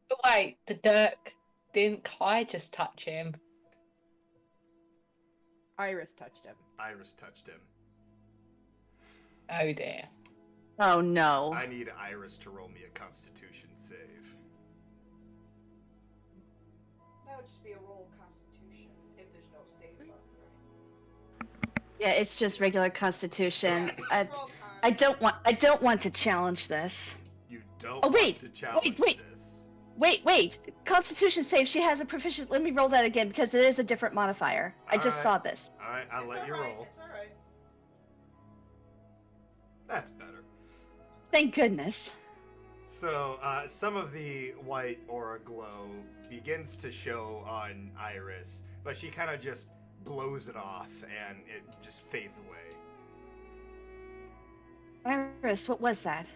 But wait, the Dirk, didn't Kai just touch him? Iris touched him. Iris touched him. Oh dear. Oh no. I need Iris to roll me a Constitution save. That would just be a roll Constitution if there's no save button. Yeah, it's just regular Constitution. Yes, just roll con. I don't want to challenge this. You don't Oh, wait, want to challenge wait. this. Wait. Constitution save. She has a proficient. Let me roll that again because it is a different modifier. I just saw this. Alright, I'll let you roll. It's alright. That's better. Thank goodness. So, some of the white aura glow begins to show on Iris, but she kind of just blows it off and it just fades away. Iris, what was that?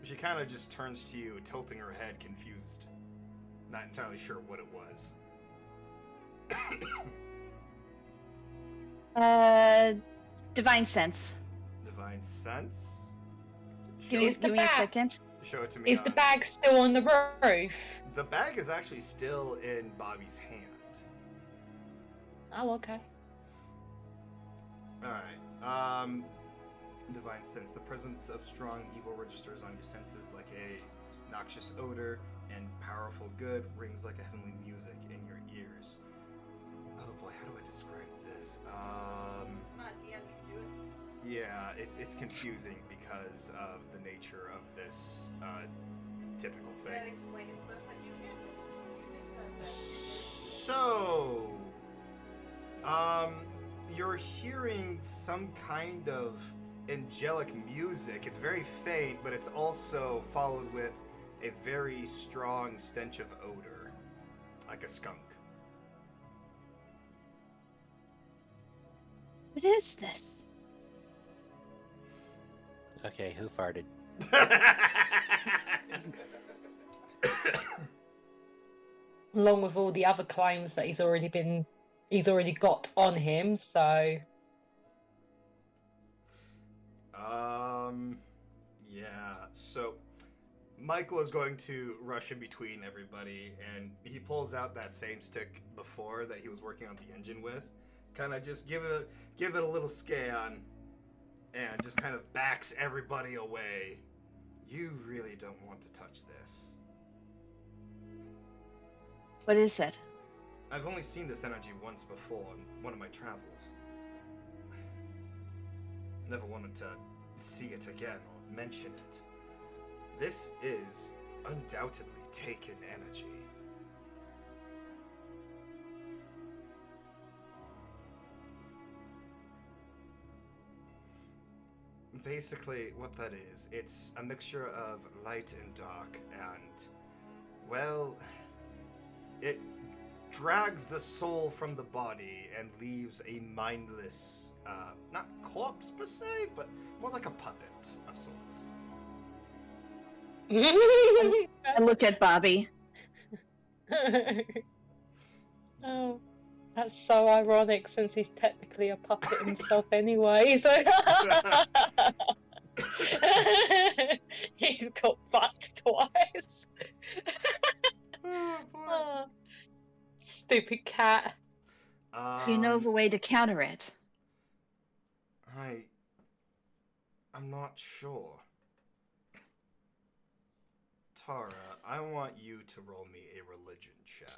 She kind of just turns to you, tilting her head, confused. Not entirely sure what it was. Divine sense. Divine sense? Give Is the me a bag- second. Show it to me. Is the bag still on the roof? The bag is actually still in Bobby's hand. Oh, okay. Alright. Divine sense. The presence of strong evil registers on your senses like a noxious odor, and powerful good rings like a heavenly music in your ears. Oh boy, how do I describe this? Come on, DM, you can do it. Yeah, it's confusing because of the nature of this typical Yeah, thing. explain it the best that you can. If it's confusing, then that's So, you're hearing some kind of angelic music. It's very faint, but it's also followed with a very strong stench of odor, like a skunk. What is this? Okay, who farted? Along with all the other claims that he's already got on him, so Yeah, so Michael is going to rush in between everybody, and he pulls out that same stick before that he was working on the engine with. Kind of just give it a little scan, and just kind of backs everybody away. You really don't want to touch this. What is it? I've only seen this energy once before in one of my travels. I never wanted to see it again or mention it. This is undoubtedly taken energy. Basically, what that is, it's a mixture of light and dark, and, well, it drags the soul from the body and leaves a mindless, not corpse per se, but more like a puppet of sorts. I look at Bobby. oh, that's so ironic since he's technically a puppet himself anyway. So he's got fucked twice. Oh, boy. Oh, stupid cat. You know of a way to counter it. I'm not sure. Tara, I want you to roll me a religion check.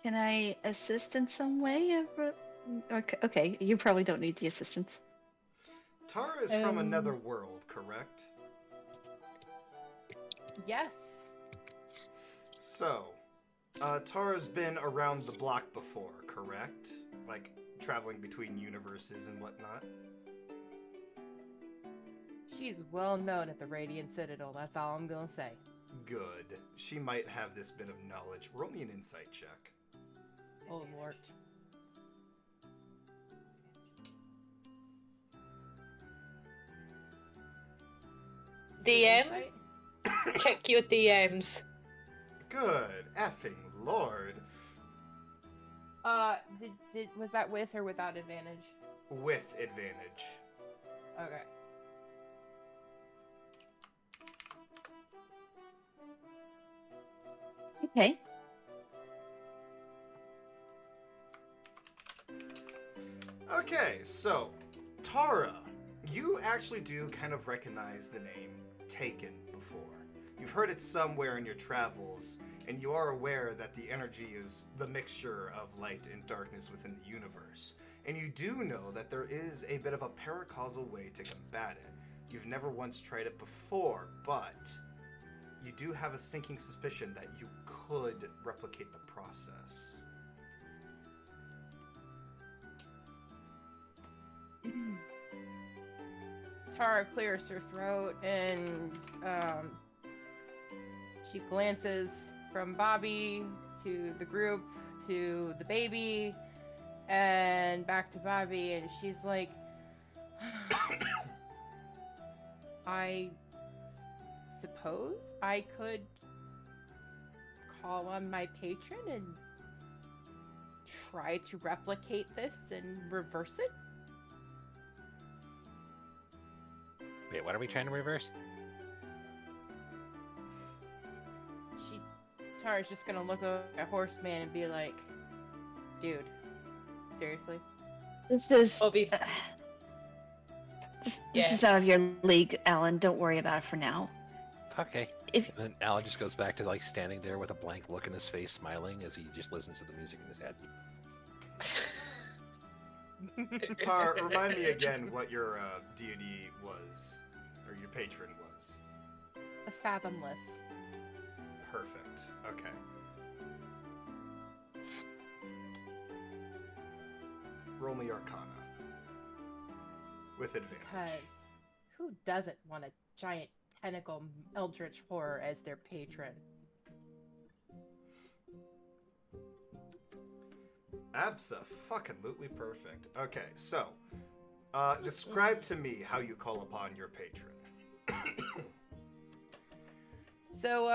Can I assist in some way? Okay, you probably don't need the assistance. Tara is from another world, correct? Yes. So, Tara's been around the block before, correct? Like, traveling between universes and whatnot? She's well known at the Radiant Citadel, that's all I'm gonna say. Good. She might have this bit of knowledge. Roll me an insight check. Oh, Lord. DM? Check your DMs. Good. Effing Lord. Was that with or without advantage? With advantage. Okay. Okay. Okay, so, Tara, you actually do kind of recognize the name Taken before. You've heard it somewhere in your travels, and you are aware that the energy is the mixture of light and darkness within the universe. And you do know that there is a bit of a paracausal way to combat it. You've never once tried it before, but you do have a sinking suspicion that you could replicate the process. Tara clears her throat and she glances from Bobby to the group to the baby and back to Bobby, and she's like, I suppose I could call on my patron and try to replicate this and reverse it. Wait, what are we trying to reverse? Tara's just gonna look at Horseman and be like, dude, seriously? This is Obviously. this Yeah. is out of your league, Alan. Don't worry about it for now. Okay. If And then Alan just goes back to like standing there with a blank look in his face, smiling as he just listens to the music in his head. Tar, remind me again what your deity was, or your patron was. A fathomless. Perfect. Okay. Roll me Arcana. With advantage. Because who doesn't want a giant tentacle eldritch horror as their patron? Abso-fucking-lutely perfect. Okay, so, describe to me how you call upon your patron. So,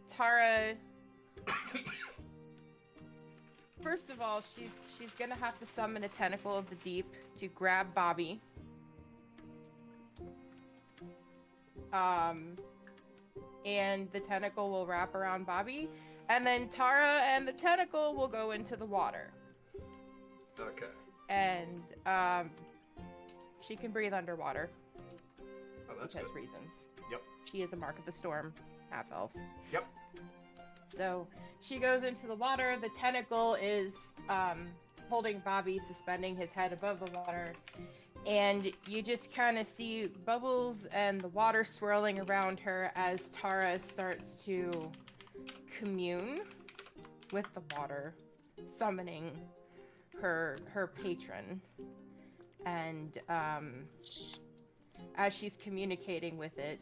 Tara. First of all, she's gonna have to summon a tentacle of the deep to grab Bobby. And the tentacle will wrap around Bobby, and then Tara and the tentacle will go into the water. Okay. And she can breathe underwater Oh, that's because good. reasons. Yep. She is a mark of the storm, half elf. Yep. So she goes into the water. The tentacle is holding Bobby, suspending his head above the water. And you just kind of see bubbles and the water swirling around her as Tara starts to commune with the water, summoning her patron. And as she's communicating with it,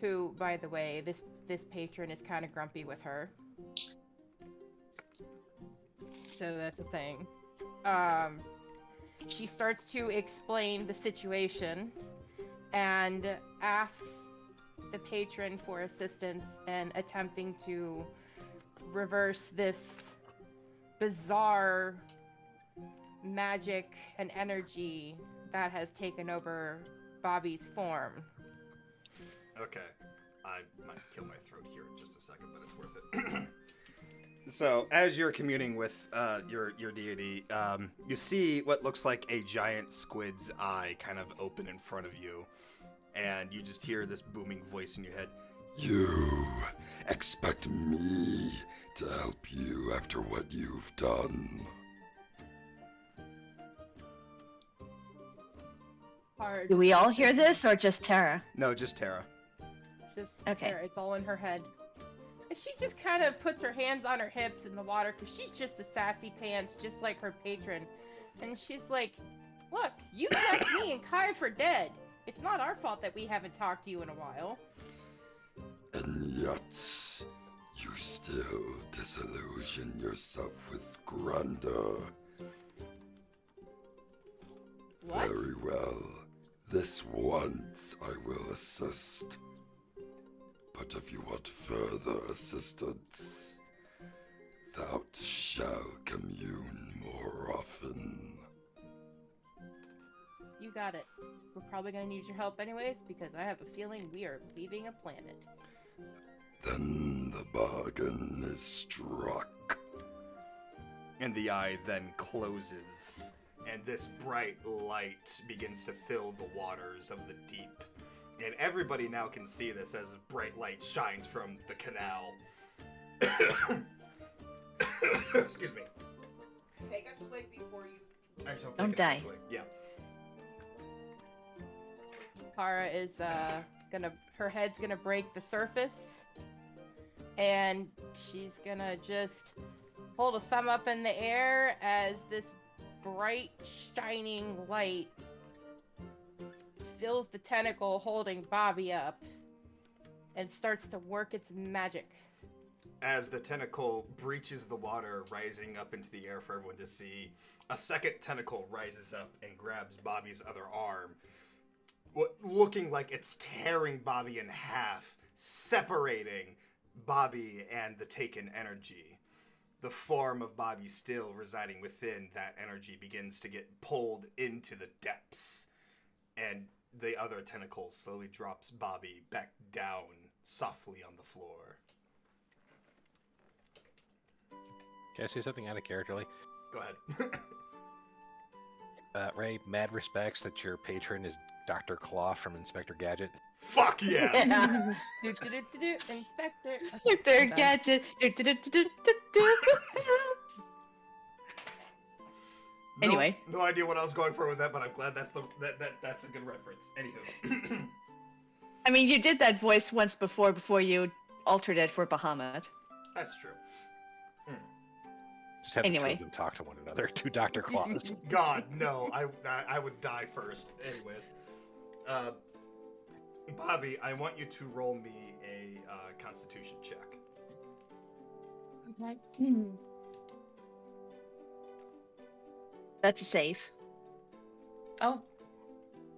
who, by the way, this patron is kind of grumpy with her. So that's a thing. She starts to explain the situation and asks the patron for assistance in attempting to reverse this bizarre magic and energy that has taken over Bobby's form. Okay. I might kill my throat here in just a second, but it's worth it. So, as you're communing with your deity, you see what looks like a giant squid's eye kind of open in front of you, and you just hear this booming voice in your head. You expect me to help you after what you've done? Hard. Do we all hear this or just Tara? No, just Tara. Just Okay. there, it's all in her head. And she just kind of puts her hands on her hips in the water because she's just a sassy pants, just like her patron. And she's like, "Look, you left me and Kai for dead. It's not our fault that we haven't talked to you in a while." And yet, you still disillusion yourself with grandeur. What? Very well. This once I will assist. But if you want further assistance, thou shall commune more often. You got it. We're probably gonna need your help anyways because I have a feeling we are leaving a planet. Then the bargain is struck. And the eye then closes, and this bright light begins to fill the waters of the deep. And everybody now can see this as bright light shines from the canal. Excuse me. Take a swig before you. I shall take Don't it die. this way. Yeah. Kara is her head's gonna break the surface, and she's gonna just hold a thumb up in the air as this bright shining light fills the tentacle holding Bobby up and starts to work its magic. As the tentacle breaches the water, rising up into the air for everyone to see, a second tentacle rises up and grabs Bobby's other arm, looking like it's tearing Bobby in half, separating Bobby and the taken energy. The form of Bobby still residing within that energy begins to get pulled into the depths, and the other tentacle slowly drops Bobby back down softly on the floor. Can I say something out of character? Go ahead. Ray, mad respects that your patron is Dr. Claw from Inspector Gadget. Fuck yes! Do, Inspector. Their I'm done. gadget. Anyway. No idea what I was going for with that, but I'm glad that's that's a good reference. Anywho. I mean, you did that voice once before you altered it for Bahamut. That's true. Just have the two Anyway. of them talk to one another. Two Dr. Claws. God, no. I would die first. Anyways. Bobby, I want you to roll me a Constitution check. Okay. That's a save. Oh,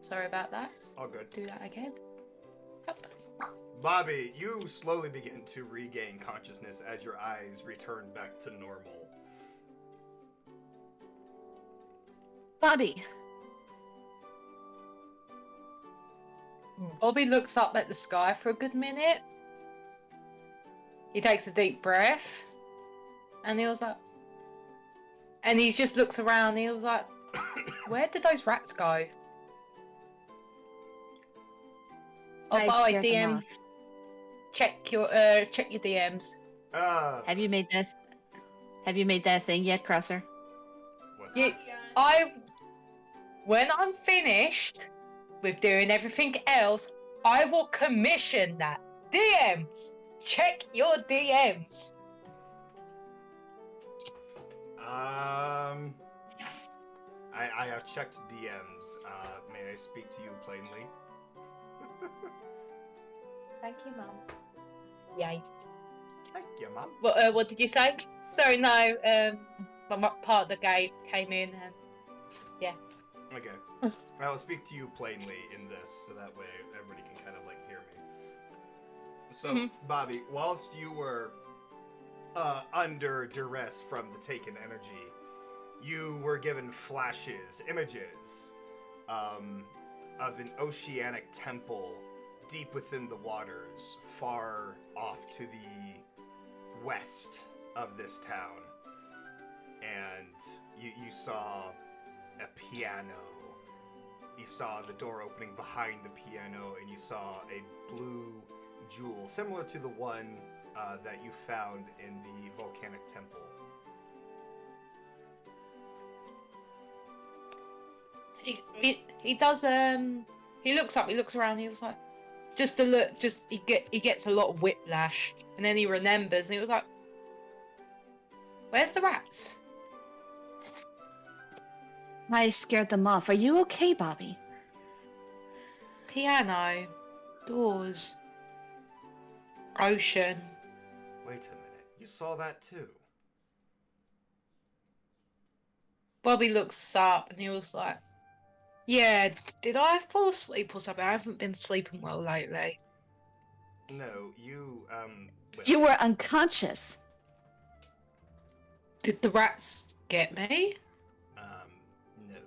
sorry about that. All good. Do that again. Yep. Bobby, you slowly begin to regain consciousness as your eyes return back to normal. Bobby. Bobby looks up at the sky for a good minute. He takes a deep breath, and he was like, and he just looks around. And he was like, "Where did those rats go?" Oh, I by the way, scared them DM, off. check your DMs. Have you made this? Have you made that thing yet, Crosser? What? Yeah, when I'm finished with doing everything else, I will commission that. DMs, check your DMs. I have checked DMs. May I speak to you plainly? Thank you, Mum. Yay. Thank you, Mom. What did you say? Sorry, no. My partner came in and Okay. I will speak to you plainly in this, so that way everybody can kind of like hear me. So, Bobby, whilst you were under duress from the taken energy, you were given flashes, images of an oceanic temple deep within the waters, far off to the west of this town, and you saw a piano. You saw the door opening behind the piano, and you saw a blue jewel, similar to the one that you found in the volcanic temple. He does he looks up, he looks around, he was like, just to look, he gets a lot of whiplash, and then he remembers, and he was like, where's the rats? I scared them off. Are you okay, Bobby? Piano, doors, ocean. Wait a minute, you saw that too? Bobby looks up, and he was like, yeah, did I fall asleep or something? I haven't been sleeping well lately. No, you, well, You were unconscious. Did the rats get me? no.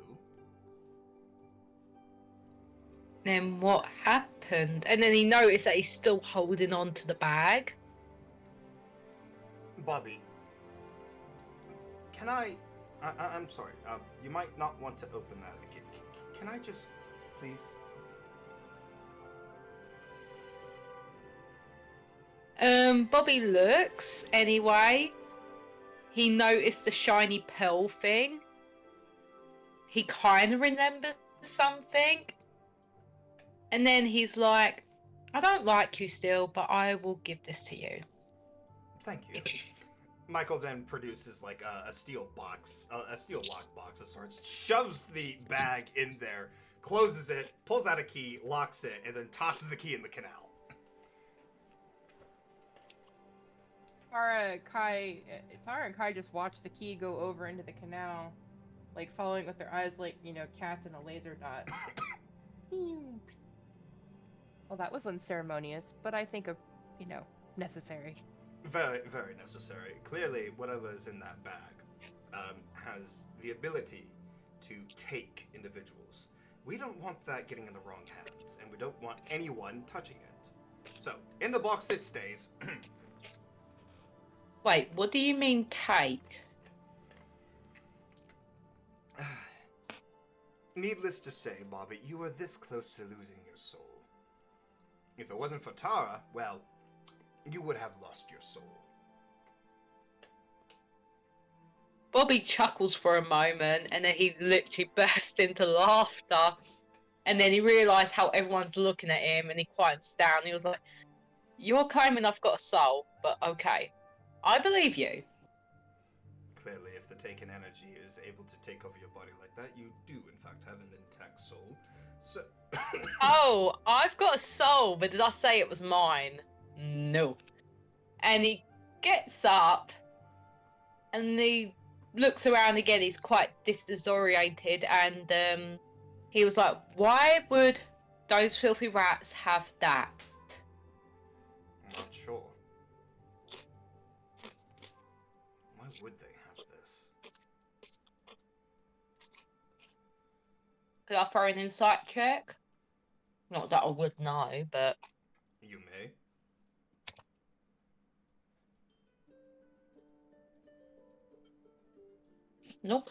Then what happened? And then he noticed that he's still holding on to the bag. Bobby, can I'm sorry, you might not want to open that. Can I just, please? Bobby looks, anyway. He noticed the shiny pearl thing. He kind of remembers something. And then he's like, I don't like you still, but I will give this to you. Thank you. Michael then produces like a steel box, a steel lock box of sorts, shoves the bag in there, closes it, pulls out a key, locks it, and then tosses the key in the canal. Tara and Kai just watch the key go over into the canal, like following with their eyes like, cats in a laser dot. Well, that was unceremonious, but I think necessary. Very, very necessary. Clearly, whatever is in that bag has the ability to take individuals. We don't want that getting in the wrong hands, and we don't want anyone touching it. So, in the box it stays. Wait, what do you mean take? Needless to say, Bobby, you were this close to losing your soul. If it wasn't for Tara, well, you would have lost your soul. Bobby chuckles for a moment, and then he literally bursts into laughter. And then he realised how everyone's looking at him, and he quiets down. He was like, you're claiming I've got a soul, but okay. I believe you. Clearly, if the taken energy is able to take over your body like that, you do, in fact, have an intact soul. So... Oh, I've got a soul, but did I say it was mine? No. And he gets up, and he looks around again. He's quite disoriented, and he was like, why would those filthy rats have that? I'm not sure. Why would they have this? Could I throw an insight check? Not that I would know, but... You may. Nope.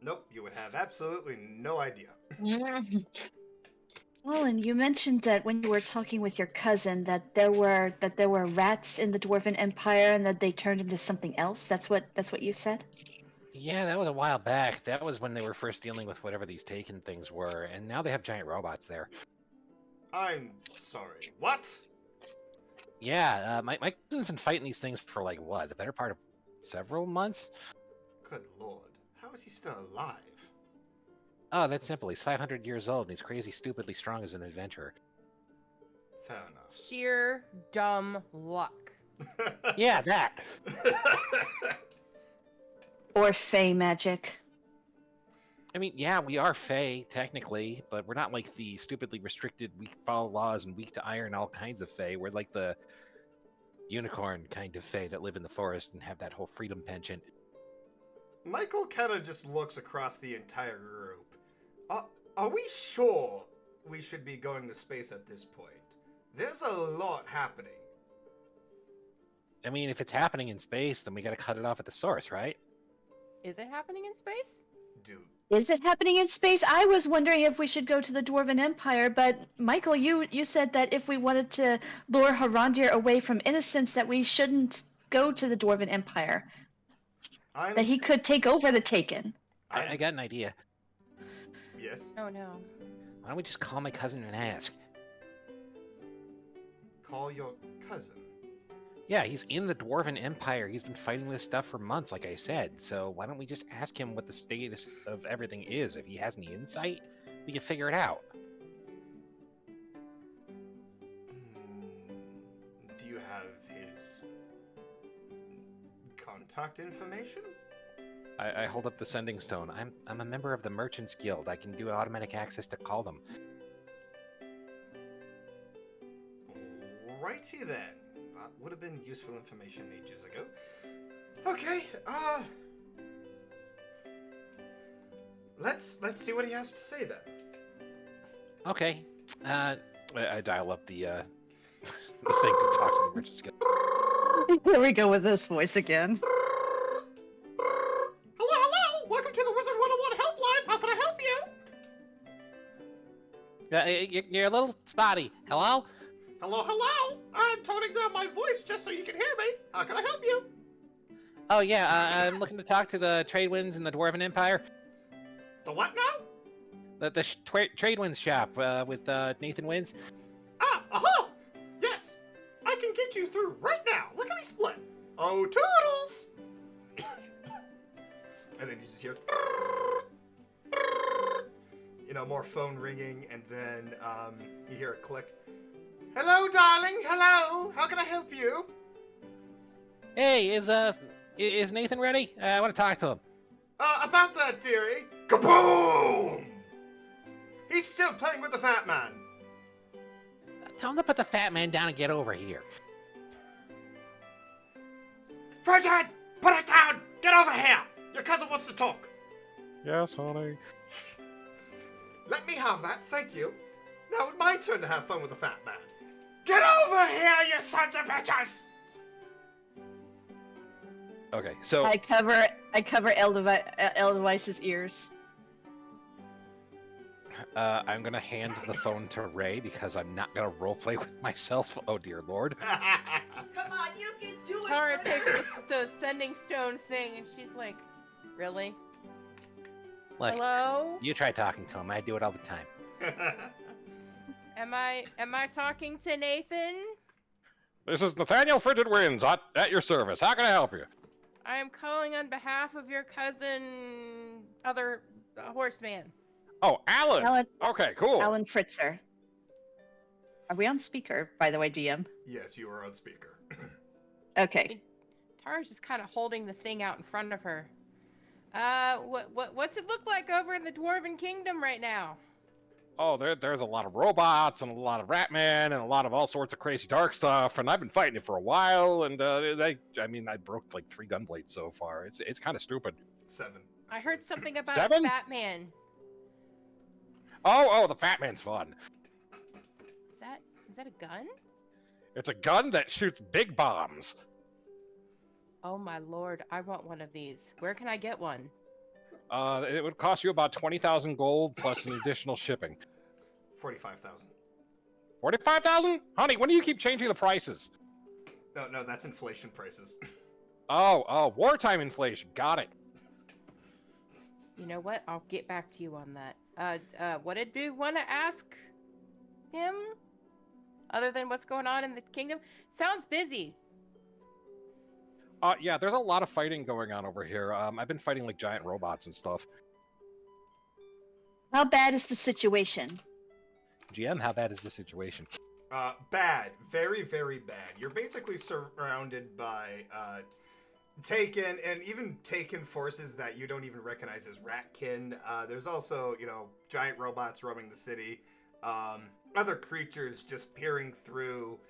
Nope, you would have absolutely no idea. Well, and you mentioned that when you were talking with your cousin that there were rats in the Dwarven Empire and that they turned into something else. That's what you said? Yeah, that was a while back. That was when they were first dealing with whatever these taken things were, and now they have giant robots there. I'm sorry, what? Yeah, my cousin's been fighting these things for like what, the better part of several months? Good lord, how is he still alive? Oh, that's simple. He's 500 years old and he's crazy stupidly strong as an adventurer. Fair enough. Sheer dumb luck. Yeah, that. Or fey magic. I mean, yeah, we are Fae, technically, but we're not like the stupidly restricted, weak follow laws and weak to iron, all kinds of Fae. We're like the unicorn kind of Fae that live in the forest and have that whole freedom penchant. Michael kind of just looks across the entire group. Are we sure we should be going to space at this point? There's a lot happening. I mean, if it's happening in space, then we gotta cut it off at the source, right? Is it happening in space? Dude. Is it happening in space? I was wondering if we should go to the Dwarven Empire, but Michael, you said that if we wanted to lure Harandir away from innocence, that we shouldn't go to the Dwarven Empire. That he could take over the Taken. I got an idea. Yes. Oh no. Why don't we just call my cousin and ask? Call your cousin. Yeah, he's in the Dwarven Empire. He's been fighting this stuff for months, like I said. So why don't we just ask him what the status of everything is? If he has any insight, we can figure it out. Do you have his contact information? I hold up the sending stone. I'm a member of the Merchants Guild. I can do automatic access to call them. Righty then. That would have been useful information ages ago. Okay, let's see what he has to say then. Okay. I dial up the the thing to talk to the Merchants Guild. Here we go with this voice again. Hello! Welcome to the Wizard 101 helpline. How can I help you? You're a little spotty. Hello? Hello! I'm toning down my voice just so you can hear me. How can I help you? Oh yeah, I'm looking to talk to the Trade Winds in the Dwarven Empire. The what now? The Trade Winds shop with Nathan Winds. Aha! Yes! I can get you through right now. Lickety split. Oh, toodles! And then you just hear... You know, more phone ringing, and then you hear a click. Hello, darling. Hello. How can I help you? Hey, is Nathan ready? I want to talk to him. About that, dearie. Kaboom! He's still playing with the fat man. Tell him to put the fat man down and get over here. Virgin, put it down. Get over here. Your cousin wants to talk. Yes, honey. Let me have that, thank you. Now it's my turn to have fun with the fat man. Get over here, you sons of bitches! Okay, so I cover Eldevice's ears. I'm gonna hand the phone to Ray because I'm not gonna roleplay with myself. Oh dear lord. Come on, you can do it. Tara Freddy. takes the sending stone thing and she's like, really? Look, Hello? you try talking to him. I do it all the time. Am I talking to Nathan? This is Nathaniel Frigid Winds at your service. How can I help you? I am calling on behalf of your cousin, other horseman. Oh, Alan. Alan, Okay, cool. Alan Fritzer. Are we on speaker, by the way, DM? Yes, you are on speaker. Okay. Tara's just kind of holding the thing out in front of her. What's it look like over in the Dwarven Kingdom right now? Oh, there's a lot of robots and a lot of Ratman and a lot of all sorts of crazy dark stuff, and I've been fighting it for a while, and I broke like 3 gun blades so far. It's kind of stupid. 7. I heard something about 7? Batman. Oh, the Fat Man's fun. Is that a gun? It's a gun that shoots big bombs. Oh my lord, I want one of these. Where can I get one? It would cost you about 20,000 gold plus an additional shipping. 45,000. 45,000? Honey, when do you keep changing the prices? No, that's inflation prices. Oh, wartime inflation. Got it. You know what? I'll get back to you on that. What did you want to ask him? Other than what's going on in the kingdom? Sounds busy. Yeah, there's a lot of fighting going on over here. I've been fighting like giant robots and stuff. How bad is the situation? GM, how bad is the situation? Bad. Very, very bad. You're basically surrounded by, Taken, and even Taken forces that you don't even recognize as Ratkin. There's also, giant robots roaming the city. Other creatures just peering through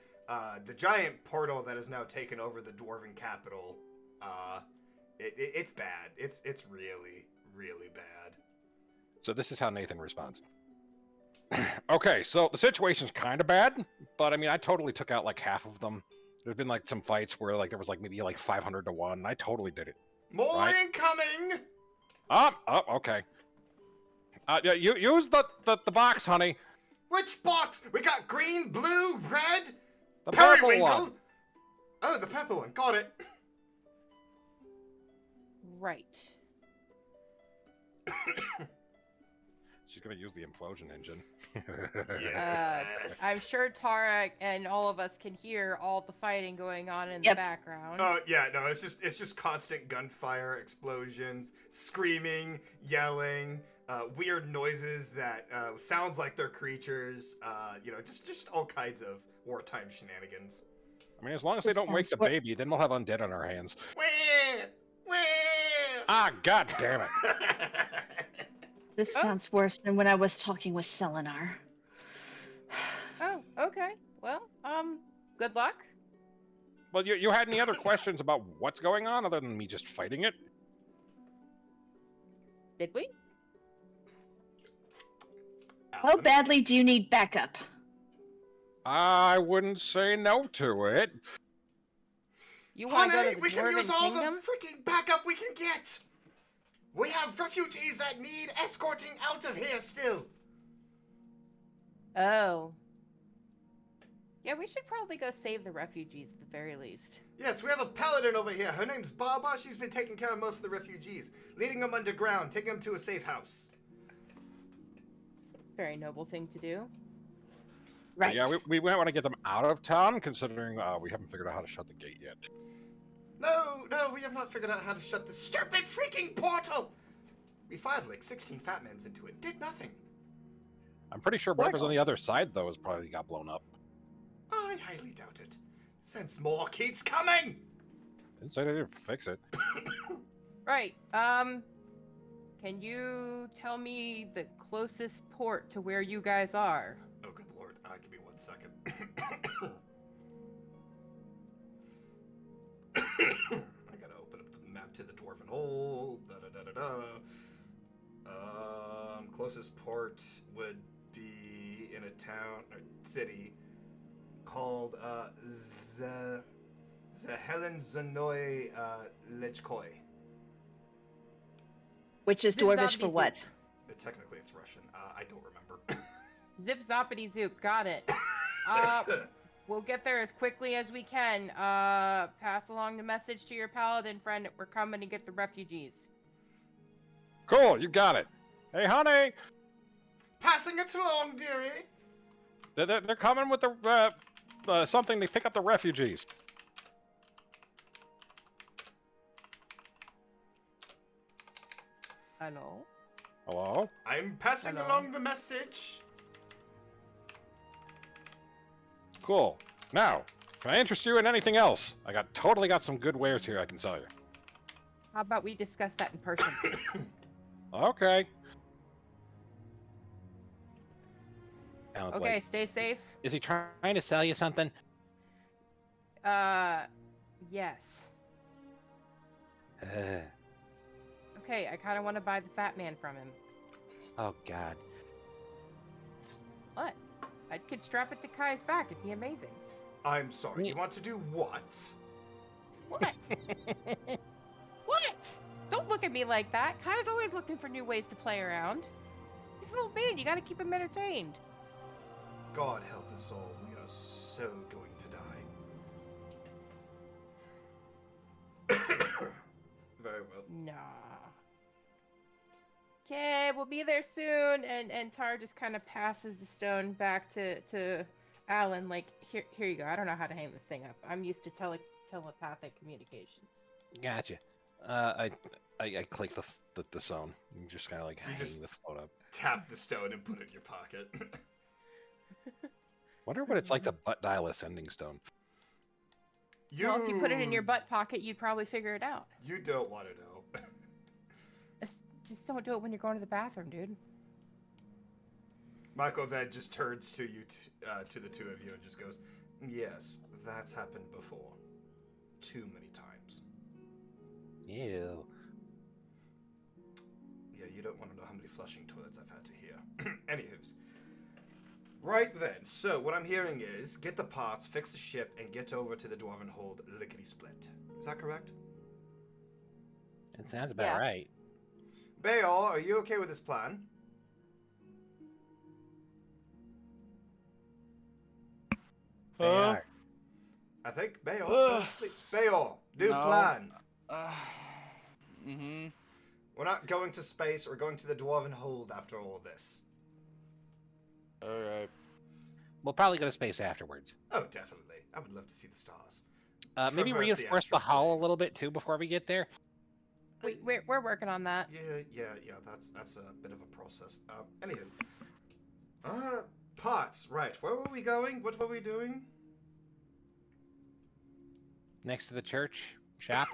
the giant portal that has now taken over the Dwarven capital. It's bad. It's really, really bad. So this is how Nathan responds. Okay, so the situation's kind of bad, but I mean, I totally took out like half of them. there's been like some fights where like there was like maybe like 500 to 1. I totally did it. More Right. incoming! Okay. Yeah, you use the box, honey. Which box? We got green, blue, red, The purple periwinkle. one. Oh, the purple one. Got it. Right. She's gonna use the implosion engine. Yes. I'm sure Tara and all of us can hear all the fighting going on in the Yep. background. Oh yeah, no, it's just constant gunfire, explosions, screaming, yelling, weird noises that sounds like they're creatures. Just all kinds of wartime shenanigans. I mean, as long as they This don't wake sounds the what- baby, then we'll have undead on our hands. Wah, wah. Ah, god damn it. This Oh. sounds worse than when I was talking with Selenar. Oh, okay. Well, good luck. Well, you had any other questions about what's going on other than me just fighting it? Did we? How badly do you need backup? I wouldn't say no to it. You want to go Honey, to the we can Dwarven use all Kingdom? the freaking backup we can get. We have refugees that need escorting out of here still. Oh. Yeah, we should probably go save the refugees at the very least. Yes, we have a paladin over here. Her name's Baba. She's been taking care of most of the refugees, leading them underground, taking them to a safe house. Very noble thing to do. But Right. yeah, we might want to get them out of town, considering we haven't figured out how to shut the gate yet. No, we have not figured out how to shut this stupid freaking portal. We fired like 16 fat mans into it. Did nothing. I'm pretty sure whatever's on the other side, though, has probably got blown up. I highly doubt it. Since more keeps coming. Didn't say they didn't fix it. Right. Can you tell me the closest port to where you guys are? Oh, good lord. Give me 1 second. I gotta open up the map to the Dwarven Hole. Closest port would be in a town or city called Zahelen Zanoi Lechkoi. Which is Zip Dwarvish for zombie what? Technically, it's Russian. I don't remember. Zip zoppity zoop. Got it. We'll get there as quickly as we can. Pass along the message to your paladin friend that we're coming to get the refugees. Cool, you got it. Hey, honey, Passing it along, dearie. they're coming with the something to pick up the refugees. Hello? Hello? I'm passing Hello. along the message. Cool. Now, can I interest you in anything else? I totally got some good wares here I can sell you. How about we discuss that in person? Okay. Alan's Okay, like, stay safe. Is he trying to sell you something? Yes. Uh, It's okay, I kind of want to buy the fat man from him. oh, God. What? I could strap it to Kai's back, it'd be amazing. I'm sorry. You want to do what? What? What? Don't look at me like that. Kai's always looking for new ways to play around. He's an old man, you gotta keep him entertained. God help us all. We are so going to die. Very well. Nah. Okay, we'll be there soon. And Tar just kind of passes the stone back to Alan. Like, here you go. I don't know how to hang this thing up. I'm used to telepathic communications. Gotcha. I click the zone. You just kind of like You hang just- the float up. Tap the stone and put it in your pocket. Wonder what it's like to butt dial a sending stone. Well, if you put it in your butt pocket, you'd probably figure it out. You don't want to know. Just don't do it when you're going to the bathroom, dude. Michael then just turns to you, to the two of you, and just goes, "Yes, that's happened before. Too many times." Ew. Yeah, you don't want to know how many flushing toilets I've had to hear. Anywho's. Right then, so what I'm hearing is get the parts, fix the ship, and get over to the Dwarven Hold lickety-split. Is that correct? It sounds about Yeah. right. Baal, are you okay with this plan? They are. I think Baal Ugh. fell asleep. Baal, new No. plan. Mm-hmm. We're not going to space or going to the Dwarven Hold after all this. Alright. We'll probably go to space afterwards. Oh, definitely. I would love to see the stars. Maybe Traverse the reinforce the astral hull plane. a little bit too before we get there. We're working on that. Yeah. That's a bit of a process. Anywho. Parts. Right. Where were we going? What were we doing? Next to the church shop.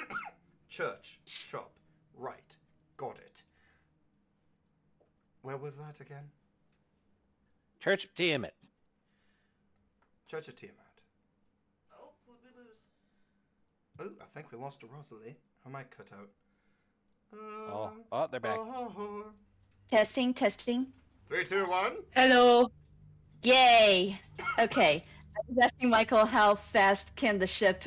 Church. Shop. Right. Got it. Where was that again? Church of Tiamat. Church of Tiamat. Oh, what did we lose? Oh, I think we lost a Rosalie. Her mic cut out. Oh, they're back. Testing. 3, 2, 1. Hello. Yay. Okay. I was asking Michael how fast can the ship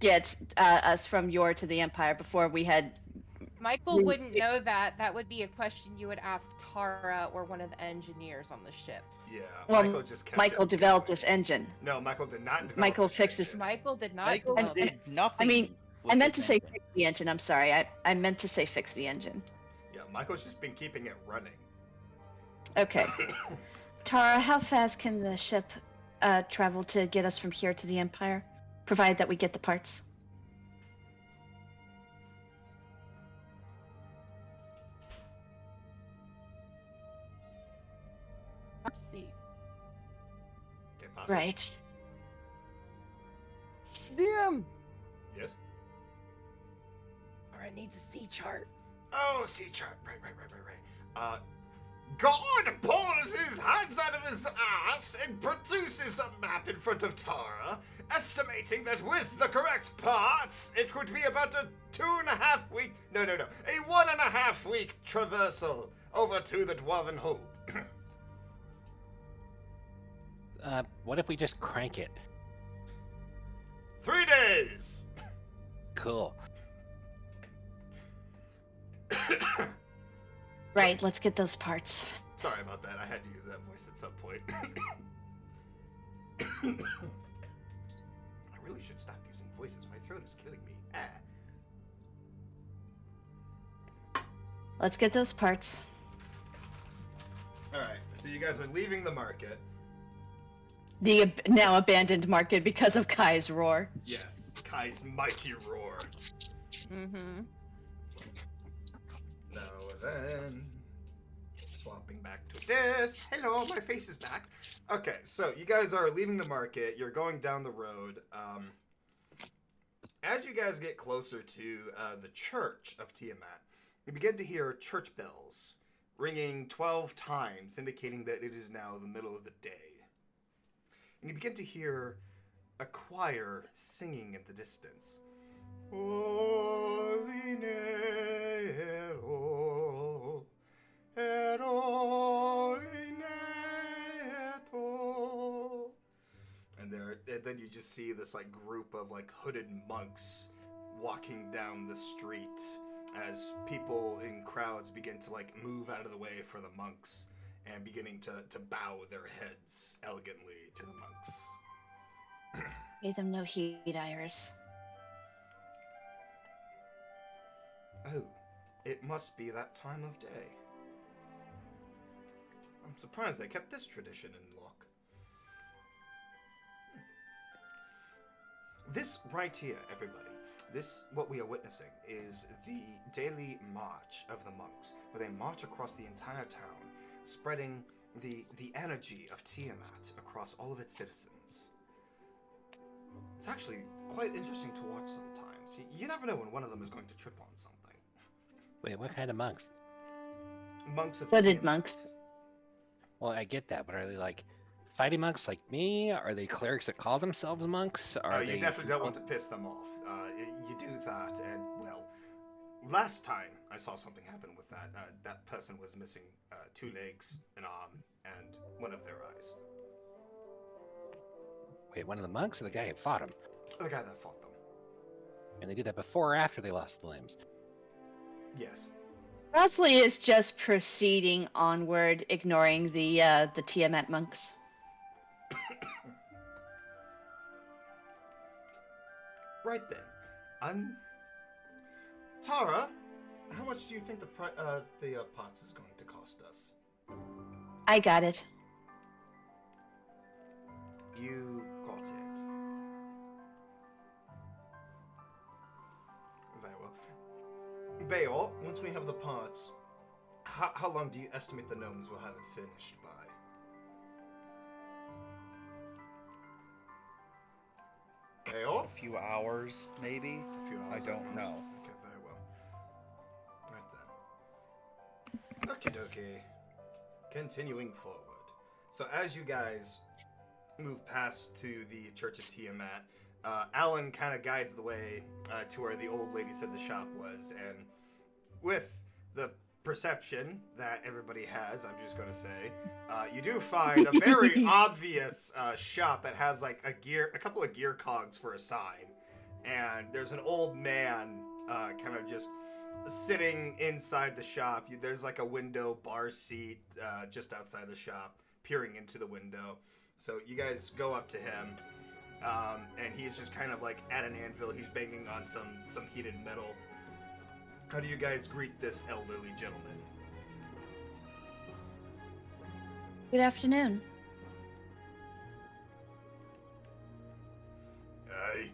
get us from Yor to the Empire before we had. Michael wouldn't know that. That would be a question you would ask Tara or one of the engineers on the ship. Yeah, Well, Michael just kept Michael it developed going. this engine. No, Michael did not develop Michael this fixed this- engine. Michael did not. Michael develop did it. nothing. I mean, with I meant this to say engine. fix the engine. I'm sorry. I meant to say fix the engine. Yeah, Michael's just been keeping it running. Okay. Tara, how fast can the ship travel to get us from here to the Empire, provided that we get the parts? Let's see. Okay, possible. Right. DM. Yes? Tara needs a sea chart. Oh, sea chart. Right. God pulls his hands out of his ass and produces a map in front of Tara, estimating that with the correct parts, it would be about a 2.5 week. No. A 1.5 week traversal over to the Dwarven Hold. What if we just crank it? 3 days. Cool. Right. Let's get those parts. Sorry about that. I had to use that voice at some point. I really should stop using voices. My throat is killing me. Let's get those parts. All right. So you guys are leaving the market. The now abandoned market because of Kai's roar. Yes. Kai's mighty roar. Mm-hmm. Now then, swapping back to this. Hello, my face is back. Okay, so you guys are leaving the market. You're going down the road. As you guys get closer to the church of Tiamat, you begin to hear church bells ringing 12 times, indicating that it is now the middle of the day. And you begin to hear a choir singing in the distance. Olinero, erolineto. And then you just see this like group of like hooded monks walking down the street as people in crowds begin to like move out of the way for the monks and beginning to bow their heads elegantly to the monks. Pay them no heed, Iris. Oh, it must be that time of day. I'm surprised they kept this tradition in lock. This right here, everybody, what we are witnessing, is the daily march of the monks, where they march across the entire town, spreading the energy of Tiamat across all of its citizens. It's actually quite interesting to watch sometimes. You never know when one of them is going to trip on something. Wait, what kind of monks? Monks of Hooded Tiamat. monks. Well, I get that, but are they like fighting monks like me? Are they clerics that call themselves monks? Are they You definitely don't want to piss them off. You do that, and well, last time I saw something happen with that. That person was missing 2 legs, an arm, and one of their eyes. Wait, one of the monks or the guy who fought him? The guy that fought them. And they did that before or after they lost the limbs? Yes. Bosley is just proceeding onward, ignoring the Tiamat monks. Right then. Tara, how much do you think the pots is going to cost us? I got it. You got it. Very well. Bayo, once we have the pots, how long do you estimate the gnomes will have it finished by? Bayo? A few hours, maybe. A few hours. I don't know. Okay, very well. Right then. Okie dokie. Continuing forward. So as you guys move past to the Church of Tiamat, Alan kind of guides the way to where the old lady said the shop was, and with the perception that everybody has, I'm just going to say, you do find a very obvious shop that has like a couple of gear cogs for a sign, and there's an old man kind of just sitting inside the shop. There's like a window bar seat just outside the shop, peering into the window. So you guys go up to him, and he's just kind of like at an anvil. He's banging on some heated metal. How do you guys greet this elderly gentleman? Good afternoon. Hey.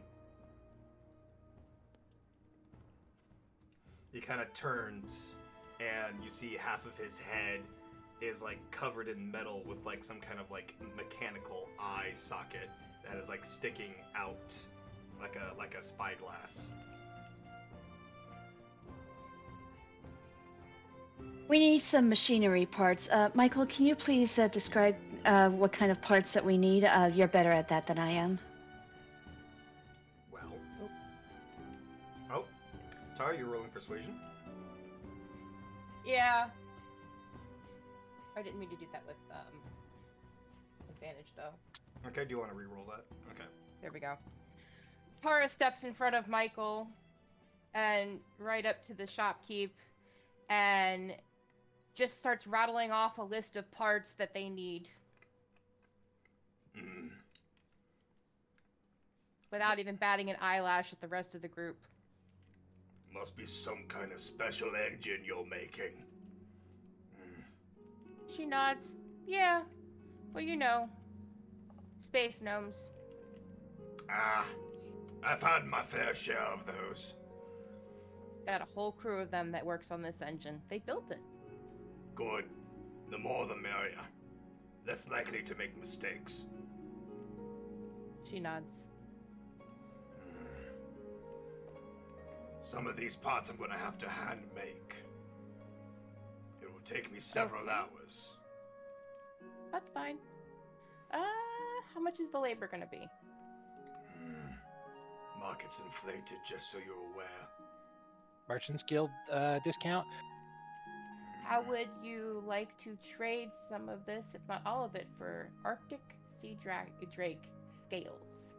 He kind of turns, and you see half of his head is like covered in metal with like some kind of like mechanical eye socket that is like sticking out like a spyglass. We need some machinery parts. Michael, can you please describe what kind of parts that we need? You're better at that than I am. Well. Oh. Tara, you're rolling persuasion? Yeah. I didn't mean to do that with advantage though. Okay, do you want to re-roll that? Okay. There we go. Tara steps in front of Michael and right up to the shopkeep and just starts rattling off a list of parts that they need. Without even batting an eyelash at the rest of the group. Must be some kind of special engine you're making. She nods. Yeah. Well, you know. Space gnomes. Ah, I've had my fair share of those. Got a whole crew of them that works on this engine. They built it. Good. The more the merrier. Less likely to make mistakes. She nods. Some of these parts I'm gonna have to hand make. It will take me several hours. That's fine. How much is the labor gonna be? Market's inflated, just so you're aware. Merchants Guild discount? How would you like to trade some of this, if not all of it, for Arctic sea drake scales?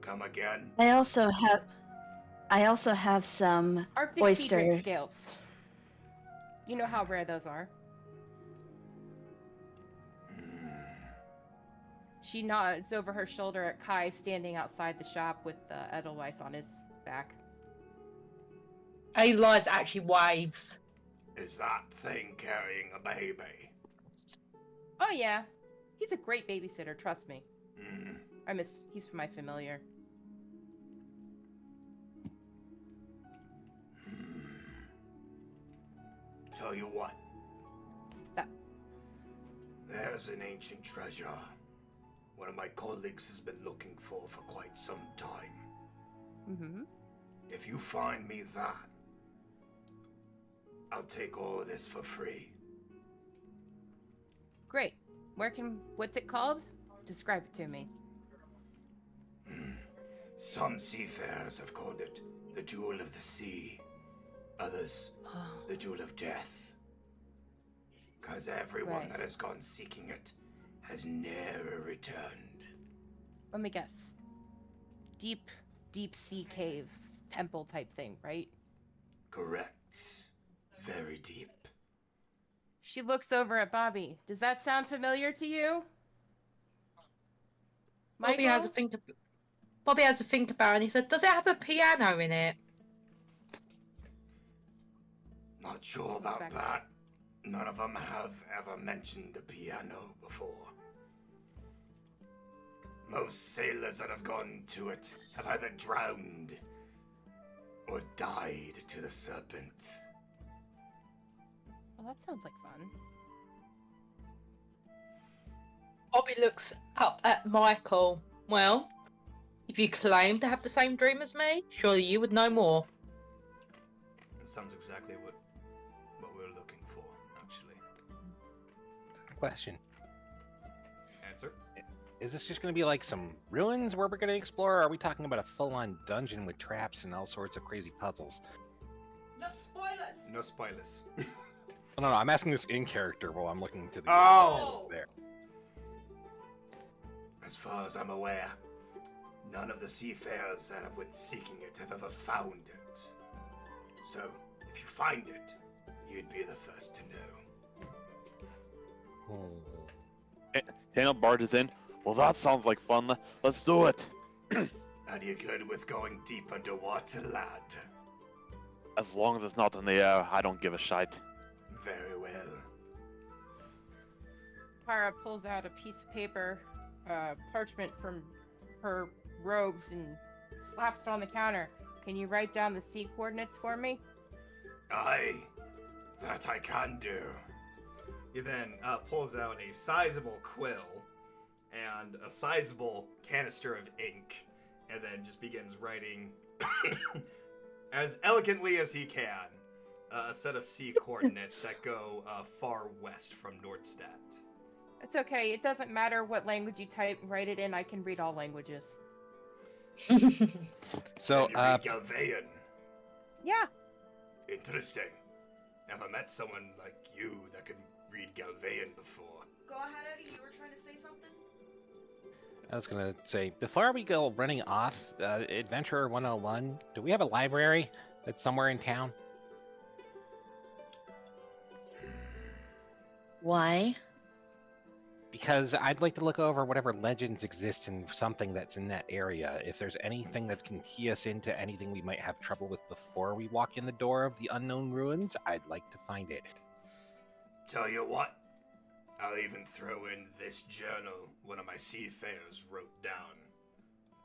Come again? I also have some Arctic sea drake oyster. scales. You know how rare those are. She nods over her shoulder at Kai standing outside the shop with Edelweiss on his back. Elias actually waves. Is that thing carrying a baby? Oh yeah, he's a great babysitter. Trust me. He's my familiar. Tell you what. That. There's an ancient treasure. One of my colleagues has been looking for quite some time. If you find me that, I'll take all of this for free. Great. What's it called? Describe it to me. Some seafarers have called it the Jewel of the Sea. Others, the Jewel of Death. 'Cause everyone Right. that has gone seeking it has never returned. let me guess. Deep sea cave temple type thing, right? Correct. Very deep. She looks over at Bobby. Does that sound familiar to you? Bobby has a Michael? think. Bobby has a think about it, and he said, "Does it have a piano in it?" Not sure about Back. that. None of them have ever mentioned a piano before. Most sailors that have gone to it have either drowned or died to the serpent. Well, that sounds like fun. Bobby looks up at Michael. Well, if you claim to have the same dream as me, surely you would know more. It sounds exactly what we're looking for, actually. Question. Answer? Is this just going to be like some ruins where we're going to explore, or are we talking about a full-on dungeon with traps and all sorts of crazy puzzles? No spoilers. No spoilers. No, I'm asking this in character while I'm looking to the Oh! there. As far as I'm aware, none of the seafarers that have went seeking it have ever found it. So, if you find it, you'd be the first to know. Daniel barges in. Well, that sounds like fun. Let's do it. Are you good with going deep underwater, lad? As long as it's not in the air, I don't give a shite. Very well. Tara pulls out a piece of paper, parchment from her robes, and slaps it on the counter. Can you write down the sea coordinates for me? Aye, that I can do. He then pulls out a sizable quill and a sizable canister of ink, and then just begins writing as elegantly as he can a set of sea coordinates that go far west from Nordstadt. It's okay. It doesn't matter what language you write it in. I can read all languages. So, Can you read Galvaean? Yeah. Interesting. Never met someone like you that could read Galvaean before. Go ahead, Eddie. You were trying to say something? I was going to say, before we go running off, Adventurer 101, do we have a library that's somewhere in town? Why? Because I'd like to look over whatever legends exist in something that's in that area. If there's anything that can key us into anything we might have trouble with before we walk in the door of the unknown ruins, I'd like to find it. Tell you what, I'll even throw in this journal one of my seafarers wrote down,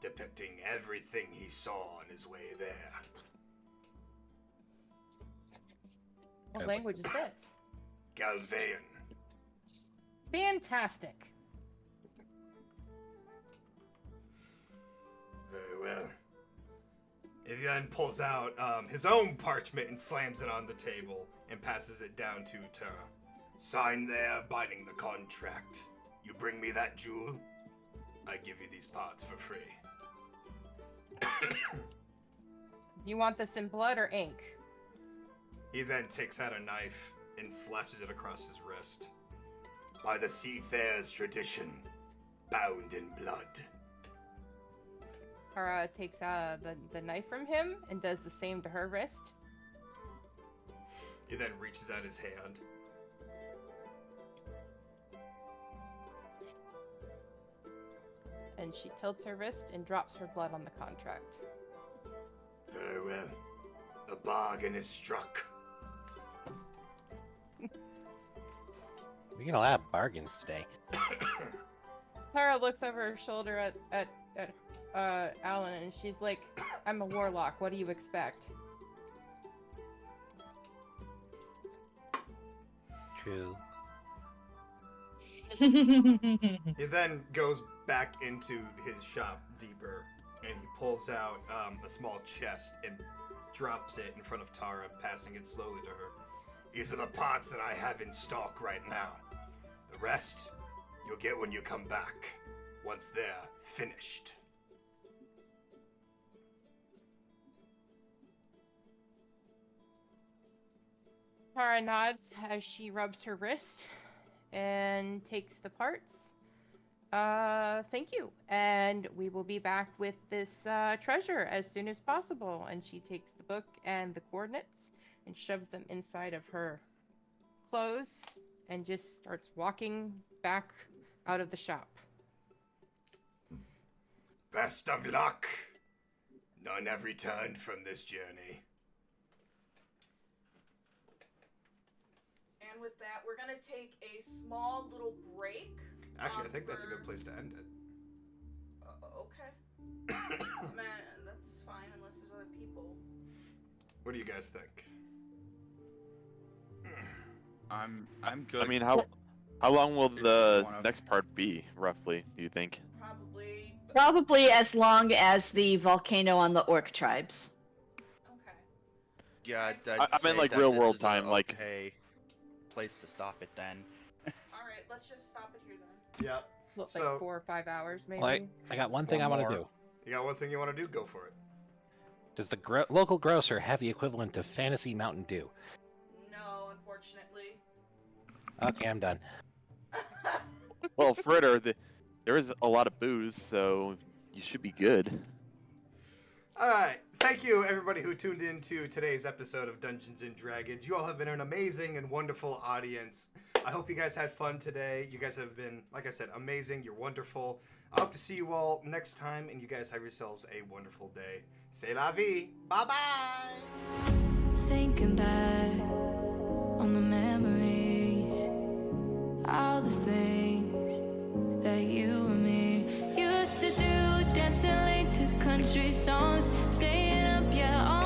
depicting everything he saw on his way there. What Okay. language is this? Galvaean. Fantastic. Very well. He then pulls out his own parchment and slams it on the table and passes it down to Tara. Sign there, binding the contract. You bring me that jewel, I give you these parts for free. You want this in blood or ink? He then takes out a knife and slashes it across his wrist. By the seafarer's tradition, bound in blood. Tara takes the knife from him and does the same to her wrist. He then reaches out his hand. And she tilts her wrist and drops her blood on the contract. Very well. The bargain is struck. We get a lot of bargains today. Tara looks over her shoulder at Alan, and she's like, I'm a warlock. What do you expect? True. He then goes back into his shop deeper, and he pulls out a small chest and drops it in front of Tara, passing it slowly to her. These are the parts that I have in stock right now. The rest, you'll get when you come back, once they're finished. Tara nods as she rubs her wrist and takes the parts Thank you. And we will be back with this treasure as soon as possible. And she takes the book and the coordinates and shoves them inside of her clothes and just starts walking back out of the shop. Best of luck. None have returned from this journey. And with that, we're gonna take a small little break. Actually, I think that's a good place to end it. Okay. Man, that's fine unless there's other people. What do you guys think? I'm good. I mean, how long will the One of- next part be, roughly, do you think? Probably as long as the volcano on the orc tribes. Okay. Yeah, I meant like real world time, like. Okay, place to stop it then. Alright, let's just stop it here then. Yeah. Look, So- like 4 or 5 hours, maybe. Well, I got one thing One I want more. to do. You got one thing you want to do? Go for it. Does the local grocer have the equivalent of Fantasy Mountain Dew? No, unfortunately. Okay, I'm done. Well, Fritter, there is a lot of booze, so you should be good. All right. Thank you, everybody who tuned in to today's episode of Dungeons and Dragons. You all have been an amazing and wonderful audience. I hope you guys had fun today. You guys have been, like I said, amazing. You're wonderful. I hope to see you all next time, and you guys have yourselves a wonderful day. C'est la vie. Bye-bye. Thinking back on the memories, all the things that you and me used to do, dancing late to country songs, staying up, yeah.